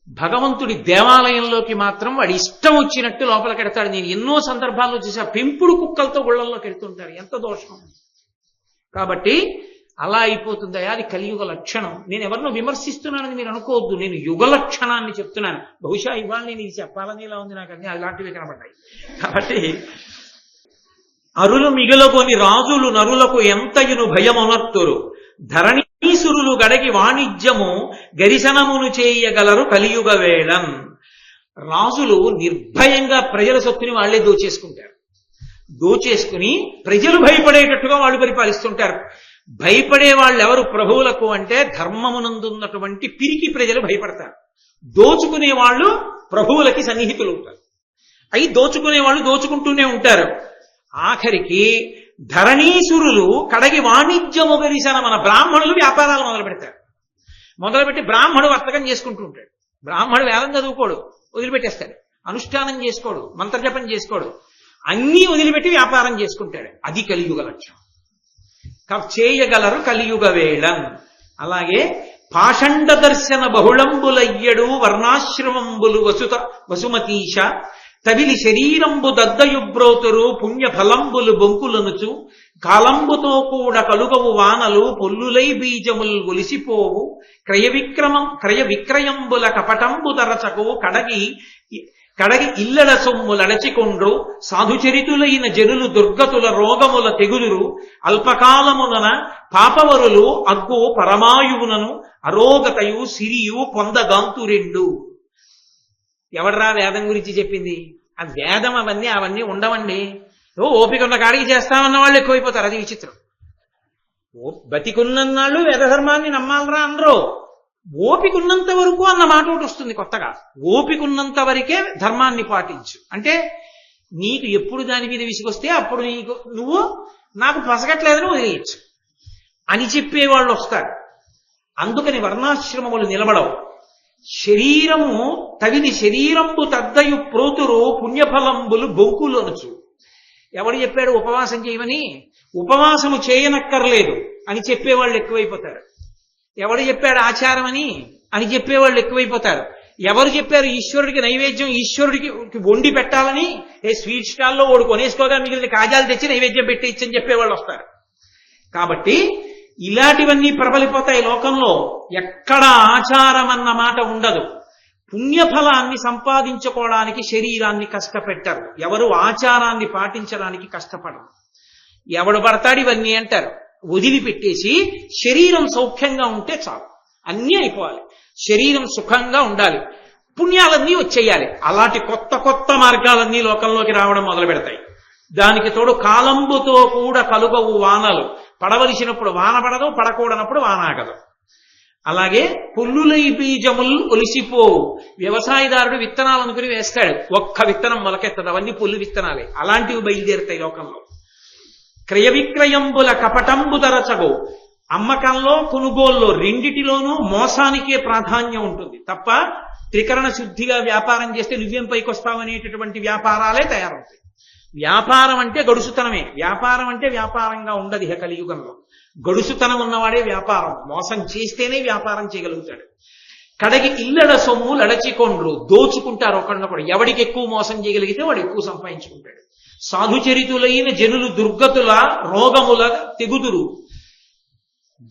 భగవంతుడి దేవాలయంలోకి మాత్రం వాడి ఇష్టం వచ్చినట్టు లోపలికి వెడతాడు. నేను ఎన్నో సందర్భాల్లో చూసా, పెంపుడు కుక్కలతో గుళ్ళల్లోకి వెళ్తుంటారు. ఎంత దోషం. కాబట్టి అలా అయిపోతుందా, అది కలియుగ లక్షణం. నేను ఎవరినో విమర్శిస్తున్నానని మీరు అనుకోవద్దు, నేను యుగ లక్షణాన్ని చెప్తున్నాను. బహుశా ఇవాళ నేను ఇది చెప్పాలని ఇలా ఉంది నాకు, అన్ని అలాంటివి కనబడ్డాయి. కాబట్టి అరులు మిగలగొని రాజులు నరులకు ఎంతయును భయమునర్తురు, ధరణీసురులు గడగి వాణిజ్యము గరిశనమును చేయగలరు కలియుగ వేళం. రాజులు నిర్భయంగా ప్రజల సొత్తుని వాళ్లే దోచేసుకుంటారు. దోచేసుకుని ప్రజలు భయపడేటట్టుగా వాళ్ళు పరిపాలిస్తుంటారు. భయపడే వాళ్ళు ఎవరు ప్రభువులకు అంటే ధర్మమునందున్నటువంటి పిరికి ప్రజలు భయపడతారు. దోచుకునే వాళ్ళు ప్రభువులకి సన్నిహితులు ఉంటారు. అయి దోచుకునే వాళ్ళు దోచుకుంటూనే ఉంటారు. ఆఖరికి ధరణీసురులు కడగి వాణిజ్యము వెలిసిన మన బ్రాహ్మణులు వ్యాపారాలు మొదలు పెడతారు. మొదలుపెట్టి బ్రాహ్మణుడు వర్తకం చేసుకుంటూ ఉంటాడు. బ్రాహ్మణుడు వేదం చదువుకోడు, వదిలిపెట్టేస్తాడు. అనుష్ఠానం చేసుకోడు, మంత్రజపం చేసుకోడు, అన్నీ వదిలిపెట్టి వ్యాపారం చేసుకుంటాడు. అది కలియుగ లక్ష్యం. చేయగలరు కలియుగ వేళం. అలాగే పాషండ దర్శన బహుళంబులయ్యడు వర్ణాశ్రమంబులు వసుమతీశ తవిలి శరీరంబు దద్దయుబ్రోతురు పుణ్య ఫలంబులు బొంకులనుచు కాలంబుతో కూడా కలుగవు వానలు పొల్లులై బీజములు ఒలిసిపోవు క్రయ విక్రయంబుల కపటంబు తరచకు కడగి ఇల్లల సొమ్ములడచికొండ్రు సాధుచరితులైన జనులు దుర్గతుల రోగముల తెగులురు అల్పకాలమున పాపవరులు అగ్గు పరమాయువునను అరోగతయు సిరియు పొందగాంతురెండు. ఎవడరా వేదం గురించి చెప్పింది? ఆ వేదం అవన్నీ ఉండవండి. ఓపిక ఉన్న కాడికి చేస్తామన్న వాళ్ళు ఎక్కువైపోతారు. అది విచిత్రం. బతికున్నన్నాళ్ళు వేదధర్మాన్ని నమ్మాలరా అందరూ. ఓపికున్నంత వరకు అన్న మాట ఒకటి వస్తుంది కొత్తగా. ఓపికున్నంత వరకే ధర్మాన్ని పాటించు అంటే నీకు ఎప్పుడు దాని మీద విసిగొస్తే అప్పుడు నువ్వు నాకు పసగట్లేదని వదిలేయచ్చు అని చెప్పేవాళ్ళు వస్తారు. అందుకని వర్ణాశ్రమములు నిలబడవు. శరీరము తగిలి శరీరంబు తద్దయు ప్రోతురు పుణ్యఫలంబులు బొంకులనుచు. ఎవడు చెప్పాడు ఉపవాసం చేయమని? ఉపవాసము చేయనక్కర్లేదు అని చెప్పేవాళ్ళు ఎక్కువైపోతారు. ఎవడు చెప్పాడు ఆచారం అని చెప్పేవాళ్ళు ఎక్కువైపోతారు. ఎవరు చెప్పారు ఈశ్వరుడికి నైవేద్యం ఈశ్వరుడికి వండి పెట్టాలని? స్వీట్ స్టాల్లో ఓడి కొనేసుకోగా మిగిలిన కాజాలు తెచ్చి నైవేద్యం పెట్టించని చెప్పేవాళ్ళు వస్తారు. కాబట్టి ఇలాంటివన్నీ ప్రబలిపోతాయి లోకంలో. ఎక్కడ ఆచారం అన్న మాట ఉండదు. పుణ్యఫలాన్ని సంపాదించుకోవడానికి శరీరాన్ని కష్టపెట్టరు. ఎవరు ఆచారాన్ని పాటించడానికి కష్టపడరు. ఎవడు పడతాడు ఇవన్నీ అంటారు. వదిలిపెట్టేసి శరీరం సౌఖ్యంగా ఉంటే చాలు, అన్నీ అయిపోవాలి. శరీరం సుఖంగా ఉండాలి, పుణ్యాలన్నీ వచ్చేయాలి. అలాంటి కొత్త కొత్త మార్గాలన్నీ లోకంలోకి రావడం మొదలు పెడతాయి. దానికి తోడు కాలంబుతో కూడా కలుగవు వానలు. పడవలసినప్పుడు వాన పడదు, పడకూడనప్పుడు వాన ఆగదు. అలాగే పుల్లులై బీజములు ఒలిసిపోవు. వ్యవసాయదారుడు విత్తనాలు అనుకుని వేస్తాడు, ఒక్క విత్తనం మొలకెత్తదు, అవన్నీ పుల్లు విత్తనాలే. అలాంటివి బయలుదేరుతాయి లోకంలో. క్రయ విక్రయంబుల కపటంబు తరచగో. అమ్మకంలో కొనుగోల్లో రెండిటిలోనూ మోసానికే ప్రాధాన్యం ఉంటుంది తప్ప త్రికరణ శుద్ధిగా వ్యాపారం చేస్తే నువ్వేం పైకొస్తావనేటటువంటి వ్యాపారాలే తయారవుతాయి. వ్యాపారం అంటే గడుసుతనమే. వ్యాపారం అంటే వ్యాపారంగా ఉండదు ఇహ కలియుగంలో. గడుసుతనం ఉన్నవాడే వ్యాపారం. మోసం చేస్తేనే వ్యాపారం చేయగలుగుతాడు. కడగి ఇల్లడ సొమ్ము లడచికొండ్రు. దోచుకుంటారు ఒకళ్ళొకడు. ఎవడికి ఎక్కువ మోసం చేయగలిగితే వాడు ఎక్కువ సంపాదించుకుంటాడు. సాధుచరితులైన జనులు దుర్గతుల రోగముల తెగుదురు.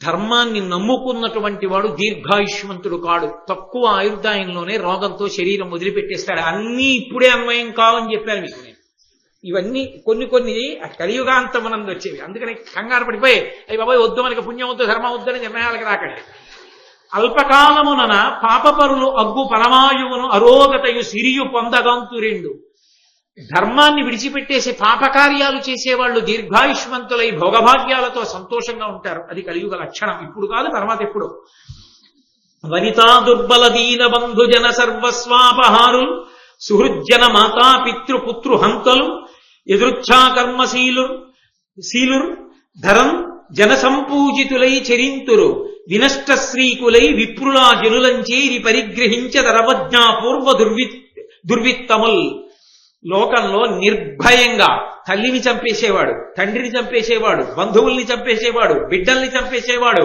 ధర్మాన్ని నమ్ముకున్నటువంటి వాడు దీర్ఘాయుష్మంతుడు కాడు. తక్కువ ఆయుర్దాయంలోనే రోగంతో శరీరం వదిలిపెట్టేస్తాడు. అన్నీ ఇప్పుడే అన్వయం కావని చెప్పాను మీకు నేను. ఇవన్నీ కొన్ని కలియుగాంతమనందు వచ్చేవి. అందుకని కంగారు పడిపోయి అయ్యి బాబాయ్ వద్దు, మనకి పుణ్యం వద్దు, ధర్మం వద్దని నిర్ణయాలకు రాకండి. అల్పకాలమునన పాపపరులు అగ్గు పరమాయువును అరోగతయు సిరియు పొందగాంతురెండు. ధర్మాన్ని విడిచిపెట్టేసి పాపకార్యాలు చేసేవాళ్ళు దీర్ఘాయుష్మంతులై భోగభాగ్యాలతో సంతోషంగా ఉంటారు. అది కలియుగ లక్షణం. ఇప్పుడు కాదు, తర్వాత ఎప్పుడు. వనితా దుర్బల దీన బంధుజన సర్వస్వాపహారులు సుహృజ్జన మాతా పితృపుత్రు హంతలు ఎదృచ్ఛా కర్మశీలుర్ ధరం జన సంపూజితులై చరింతురు వినష్ట శ్రీకులై విప్రులా జనులంచేరి పరిగ్రహించదరవజ్ఞా పూర్వ దుర్విత్తముల్. లోకంలో నిర్భయంగా తల్లిని చంపేసేవాడు, తండ్రిని చంపేసేవాడు, బంధువుల్ని చంపేసేవాడు, బిడ్డల్ని చంపేసేవాడు,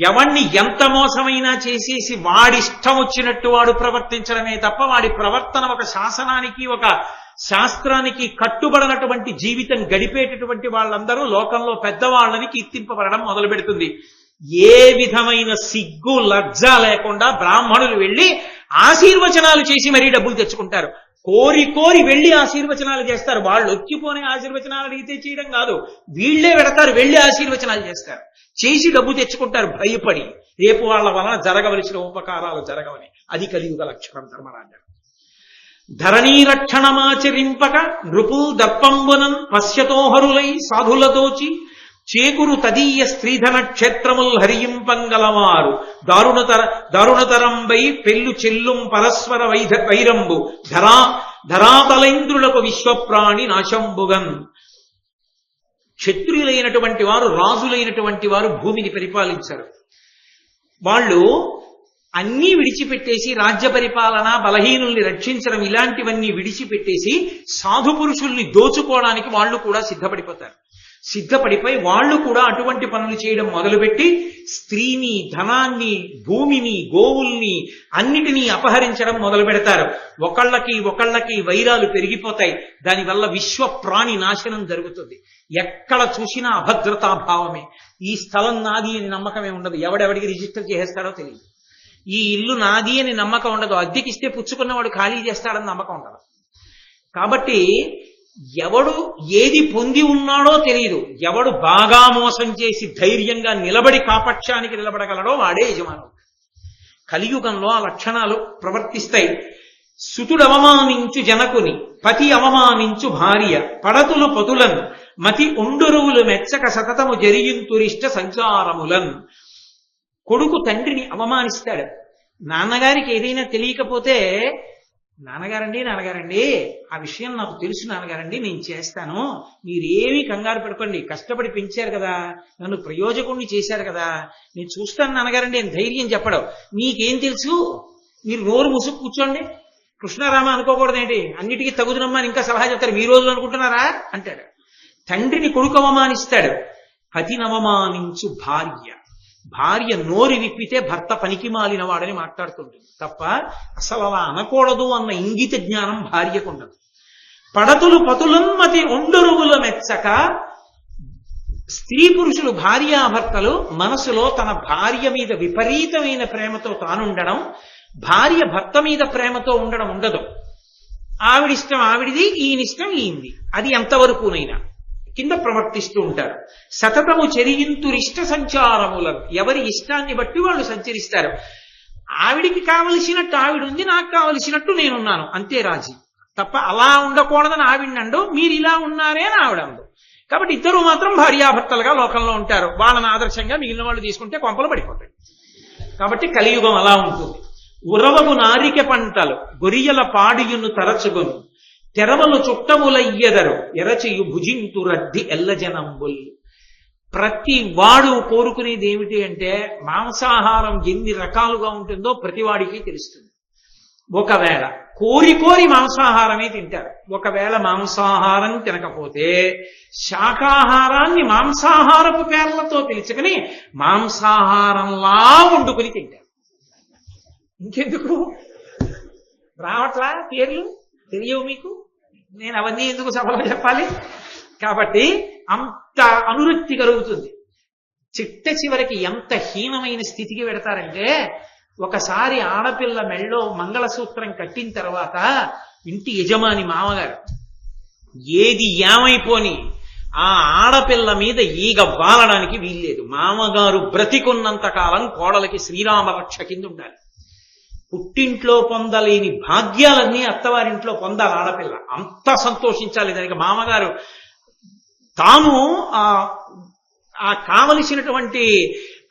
ఎవణ్ణి ఎంత మోసమైనా చేసేసి వాడిష్టం వచ్చినట్టు వాడు ప్రవర్తించడమే తప్ప వాడి ప్రవర్తన ఒక శాసనానికి ఒక శాస్త్రానికి కట్టుబడినటువంటి జీవితం గడిపేటటువంటి వాళ్ళందరూ లోకంలో పెద్దవాళ్ళని కీర్తింపబడడం మొదలు పెడుతుంది. ఏ విధమైన సిగ్గు లజ్జ లేకుండా బ్రాహ్మణులు వెళ్ళి ఆశీర్వచనాలు చేసి మరీ డబ్బులు తెచ్చుకుంటారు. కోరి వెళ్ళి ఆశీర్వచనాలు చేస్తారు. వాళ్ళు వచ్చిపోనే ఆశీర్వచనాలు అడిగితే చేయడం కాదు, వీళ్లే పెడతారు, వెళ్ళి ఆశీర్వచనాలు చేస్తారు, చేసి డబ్బు తెచ్చుకుంటారు భయపడి. రేపు వాళ్ళ వలన జరగవలసిన ఉపకారాలు జరగవని. అది కలియుగ లక్షణం ధర్మరాజా. ధరణీరక్షణమాచరింపక నృపుల్ దర్పంబునన్ పశ్యతోహరులై సాధులతోచి చేకురు తదీయ స్త్రీధన క్షేత్రముల్ హరింపంగలవారు దారుణతరంబై పెళ్ళు చెల్లుం పరస్పర వైరంబు ధరాతలేంద్రులకు విశ్వప్రాణి నాశంబుగన్. క్షత్రియులైనటువంటి వారు, రాజులైనటువంటి వారు భూమిని పరిపాలించారు. వాళ్ళు అన్నీ విడిచిపెట్టేసి రాజ్య పరిపాలన, బలహీనుల్ని రక్షించడం ఇలాంటివన్నీ విడిచిపెట్టేసి సాధు పురుషుల్ని దోచుకోవడానికి వాళ్ళు కూడా సిద్ధపడిపోయి వాళ్ళు కూడా అటువంటి పనులు చేయడం మొదలుపెట్టి స్త్రీని, ధనాన్ని, భూమిని, గోవుల్ని అన్నిటినీ అపహరించడం మొదలు పెడతారు. ఒకళ్ళకి వైరాలు పెరిగిపోతాయి. దానివల్ల విశ్వ ప్రాణి నాశనం జరుగుతుంది. ఎక్కడ చూసినా అభద్రతాభావమే. ఈ స్థలం నాది అని నమ్మకమే ఉండదు. ఎవడెవడికి రిజిస్టర్ చేసేస్తాడో తెలియదు. ఈ ఇల్లు నాది అని నమ్మకం ఉండదు. అద్దెకిస్తే పుచ్చుకున్నవాడు ఖాళీ చేస్తాడని నమ్మకం ఉండదు. కాబట్టి ఎవడు ఏది పొంది ఉన్నాడో తెలియదు. ఎవడు బాగా మోసం చేసి ధైర్యంగా నిలబడి కాపక్షానికి నిలబడగలడో వాడే యజమానుడు. కలియుగంలో ఆ లక్షణాలు ప్రవర్తిస్తాయి. సుతుడు అవమానించు జనకుని, పతి అవమానించు భార్య, పడతులు పతులన్ మతి ఒండురువులు మెచ్చక సతతము జరిగింతురిష్ట సంచారములన్. కొడుకు తండ్రిని అవమానిస్తాడు. నాన్నగారికి ఏదైనా తెలియకపోతే, నాన్నగారండి ఆ విషయం నాకు తెలుసు నాన్నగారండి, నేను చేస్తాను, మీరేమీ కంగారు పడుకోండి, కష్టపడి పెంచారు కదా, నన్ను ప్రయోజకుణ్ణి చేశారు కదా, నేను చూస్తాను నాన్నగారండి అని ధైర్యం చెప్పడం. నీకేం తెలుసు, మీరు నోరు ముసుగు కూర్చోండి, కృష్ణారామ అనుకోకూడదేంటి, అన్నిటికీ తగుదునమ్మా ఇంకా సలహా చెప్తారు, మీ రోజులు అనుకుంటున్నారా అంటాడు. తండ్రిని కొడుకు అవమానిస్తాడు. పతినవమానించు భార్య నోరు విప్పితే భర్త పనికి మాలిన వాడని మాట్లాడుతుంటుంది తప్ప అసలు అలా అనకూడదు అన్న ఇంగిత జ్ఞానం భార్యకు ఉండదు. పడతులు పతులన్మతి ఒండరువుల మెచ్చక, స్త్రీ పురుషులు భార్యాభర్తలు మనసులో తన భార్య మీద విపరీతమైన ప్రేమతో తానుండడం, భార్య భర్త మీద ప్రేమతో ఉండడం ఉండదు. ఆవిడిష్టం ఆవిడిది, ఈయనిష్టం ఈయంది. అది ఎంతవరకునైనా కింద ప్రవర్తిస్తూ ఉంటారు. సతతము చెరియింతురిష్ట సంచారములను, ఎవరి ఇష్టాన్ని బట్టి వాళ్ళు సంచరిస్తారు. ఆవిడికి కావలసినట్టు ఆవిడుంది, నాకు కావలసినట్టు నేనున్నాను, అంతే రాజీ. తప్ప అలా ఉండకూడదని ఆవిడండు, మీరు ఇలా ఉన్నారే అని ఆవిడండు. కాబట్టి ఇద్దరు మాత్రం భార్యాభర్తలుగా లోకంలో ఉంటారు. వాళ్ళని ఆదర్శంగా మిగిలిన వాళ్ళు తీసుకుంటే కొంపలు పడిపోతాయి. కాబట్టి కలియుగం అలా ఉంటుంది. ఉరవము నారిక పంటలు గొరియల పాడియును తరచుగును, తెరవలు చుట్టములయ్యెదరు ఎరచియు భుజింతు రద్ది ఎల్లజనంబుల్. ప్రతి వాడు కోరుకునేది ఏమిటి అంటే, మాంసాహారం ఎన్ని రకాలుగా ఉంటుందో ప్రతివాడికి తెలుస్తుంది. ఒకవేళ కోరి మాంసాహారమే తింటారు. ఒకవేళ మాంసాహారం తినకపోతే శాకాహారాన్ని మాంసాహారపు పేర్లతో పిలుచుకుని మాంసాహారంలా వండుకుని తింటారు. ఇంకెందుకు రావట్లా పేర్లు తెలియవు మీకు, నేను అవన్నీ ఎందుకు సభలో చెప్పాలి? కాబట్టి అంత అనురక్తి కలుగుతుంది. చిట్ట చివరికి ఎంత హీనమైన స్థితికి పెడతారంటే, ఒకసారి ఆడపిల్ల మెళ్ళో మంగళసూత్రం కట్టిన తర్వాత ఇంటి యజమాని మామగారు ఏది ఏమైపోని ఆ ఆడపిల్ల మీద ఈగ వాలడానికి వీల్లేదు. మామగారు బ్రతికున్నంత కాలం కోడలకి శ్రీరామ రక్ష కింద ఉండాలి. పుట్టింట్లో పొందలేని భాగ్యాలన్నీ అత్తవారింట్లో పొందాలి ఆడపిల్ల. అంత సంతోషించాలి. దానికి మామగారు తాను ఆ కావలసినటువంటి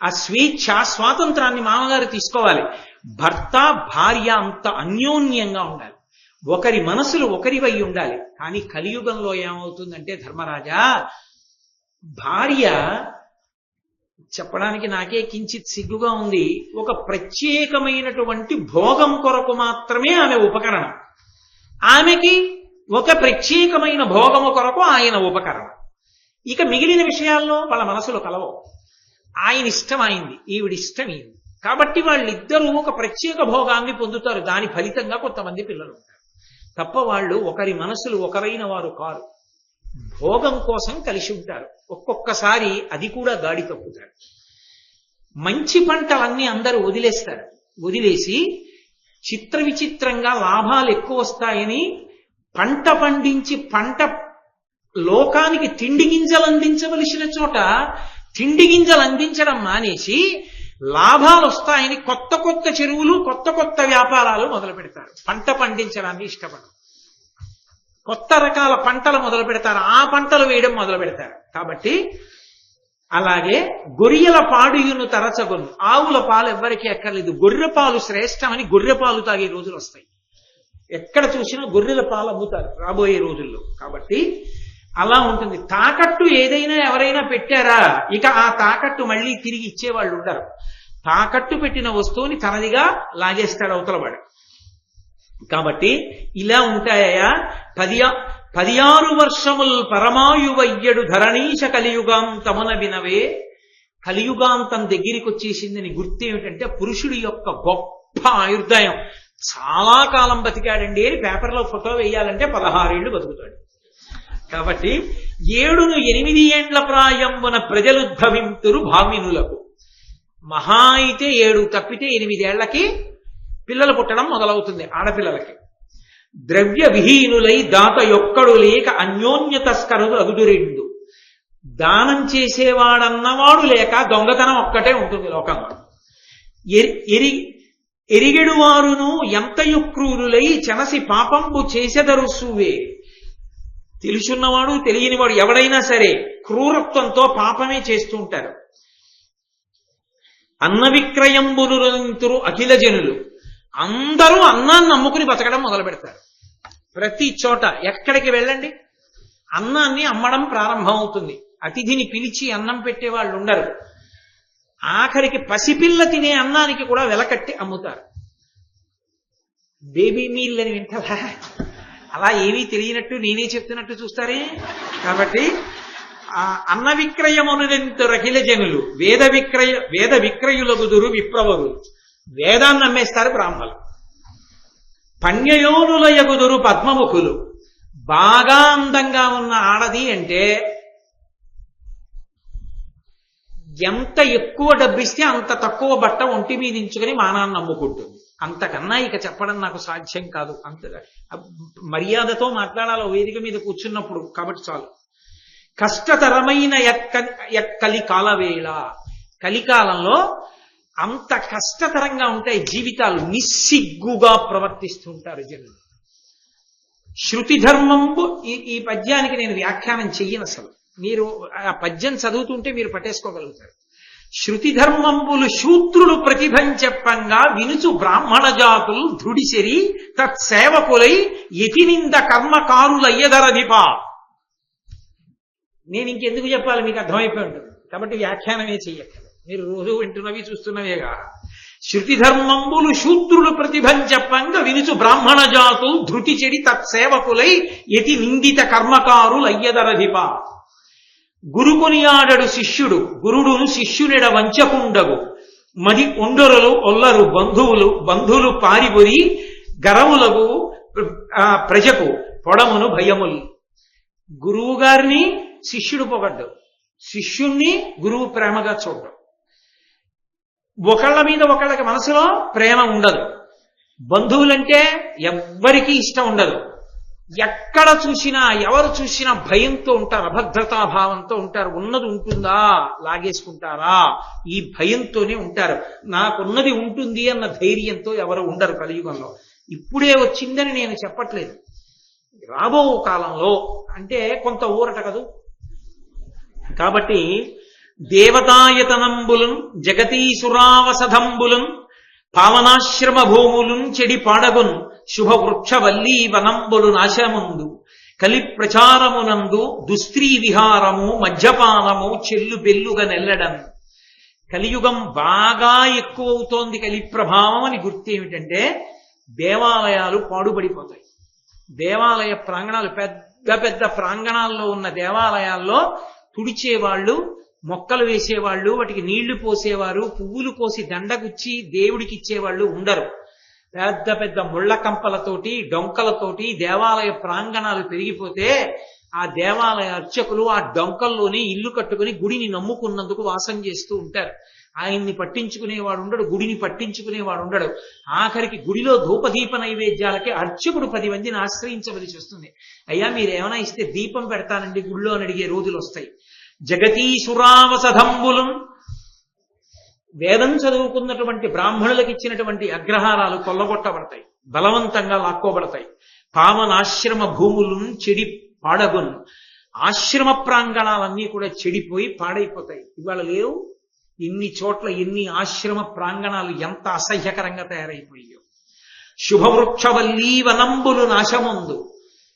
ఆ స్వేచ్ఛ, స్వాతంత్రాన్ని మామగారు తీసుకోవాలి. భర్త భార్య అంత అన్యోన్యంగా ఉండాలి. ఒకరి మనసులు ఒకరివై ఉండాలి. కానీ కలియుగంలో ఏమవుతుందంటే ధర్మరాజా, భార్య చెప్పడానికి నాకే కించిత్ సిగ్గుగా ఉంది, ఒక ప్రత్యేకమైనటువంటి భోగం కొరకు మాత్రమే ఆమె ఉపకరణం. ఆమెకి ఒక ప్రత్యేకమైన భోగము కొరకు ఆయన ఉపకరణం. ఇక మిగిలిన విషయాల్లో వాళ్ళ మనసులో కలవవు. ఆయన ఇష్టం అయింది, ఈవిడిష్టం అయింది. కాబట్టి వాళ్ళిద్దరూ ఒక ప్రత్యేక భోగాన్ని పొందుతారు. దాని ఫలితంగా కొంతమంది పిల్లలు ఉంటారు తప్ప వాళ్ళు ఒకరి మనసులు ఒకరైన వారు కారు. భోగం కోసం కలిసి ఉంటారు. ఒక్కొక్కసారి అది కూడా గాడి తప్పుతారు. మంచి పంటలన్నీ అందరూ వదిలేస్తారు. వదిలేసి చిత్ర విచిత్రంగా లాభాలు ఎక్కువ వస్తాయని పంట పండించి పంట లోకానికి తిండి గింజలు అందించవలసిన చోట తిండి గింజలు అందించడం మానేసి లాభాలు వస్తాయని కొత్త కొత్త చెరువులు, కొత్త కొత్త వ్యాపారాలు మొదలు పెడతారు. పంట పండించడాన్ని ఇష్టపడరు. కొత్త రకాల పంటలు మొదలు పెడతారు, ఆ పంటలు వేయడం మొదలు పెడతారు. కాబట్టి అలాగే గొర్రెల పాడుయును తరచగొను, ఆవుల పాలు ఎవ్వరికీ ఎక్కర్లేదు, గొర్రె పాలు శ్రేష్టమని గొర్రె పాలు తాగే రోజులు వస్తాయి. ఎక్కడ చూసినా గొర్రెల పాలు అమ్ముతారు రాబోయే రోజుల్లో. కాబట్టి అలా ఉంటుంది. తాకట్టు ఏదైనా ఎవరైనా పెట్టారా, ఇక ఆ తాకట్టు మళ్ళీ తిరిగి ఇచ్చేవాళ్ళు ఉండరు. తాకట్టు పెట్టిన వస్తువుని తనదిగా లాగేస్తాడు అవతలవాడు. కాబట్టి ఇలా ఉంటాయా 16 వర్షముల్ పరమాయువయ్యడు ధరణీశ కలియుగాంతమున వినవే. కలియుగాంతం దగ్గరికి వచ్చేసిందని గుర్తు ఏమిటంటే, పురుషుడి యొక్క గొప్ప ఆయుర్దాయం చాలా కాలం బతికాడండి అని పేపర్లో ఫోటో వేయాలంటే 16 ఏళ్లు బతుకుతాడు. కాబట్టి 7-8 ఏండ్ల ప్రాయంబున ప్రజలుద్భవింతురు భావినులకు. మహా అయితే 7 తప్పితే 8 ఏళ్లకి పిల్లలు పుట్టడం మొదలవుతుంది ఆడపిల్లలకి. ద్రవ్య విహీనులై దాత యొక్కడు లేక అన్యోన్య తస్కరులు అగుదురెండు. దానం చేసేవాడన్నవాడు లేక దొంగతనం ఒక్కటే ఉంటుంది లోకంలో. ఎరిగెడు వారును ఎంతయు క్రూరులై చెనసి పాపంబు చేసెదరు సూవే. తెలుసున్నవాడు తెలియనివాడు ఎవడైనా సరే క్రూరత్వంతో పాపమే చేస్తూ ఉంటారు. అన్న విక్రయంబునురంతురు అఖిల జనులు. అందరూ అన్నాన్ని నమ్ముకుని బతకడం మొదలు పెడతారు. ప్రతి చోట ఎక్కడికి వెళ్ళండి అన్నాన్ని అమ్మడం ప్రారంభమవుతుంది. అతిథిని పిలిచి అన్నం పెట్టే వాళ్ళు ఉండరు. ఆఖరికి పసిపిల్ల తినే అన్నానికి కూడా వెలకట్టి అమ్ముతారు. బేబీ మీల్ అని వింటారా? అలా ఏమీ తెలియనట్టు నేనే చెప్తున్నట్టు చూస్తారే. కాబట్టి అన్న విక్రయమునంత రహిల జనులు వేద విక్రయులగుదురు విప్రవరు. వేదాన్ని అమ్మేస్తారు బ్రాహ్మణులు. పణ్యయోనులయగుదురు పద్మముఖులు. బాగా అందంగా ఉన్న ఆడది అంటే ఎంత ఎక్కువ డబ్బిస్తే అంత తక్కువ బట్ట ఒంటి మీద ఇంచుకొని మానాన్ని నమ్ముకుంటుంది. అంతకన్నా ఇక చెప్పడం నాకు సాధ్యం కాదు. అంత మర్యాదతో మాట్లాడాలి వేదిక మీద కూర్చున్నప్పుడు. కాబట్టి చాలు. కష్టతరమైన ఎక్కలి కాలవేళ. కలికాలంలో అంత కష్టతరంగా ఉంటాయి జీవితాలు. నిస్సిగ్గుగా ప్రవర్తిస్తుంటారు జనులు. శృతి ధర్మంబు. ఈ పద్యానికి నేను వ్యాఖ్యానం చెయ్యను అసలు. మీరు ఆ పద్యం చదువుతుంటే మీరు పట్టేసుకోగలుగుతారు. శృతి ధర్మంబులు శూద్రులు ప్రతిభం చెప్పంగా వినుచు బ్రాహ్మణ జాతులు ధృడిసిరి తత్సేవకులై యతినింద కర్మకారులయ్యదరధిప. నేను ఇంకెందుకు చెప్పాలి, మీకు అర్థమైపోయి ఉంటుంది. కాబట్టి వ్యాఖ్యానమే చెయ్యక్కర్లేదు. మీరు రోజు వింటున్నవి చూస్తున్నవేగా. శృతి ధర్మంబులు శూద్రులు ప్రతిభం చెప్పంగా వినుచు బ్రాహ్మణ జాతులు ధృతి చెడి తత్సేవకులై యతి నిందిత కర్మకారులయ్యదరధిప. గురుకొనియాడడు శిష్యుడు గురుడును శిష్యునిడ వంచకుండగు. మది ఒండొరలు ఒల్లరు బంధువులు పారిబొరి గరములకు ప్రజకు పొడమును భయములు. గురువు గారిని శిష్యుడు పొగడ్డు, శిష్యుణ్ణి గురువు ప్రేమగా చూడడం. ఒకళ్ళ మీద ఒకళ్ళకి మనసులో ప్రేమ ఉండదు. బంధువులంటే ఎవ్వరికీ ఇష్టం ఉండదు. ఎక్కడ చూసినా ఎవరు చూసినా భయంతో ఉంటారు, అభద్రతాభావంతో ఉంటారు. ఉన్నది ఉంటుందా లాగేసుకుంటారా, ఈ భయంతోనే ఉంటారు. నాకున్నది ఉంటుంది అన్న ధైర్యంతో ఎవరు ఉండరు కలియుగంలో. ఇప్పుడే వచ్చిందని నేను చెప్పట్లేదు, రాబో కాలంలో అంటే కొంత ఊరట కదూ. కాబట్టి దేవతాయతనంబులున్ జగతీసురావసధంబులున్ పావనాశ్రమ భూములున్ చెడి పాడగున్ శుభవృక్షవల్లీ వనంబులు నాశముందు కలి ప్రచారమునందు దుస్త్రీ విహారము మద్యపానము చెల్లు బెల్లుగా నెల్లడం. కలియుగం బాగా ఎక్కువ అవుతోంది కలి ప్రభావం అని గుర్తు ఏమిటంటే, దేవాలయాలు పాడుపడిపోతాయి. దేవాలయ ప్రాంగణాలు పెద్ద పెద్ద ప్రాంగణాల్లో ఉన్న దేవాలయాల్లో తుడిచేవాళ్ళు, మొక్కలు వేసేవాళ్ళు, వాటికి నీళ్లు పోసేవారు, పువ్వులు కోసి దండగుచ్చి దేవుడికి ఇచ్చేవాళ్ళు ఉండరు. పెద్ద పెద్ద ముళ్ల కంపలతోటి డొంకలతోటి దేవాలయ ప్రాంగణాలు పెరిగిపోతే ఆ దేవాలయ అర్చకులు ఆ డొంకల్లోనే ఇల్లు కట్టుకుని గుడిని నమ్ముకున్నందుకు వాసం చేస్తూ ఉంటారు. ఆయన్ని పట్టించుకునేవాడు ఉండడు, గుడిని పట్టించుకునేవాడు ఉండడు. ఆఖరికి గుడిలో ధూపదీప నైవేద్యాలకి అర్చకుడు 10 మందిని ఆశ్రయించవలసి వస్తుంది. అయ్యా మీరేమైనా ఇస్తే దీపం పెడతానండి గుళ్ళో అని అడిగే రోజులు వస్తాయి. జగతీసురావసధంబులు వేదం చదువుకున్నటువంటి బ్రాహ్మణులకు ఇచ్చినటువంటి అగ్రహారాలు కొల్లగొట్టబడతాయి, బలవంతంగా లాక్కోబడతాయి. పావనాశ్రమ భూములను చెడి పాడగొన్, ఆశ్రమ ప్రాంగణాలన్నీ కూడా చెడిపోయి పాడైపోతాయి. ఇవాళ లేవు. ఇన్ని చోట్ల ఎన్ని ఆశ్రమ ప్రాంగణాలు ఎంత అసహ్యకరంగా తయారైపోయాయో. శుభవృక్షవల్లీ వనంబులు నాశమందు,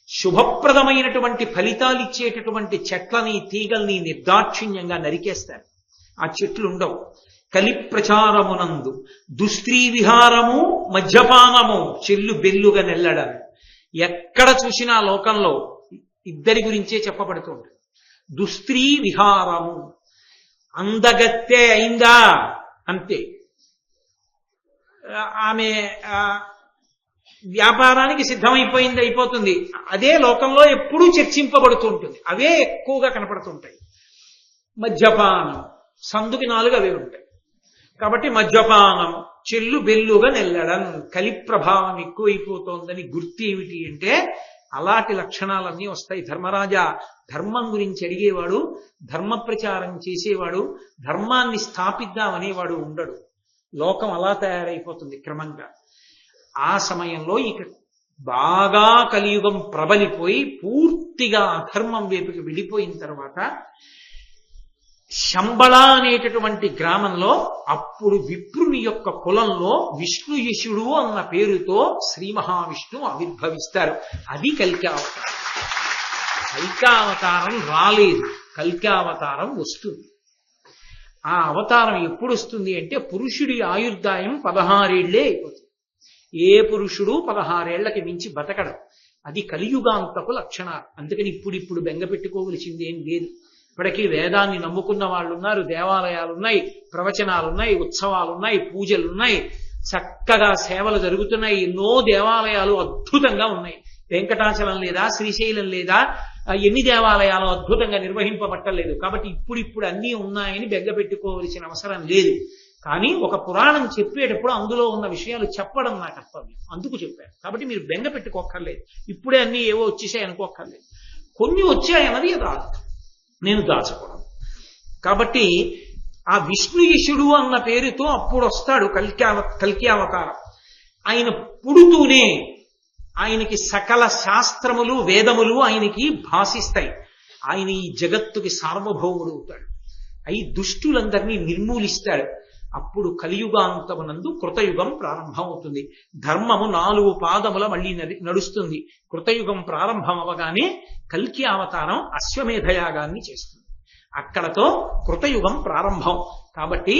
శుభప్రదమైనటువంటి ఫలితాలు ఇచ్చేటటువంటి చెట్లని తీగల్ని నిర్దాక్షిణ్యంగా నరికేస్తారు. ఆ చెట్లు ఉండవు. కలి ప్రచారమునందు దుస్త్రీ విహారము మద్యపానము చెల్లు బెల్లుగా నెల్లడం. ఎక్కడ చూసినా లోకంలో ఇద్దరి గురించే చెప్పబడుతూ ఉంటుంది. దుస్త్రీ విహారము, అందగత్తే అయిందా అంతే, ఆమె వ్యాపారానికి సిద్ధమైపోయింది అయిపోతుంది. అదే లోకంలో ఎప్పుడూ చర్చింపబడుతూ ఉంటుంది. అవే ఎక్కువగా కనపడుతుంటాయి. మద్యపానం, సందుకి 4 అవే ఉంటాయి. కాబట్టి మద్యపానం, చెల్లు బెల్లుగా నెల్లడం, కలి ప్రభావం ఎక్కువైపోతోందని గుర్తు ఏమిటి అంటే అలాంటి లక్షణాలన్నీ వస్తాయి. ధర్మరాజా, ధర్మం గురించి అడిగేవాడు, ధర్మ ప్రచారం చేసేవాడు, ధర్మాన్ని స్థాపిద్దామనేవాడు ఉండడు. లోకం అలా తయారైపోతుంది క్రమంగా. ఆ సమయంలో ఇక బాగా కలియుగం ప్రబలిపోయి పూర్తిగా అధర్మం వైపుకి వెళ్ళిపోయిన తర్వాత శంబళ అనేటటువంటి గ్రామంలో అప్పుడు విప్రుని యొక్క కులంలో విష్ణుయశుడు అన్న పేరుతో శ్రీ మహావిష్ణువు ఆవిర్భవిస్తారు. అది కల్కావతారం. కల్కావతారం రాలేదు, కల్కావతారం వస్తుంది. ఆ అవతారం ఎప్పుడు వస్తుంది అంటే పురుషుడి ఆయుర్దాయం 16 ఏళ్లే అయిపోతుంది. ఏ పురుషుడు 16 ఏళ్లకి మించి బతకడం. అది కలియుగాంతపు లక్షణాలు. అందుకని ఇప్పుడు బెంగ పెట్టుకోవలసింది ఏం లేదు. ఇప్పటికీ వేదాన్ని నమ్ముకున్న వాళ్ళు ఉన్నారు, దేవాలయాలున్నాయి, ప్రవచనాలున్నాయి, ఉత్సవాలున్నాయి, పూజలున్నాయి, చక్కగా సేవలు జరుగుతున్నాయి. ఎన్నో దేవాలయాలు అద్భుతంగా ఉన్నాయి. వెంకటాచలం లేదా, శ్రీశైలం లేదా, ఎన్ని దేవాలయాలు అద్భుతంగా నిర్వహింపబట్టలేదు. కాబట్టి ఇప్పుడు అన్నీ ఉన్నాయని బెంగ పెట్టుకోవలసిన అవసరం లేదు. కానీ ఒక పురాణం చెప్పేటప్పుడు అందులో ఉన్న విషయాలు చెప్పడం నా కర్తవ్యం, అందుకు చెప్పాను. కాబట్టి మీరు బెంగ పెట్టుకోక్కర్లేదు. ఇప్పుడే అన్నీ ఏవో వచ్చేసాయి అనుకోక్కర్లేదు. కొన్ని వచ్చాయన్నది రాదు, నేను దాచకూడదు. కాబట్టి ఆ విష్ణుయశుడు అన్న పేరుతో అప్పుడు వస్తాడు కల్కి అవతారం. ఆయన పుడుతూనే ఆయనకి సకల శాస్త్రములు వేదములు ఆయనకి భాషిస్తాయి. ఆయన ఈ జగత్తుకి సార్వభౌముడు అవుతాడు. అయి దుష్టులందరినీ నిర్మూలిస్తాడు. అప్పుడు కలియుగాంతమునందు కృతయుగం ప్రారంభం అవుతుంది. ధర్మము 4 పాదముల మళ్ళీ నడుస్తుంది. కృతయుగం ప్రారంభం అవగానే కల్కి అవతారం అశ్వమేధయాగాన్ని చేస్తుంది. అక్కడతో కృతయుగం ప్రారంభం. కాబట్టి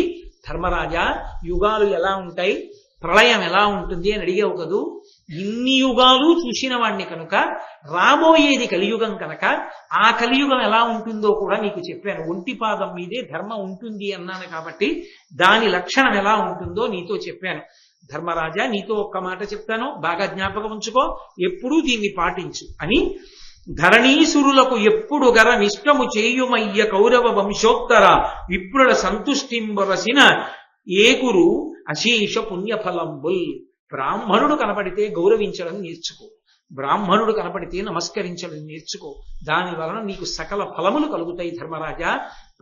ధర్మరాజా, యుగాలు ఎలా ఉంటాయి, ప్రళయం ఎలా ఉంటుంది అని అడిగావు కదూ. ఇన్ని యుగాలు చూసిన వాణ్ణి కనుక రాబోయేది కలియుగం కనుక ఆ కలియుగం ఎలా ఉంటుందో కూడా నీకు చెప్పాను. ఒంటి పాదం మీదే ధర్మం ఉంటుంది అన్నాను కాబట్టి దాని లక్షణం ఎలా ఉంటుందో నీతో చెప్పాను. ధర్మరాజా, నీతో ఒక్క మాట చెప్తాను, బాగా జ్ఞాపకం ఉంచుకో, ఎప్పుడూ దీన్ని పాటించు అని. ధరణీసురులకు ఎప్పుడు గర నిష్టము చేయుమయ్య కౌరవ వంశోత్తర విప్రుల సంతుష్టింబరసిన ఏకురు అశేష పుణ్యఫలంబుల్. బ్రాహ్మణుడు కనపడితే గౌరవించడం నేర్చుకో, బ్రాహ్మణుడు కనపడితే నమస్కరించడం నేర్చుకో. దాని వలన నీకు సకల ఫలములు కలుగుతాయి. ధర్మరాజా,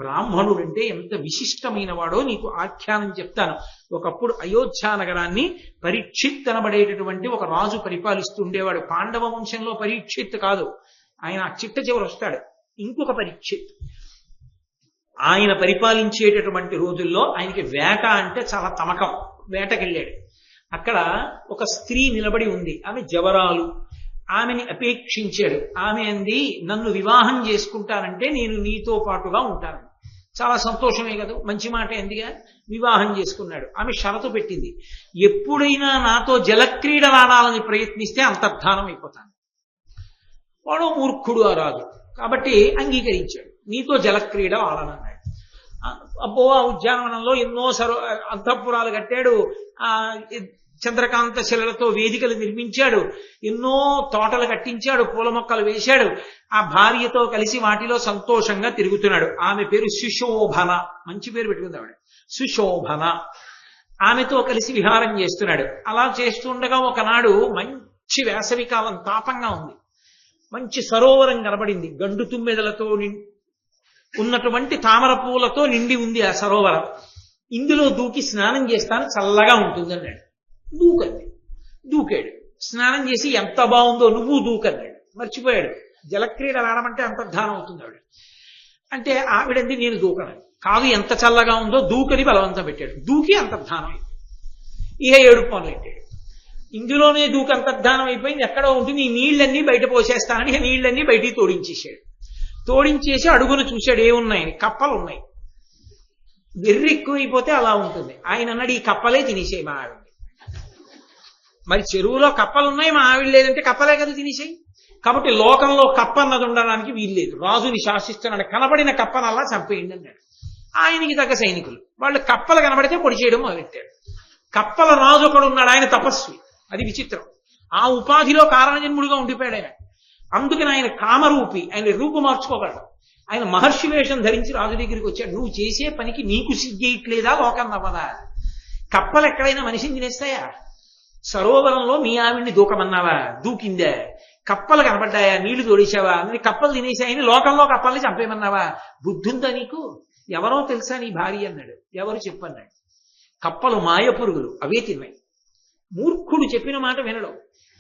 బ్రాహ్మణుడంటే ఎంత విశిష్టమైన వాడో నీకు ఆఖ్యానం చెప్తాను. ఒకప్పుడు అయోధ్య నగరాన్ని పరీక్షిత్ అనబడేటటువంటి ఒక రాజు పరిపాలిస్తూ ఉండేవాడు. పాండవ వంశంలో పరీక్షిత్ కాదు, ఆయన చిట్ట చివరి వస్తాడు, ఇంకొక పరీక్షిత్. ఆయన పరిపాలించేటటువంటి రోజుల్లో ఆయనకి వేట అంటే చాలా తమకం. వేటకెళ్ళాడు. అక్కడ ఒక స్త్రీ నిలబడి ఉంది, ఆమె జవరాలు. ఆమెని అపేక్షించాడు. ఆమె అంది, నన్ను వివాహం చేసుకుంటానంటే నేను నీతో పాటుగా ఉంటాను. చాలా సంతోషమే కదా, మంచి మాట ఎందుగా. వివాహం చేసుకున్నాడు. ఆమె షరతు పెట్టింది, ఎప్పుడైనా నాతో జలక్రీడలాడాలని ప్రయత్నిస్తే అంతర్ధానం అయిపోతాను. వాడు మూర్ఖుడు ఆ రాజు, కాబట్టి అంగీకరించాడు. నీతో జలక్రీడ ఆడనన్నాడు. అబ్బో, ఆ ఉద్యానవనంలో ఎన్నో అంతఃపురాలు కట్టాడు, ఆ చంద్రకాంత శిలలతో వేదికలు నిర్మించాడు, ఎన్నో తోటలు కట్టించాడు, పూల మొక్కలు వేశాడు. ఆ భార్యతో కలిసి వాటిలో సంతోషంగా తిరుగుతున్నాడు. ఆమె పేరు సుశోభన, మంచి పేరు పెట్టుకుంది ఆవిడ, సుశోభన. ఆమెతో కలిసి విహారం చేస్తున్నాడు. అలా చేస్తుండగా ఒకనాడు మంచి వేసవికాలం, తాపంగా ఉంది. మంచి సరోవరం కనబడింది. గండు తుమ్మెదలతో ఉన్నటువంటి తామర పూలతో నిండి ఉంది ఆ సరోవరం. ఇందులో దూకి స్నానం చేస్తాను, చల్లగా ఉంటుంది అన్నాడు. దూకండి. దూకాడు. స్నానం చేసి ఎంత బాగుందో నువ్వు దూకన్నాడు. మర్చిపోయాడు. జలక్రీడలు ఆడమంటే అంతర్ధానం అవుతుంది ఆవిడ. అంటే ఆవిడంది నేను దూకను. కాదు, ఎంత చల్లగా ఉందో దూకని బలవంతం పెట్టాడు. దూకి అంతర్ధానం అయిపోయింది. ఇక ఏడుపు మొదలెట్టాడు. ఇందులోనే దూకి అంతర్ధానం అయిపోయింది. ఎక్కడో ఉంటుంది, ఈ నీళ్ళన్నీ బయట పోసేస్తానని ఇక నీళ్ళన్నీ బయటికి తోడించేశాడు. తోడించేసి అడుగును చూశాడు, ఏమున్నాయని. కప్పలు ఉన్నాయి. వెర్రి ఎక్కువైపోతే అలా ఉంటుంది. ఆయన అన్నాడు, ఈ కప్పలే తినేసాయి మా ఆవిడ. మరి చెరువులో కప్పలు ఉన్నాయి, మా ఆవిడ లేదంటే కప్పలే కదా తినేసాయి. కాబట్టి లోకంలో కప్ప అన్నది ఉండడానికి వీల్లేదు. రాజుని శాసిస్తున్నాడు. కనబడిన కప్పనల్లా చంపేయండి అన్నాడు. ఆయనకి తగ్గ సైనికులు వాళ్ళు కప్పలు కనబడితే పొడి చేయడం మొదలెట్టాడు. కప్పల రాజు ఒకడు ఉన్నాడు, ఆయన తపస్వి. అది విచిత్రం. ఆ ఉపాధిలో కారణజన్ముడిగా ఉండిపోయాడు ఆయన. అందుకని ఆయన కామరూపి, ఆయన రూపు మార్చుకోగలడు. ఆయన మహర్షి వేషం ధరించి రాజు దగ్గరికి వచ్చాడు. నువ్వు చేసే పనికి నీకు సిగ్గేయట్లేదా? లోకం నవ్వదా? కప్పలు ఎక్కడైనా మనిషిని తినేస్తాయా? సరోవరంలో మీ ఆవిడ్ని దూకమన్నావా? దూకిందా? కప్పలు కనబడ్డాయా? నీళ్లు తోడేశావా? అని కప్పలు తినేశాయని లోకంలో కప్పల్ని చంపేయమన్నావా? బుద్ధుందా నీకు? ఎవరో తెలుసా నీ భార్య అన్నాడు. ఎవరు చెప్పన్నాడు. కప్పలు మాయ పురుగులు, అవే తిన్నాయి. మూర్ఖుడు చెప్పిన మాట వినడం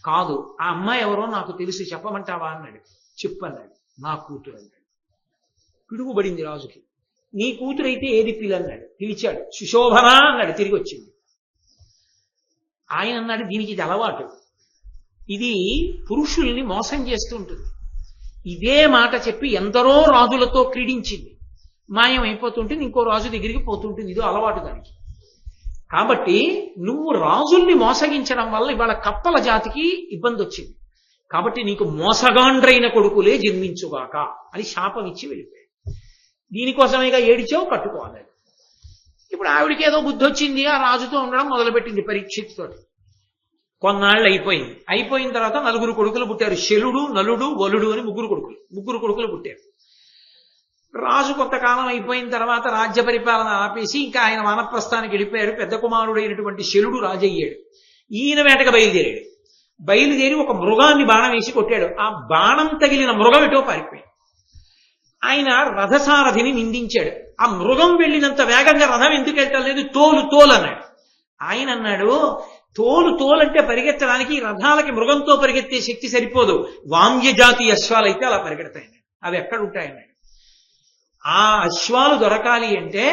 కాదు. ఆ అమ్మాయి ఎవరో నాకు తెలుసు, చెప్పమంటావా అన్నాడు. చెప్పన్నాడు. నా కూతురు అన్నాడు. పిడుగుబడింది రాజుకి. నీ కూతురైతే ఏది పిల్లన్నాడు. పిలిచాడు. సుశోభన అన్నాడు. తిరిగి వచ్చింది. ఆయన అన్నాడు, దీనికి ఇది అలవాటు. ఇది పురుషుల్ని మోసం చేస్తూ ఉంటుంది. ఇదే మాట చెప్పి ఎందరో రాజులతో క్రీడించింది. మాయం అయిపోతుంటుంది, ఇంకో రాజు దగ్గరికి పోతుంటుంది. ఇదో అలవాటు దానికి. కాబట్టి నువ్వు రాజుల్ని మోసగించడం వల్ల ఇవాళ కప్పల జాతికి ఇబ్బంది వచ్చింది. కాబట్టి నీకు మోసగాండ్రైన కొడుకులే జన్మించుగాక అని శాపం ఇచ్చి వెళ్ళిపోయాడు. దీనికోసమేగా ఏడిచావు, కట్టుకోవాలి. ఇప్పుడు ఆవిడికి ఏదో బుద్ధి వచ్చింది, ఆ రాజుతో ఉండడం మొదలుపెట్టింది పరీక్షిత్తో. కొన్నాళ్ళు అయిపోయిన తర్వాత 4 కొడుకులు పుట్టారు. శలుడు, నలుడు, వలుడు అని 3 కొడుకులు పుట్టారు. రాజు కొంతకాలం అయిపోయిన తర్వాత రాజ్య పరిపాలన ఆపేసి ఇంకా ఆయన వానప్రస్థానికి వెళ్ళిపోయాడు. పెద్ద కుమారుడైనటువంటి శలుడు రాజయ్యాడు. ఈయన వేటకు బయలుదేరి ఒక మృగాన్ని బాణం వేసి కొట్టాడు. ఆ బాణం తగిలిన మృగం ఎటో పారిపోయాడు. ఆయన రథసారథిని నిందించాడు. ఆ మృగం వెళ్ళినంత వేగంగా రథం ఎందుకు వెళ్ళలేదు? తోలు అన్నాడు. ఆయన అన్నాడు, తోలంటే పరిగెత్తడానికి రథాలకి మృగంతో పరిగెత్తే శక్తి సరిపోదు. వామ్య జాతి అశ్వాలైతే అలా పరిగెడతాయి. అవి ఎక్కడ ఉంటాయన్నాడు. ఆ అశ్వాలు దొరకాలి అంటే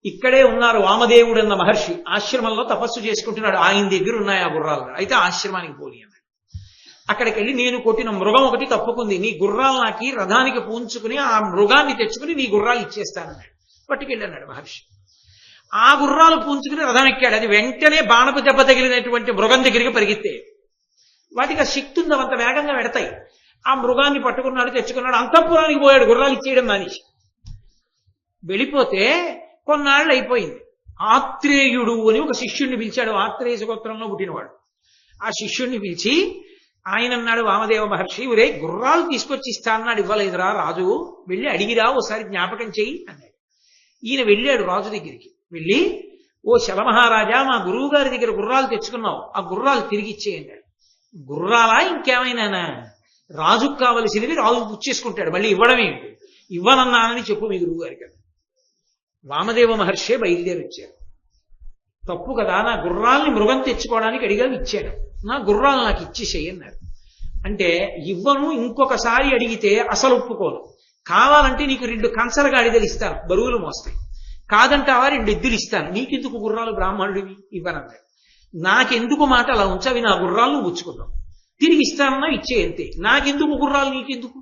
ఇక్కడే ఉన్నారు వామదేవుడు అన్న మహర్షి, ఆశ్రమంలో తపస్సు చేసుకుంటున్నాడు. ఆయన దగ్గర ఉన్నాయి ఆ గుర్రాలు. అయితే ఆశ్రమానికి పోని అన్నాడు. అక్కడికి వెళ్ళి, నేను కొట్టిన మృగం ఒకటి తప్పుకుంది, నీ గుర్రాలు నాకి రథానికి పూంచుకుని ఆ మృగాన్ని తెచ్చుకుని నీ గుర్రాలు ఇచ్చేస్తానన్నాడు. పట్టుకెళ్ళన్నాడు మహర్షి. ఆ గుర్రాలు పూంచుకుని రథం ఎక్కాడు. అది వెంటనే బాణపు దెబ్బ తగిలినటువంటి మృగం దగ్గరికి పరిగెత్తే. వాటికి ఆ శక్తి ఉంది, అంత వేగంగా పెడతాయి. ఆ మృగాన్ని పట్టుకున్నాడు, తెచ్చుకున్నాడు. అంతఃపురానికి పోయాడు గుర్రాలు ఇచ్చేయడం మానేసి. వెళ్ళిపోతే కొన్నాళ్ళు అయిపోయింది. ఆత్రేయుడు అని ఒక శిష్యుడిని పిలిచాడు. ఆత్రేయ గోత్రంలో పుట్టినవాడు. ఆ శిష్యుడిని పిలిచి ఆయన అన్నాడు, వామదేవ మహర్షి, ఒరే గుర్రాలు తీసుకొచ్చి ఇస్తానన్నాడు, ఇవ్వలేదురా రాజు, వెళ్ళి అడిగిరా, ఓసారి జ్ఞాపకం చెయ్యి అన్నాడు. ఈయన వెళ్ళాడు రాజు దగ్గరికి. వెళ్ళి, ఓ శలమహారాజా, మా గురువు గారి దగ్గర గుర్రాలు తెచ్చుకున్నావు, ఆ గుర్రాలు తిరిగి ఇచ్చేయండి. గుర్రాలా ఇంకేమైనా? రాజుకు కావలసినవి రాజు పుచ్చేసుకుంటాడు, మళ్ళీ ఇవ్వడం ఏంటి? ఇవ్వనన్నానని చెప్పు మీ గురువు గారికి. వామదేవ మహర్షే బయలుదేరి వచ్చారు. తప్పు కదా, నా గుర్రాల్ని మృగం తెచ్చుకోవడానికి అడిగా ఇచ్చాడు, నా గుర్రాలు నాకు ఇచ్చేసేయి అన్నారు. అంటే ఇవ్వను, ఇంకొకసారి అడిగితే అసలు ఒప్పుకోను, కావాలంటే నీకు 2 కంచల గాడిదలు ఇస్తాను, బరువులు మోస్తాయి, కాదంటావా 2 ఎద్దులు ఇస్తాను, నీకెందుకు గుర్రాలు, బ్రాహ్మణుడివి, ఇవ్వనన్నాడు. నాకెందుకు మాట అలా ఉంచవి, నా గుర్రాలు నువ్వు పుచ్చుకున్నావు, తిరిగి ఇస్తానన్నా ఇచ్చే అంతే, నాకెందుకు గుర్రాలు, నీకెందుకు,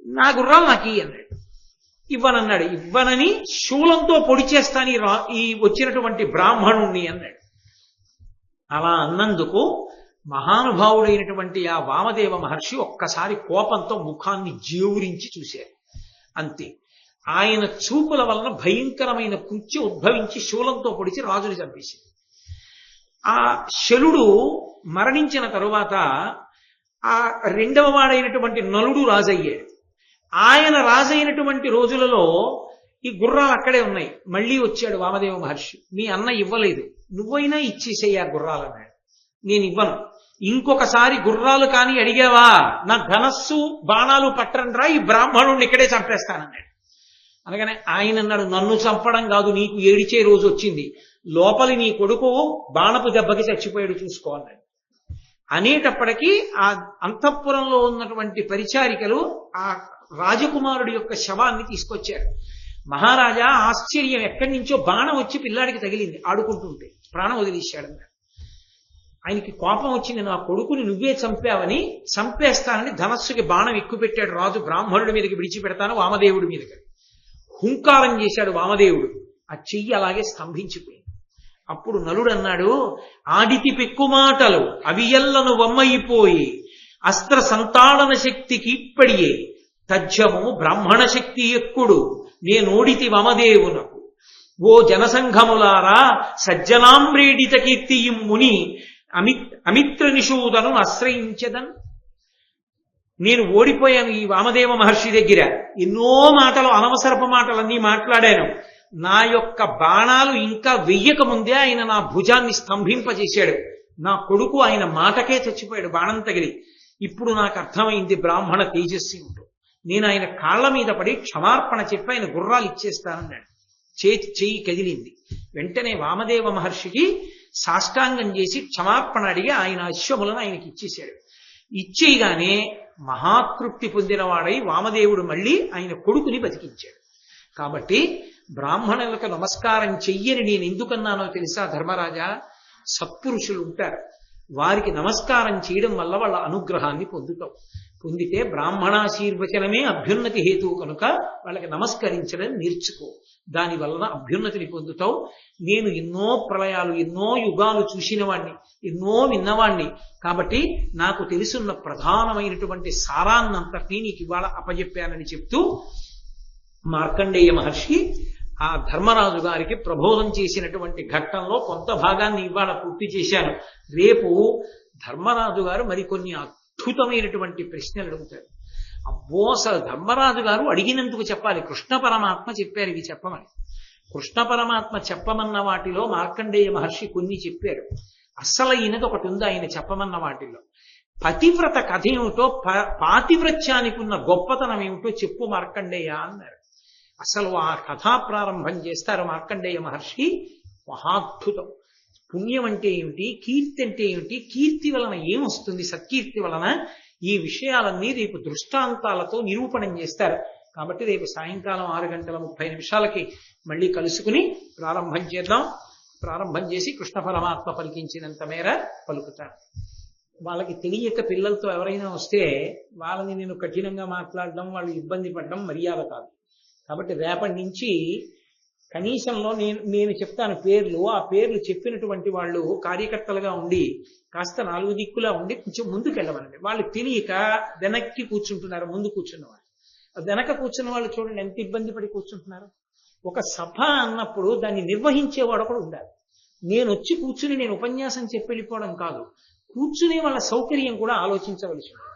నా గుర్రాలు నాకు ఇయ్యి అన్నాడు. ఇవ్వనన్నాడు. ఇవ్వనని శూలంతో పొడి చేస్తాను ఈ వచ్చినటువంటి బ్రాహ్మణుణ్ణి అన్నాడు. అలా అన్నందుకు మహానుభావుడైనటువంటి ఆ వామదేవ మహర్షి ఒక్కసారి కోపంతో ముఖాన్ని జేవురించి చూశారు. అంతే. ఆయన చూపుల వలన భయంకరమైన కృత్య ఉద్భవించి శూలంతో పొడిచి రాజుని చంపేసింది. ఆ శలుడు మరణించిన తరువాత ఆ 2వ వాడైనటువంటి నలుడు రాజయ్యాడు. ఆయన రాజైనటువంటి రోజులలో ఈ గుర్రాలు అక్కడే ఉన్నాయి. మళ్ళీ వచ్చాడు వామదేవ మహర్షి, మీ అన్న ఇవ్వలేదు, నువ్వైనా ఇచ్చేసేయి ఆ గుర్రాలు అన్నాడు. నేను ఇవ్వను, ఇంకొకసారి గుర్రాలు కానీ అడిగావా, నా ధనస్సు బాణాలు పట్టరండ్రా, ఈ బ్రాహ్మణుడిని ఇక్కడే చంపేస్తానన్నాడు. అనగానే ఆయన అన్నాడు, నన్ను చంపడం కాదు, నీకు ఏడిచే రోజు వచ్చింది, లోపలి నీ కొడుకు బాణపు దెబ్బకి చచ్చిపోయాడు చూసుకో అన్నాడు. అనేటప్పటికీ ఆ అంతఃపురంలో ఉన్నటువంటి పరిచారికలు ఆ రాజకుమారుడి యొక్క శవాన్ని తీసుకొచ్చారు. మహారాజా ఆశ్చర్యం, ఎక్కడి నుంచో బాణం వచ్చి పిల్లాడికి తగిలింది, ఆడుకుంటుంటే ప్రాణం వదిలేశాడన్నారు. ఆయనకి కోపం వచ్చింది, నా కొడుకుని నువ్వే చంపావని, చంపేస్తానని ధనస్సుకి బాణం ఎక్కుపెట్టాడు రాజు. బ్రాహ్మణుడి మీదకి విడిచిపెడతాను వామదేవుడి మీదకి హుంకారం చేశాడు వామదేవుడు. ఆ చెయ్యి అలాగే స్తంభించిపోయింది. అప్పుడు నలుడు అన్నాడు, ఆడితి పెక్కుమాటలు అవియల్లను వమ్మయిపోయి అస్త్ర సంతాడన శక్తికి ఇప్పడియే తజ్జము బ్రాహ్మణ శక్తి ఎక్కుడు నేనోడితి వమదేవునకు. ఓ జనసంఘములారా సజ్జనామ్రేడిత కీర్తియం ముని అమిత్ర నిషూదను ఆశ్రయించదన్. నేను ఓడిపోయాను ఈ వామదేవ మహర్షి దగ్గర, ఎన్నో మాటలు అనవసరపు మాటలన్నీ మాట్లాడాను. నా యొక్క బాణాలు ఇంకా వెయ్యక ముందే ఆయన నా భుజాన్ని స్తంభింపజేశాడు. నా కొడుకు ఆయన మాటకే చచ్చిపోయాడు బాణం తగిలి. ఇప్పుడు నాకు అర్థమైంది బ్రాహ్మణ తేజస్వి ఉంటూ. నేను ఆయన కాళ్ల మీద పడి క్షమార్పణ చెప్పి ఆయన గుర్రాలు ఇచ్చేస్తానన్నాడు. చెయ్యి కదిలింది. వెంటనే వామదేవ మహర్షికి సాష్టాంగం చేసి క్షమార్పణ అడిగి ఆయన అశ్వములను ఆయనకి ఇచ్చేశాడు. ఇచ్చేయగానే మహాతృప్తి పొందినవాడై వామదేవుడు మళ్ళీ ఆయన కొడుకుని బతికించాడు. కాబట్టి బ్రాహ్మణులకు నమస్కారం చెయ్యని నేను ఎందుకన్నానో తెలుసా ధర్మరాజా? సత్పురుషులు ఉంటారు, వారికి నమస్కారం చేయడం వల్ల వాళ్ళ అనుగ్రహాన్ని పొందుతావు. పొందితే బ్రాహ్మణాశీర్వచనమే అభ్యున్నతి హేతువు కనుక వాళ్ళకి నమస్కరించడం నేర్చుకో, దాని వలన అభ్యున్నతిని పొందుతావు. నేను ఎన్నో ప్రళయాలు ఎన్నో యుగాలు చూసిన వాణ్ణి, ఎన్నో విన్నవాణ్ణి, కాబట్టి నాకు తెలుసున్న ప్రధానమైనటువంటి సారాన్నంతటినీ నీకు ఇవాళ అప్పజెప్పానని చెప్తూ మార్కండేయ మహర్షి ఆ ధర్మరాజు గారికి ప్రబోధం చేసినటువంటి ఘట్టంలో కొంత భాగాన్ని ఇవాళ పూర్తి చేశాను. రేపు ధర్మరాజు గారు మరికొన్ని అద్భుతమైనటువంటి ప్రశ్నలు అడుగుతారు. అబ్బో, అసలు ధర్మరాజు గారు అడిగినందుకు చెప్పాలి. కృష్ణ పరమాత్మ చెప్పారు ఇవి చెప్పమని. కృష్ణ పరమాత్మ చెప్పమన్న వాటిలో మార్కండేయ మహర్షి కొన్ని చెప్పారు. అసలైనది ఒకటి ఉంది ఆయన చెప్పమన్న వాటిల్లో. పతివ్రత కథ ఏమిటో, పాతివ్రత్యానికి ఉన్న గొప్పతనం ఏమిటో చెప్పు మార్కండేయ అన్నారు. అసలు ఆ కథా ప్రారంభం చేస్తారు మార్కండేయ మహర్షి. మహాద్భుతం. పుణ్యం అంటే ఏమిటి, కీర్తి అంటే ఏమిటి, కీర్తి వలన ఏమొస్తుంది, సత్కీర్తి వలన, ఈ విషయాలన్నీ రేపు దృష్టాంతాలతో నిరూపణం చేస్తారు. కాబట్టి రేపు సాయంకాలం 6:30 మళ్ళీ కలుసుకుని ప్రారంభం చేద్దాం. ప్రారంభం చేసి కృష్ణ పరమాత్మ పలికించినంత మేర పలుకుతాను. వాళ్ళకి తెలియక పిల్లలతో ఎవరైనా వస్తే వాళ్ళని నేను కఠినంగా మాట్లాడడం, వాళ్ళు ఇబ్బంది పడడం మర్యాద కాదు. కాబట్టి రేపటి నుంచి కనీసంలో నేను చెప్తాను పేర్లు, ఆ పేర్లు చెప్పినటువంటి వాళ్ళు కార్యకర్తలుగా ఉండి కాస్త 4 దిక్కులా ఉండి కొంచెం ముందుకు వెళ్ళమనండి. వాళ్ళు తెలియక వెనక్కి కూర్చుంటున్నారు, ముందు కూర్చున్న వాళ్ళు. వెనక కూర్చున్న వాళ్ళు చూడండి ఎంత ఇబ్బంది పడి కూర్చుంటున్నారు. ఒక సభ అన్నప్పుడు దాన్ని నిర్వహించేవాడు కూడా ఉండాలి. నేను వచ్చి కూర్చుని నేను ఉపన్యాసం చెప్పి వెళ్ళిపోవడం కాదు, కూర్చునే వాళ్ళ సౌకర్యం కూడా ఆలోచించవలసి ఉంది.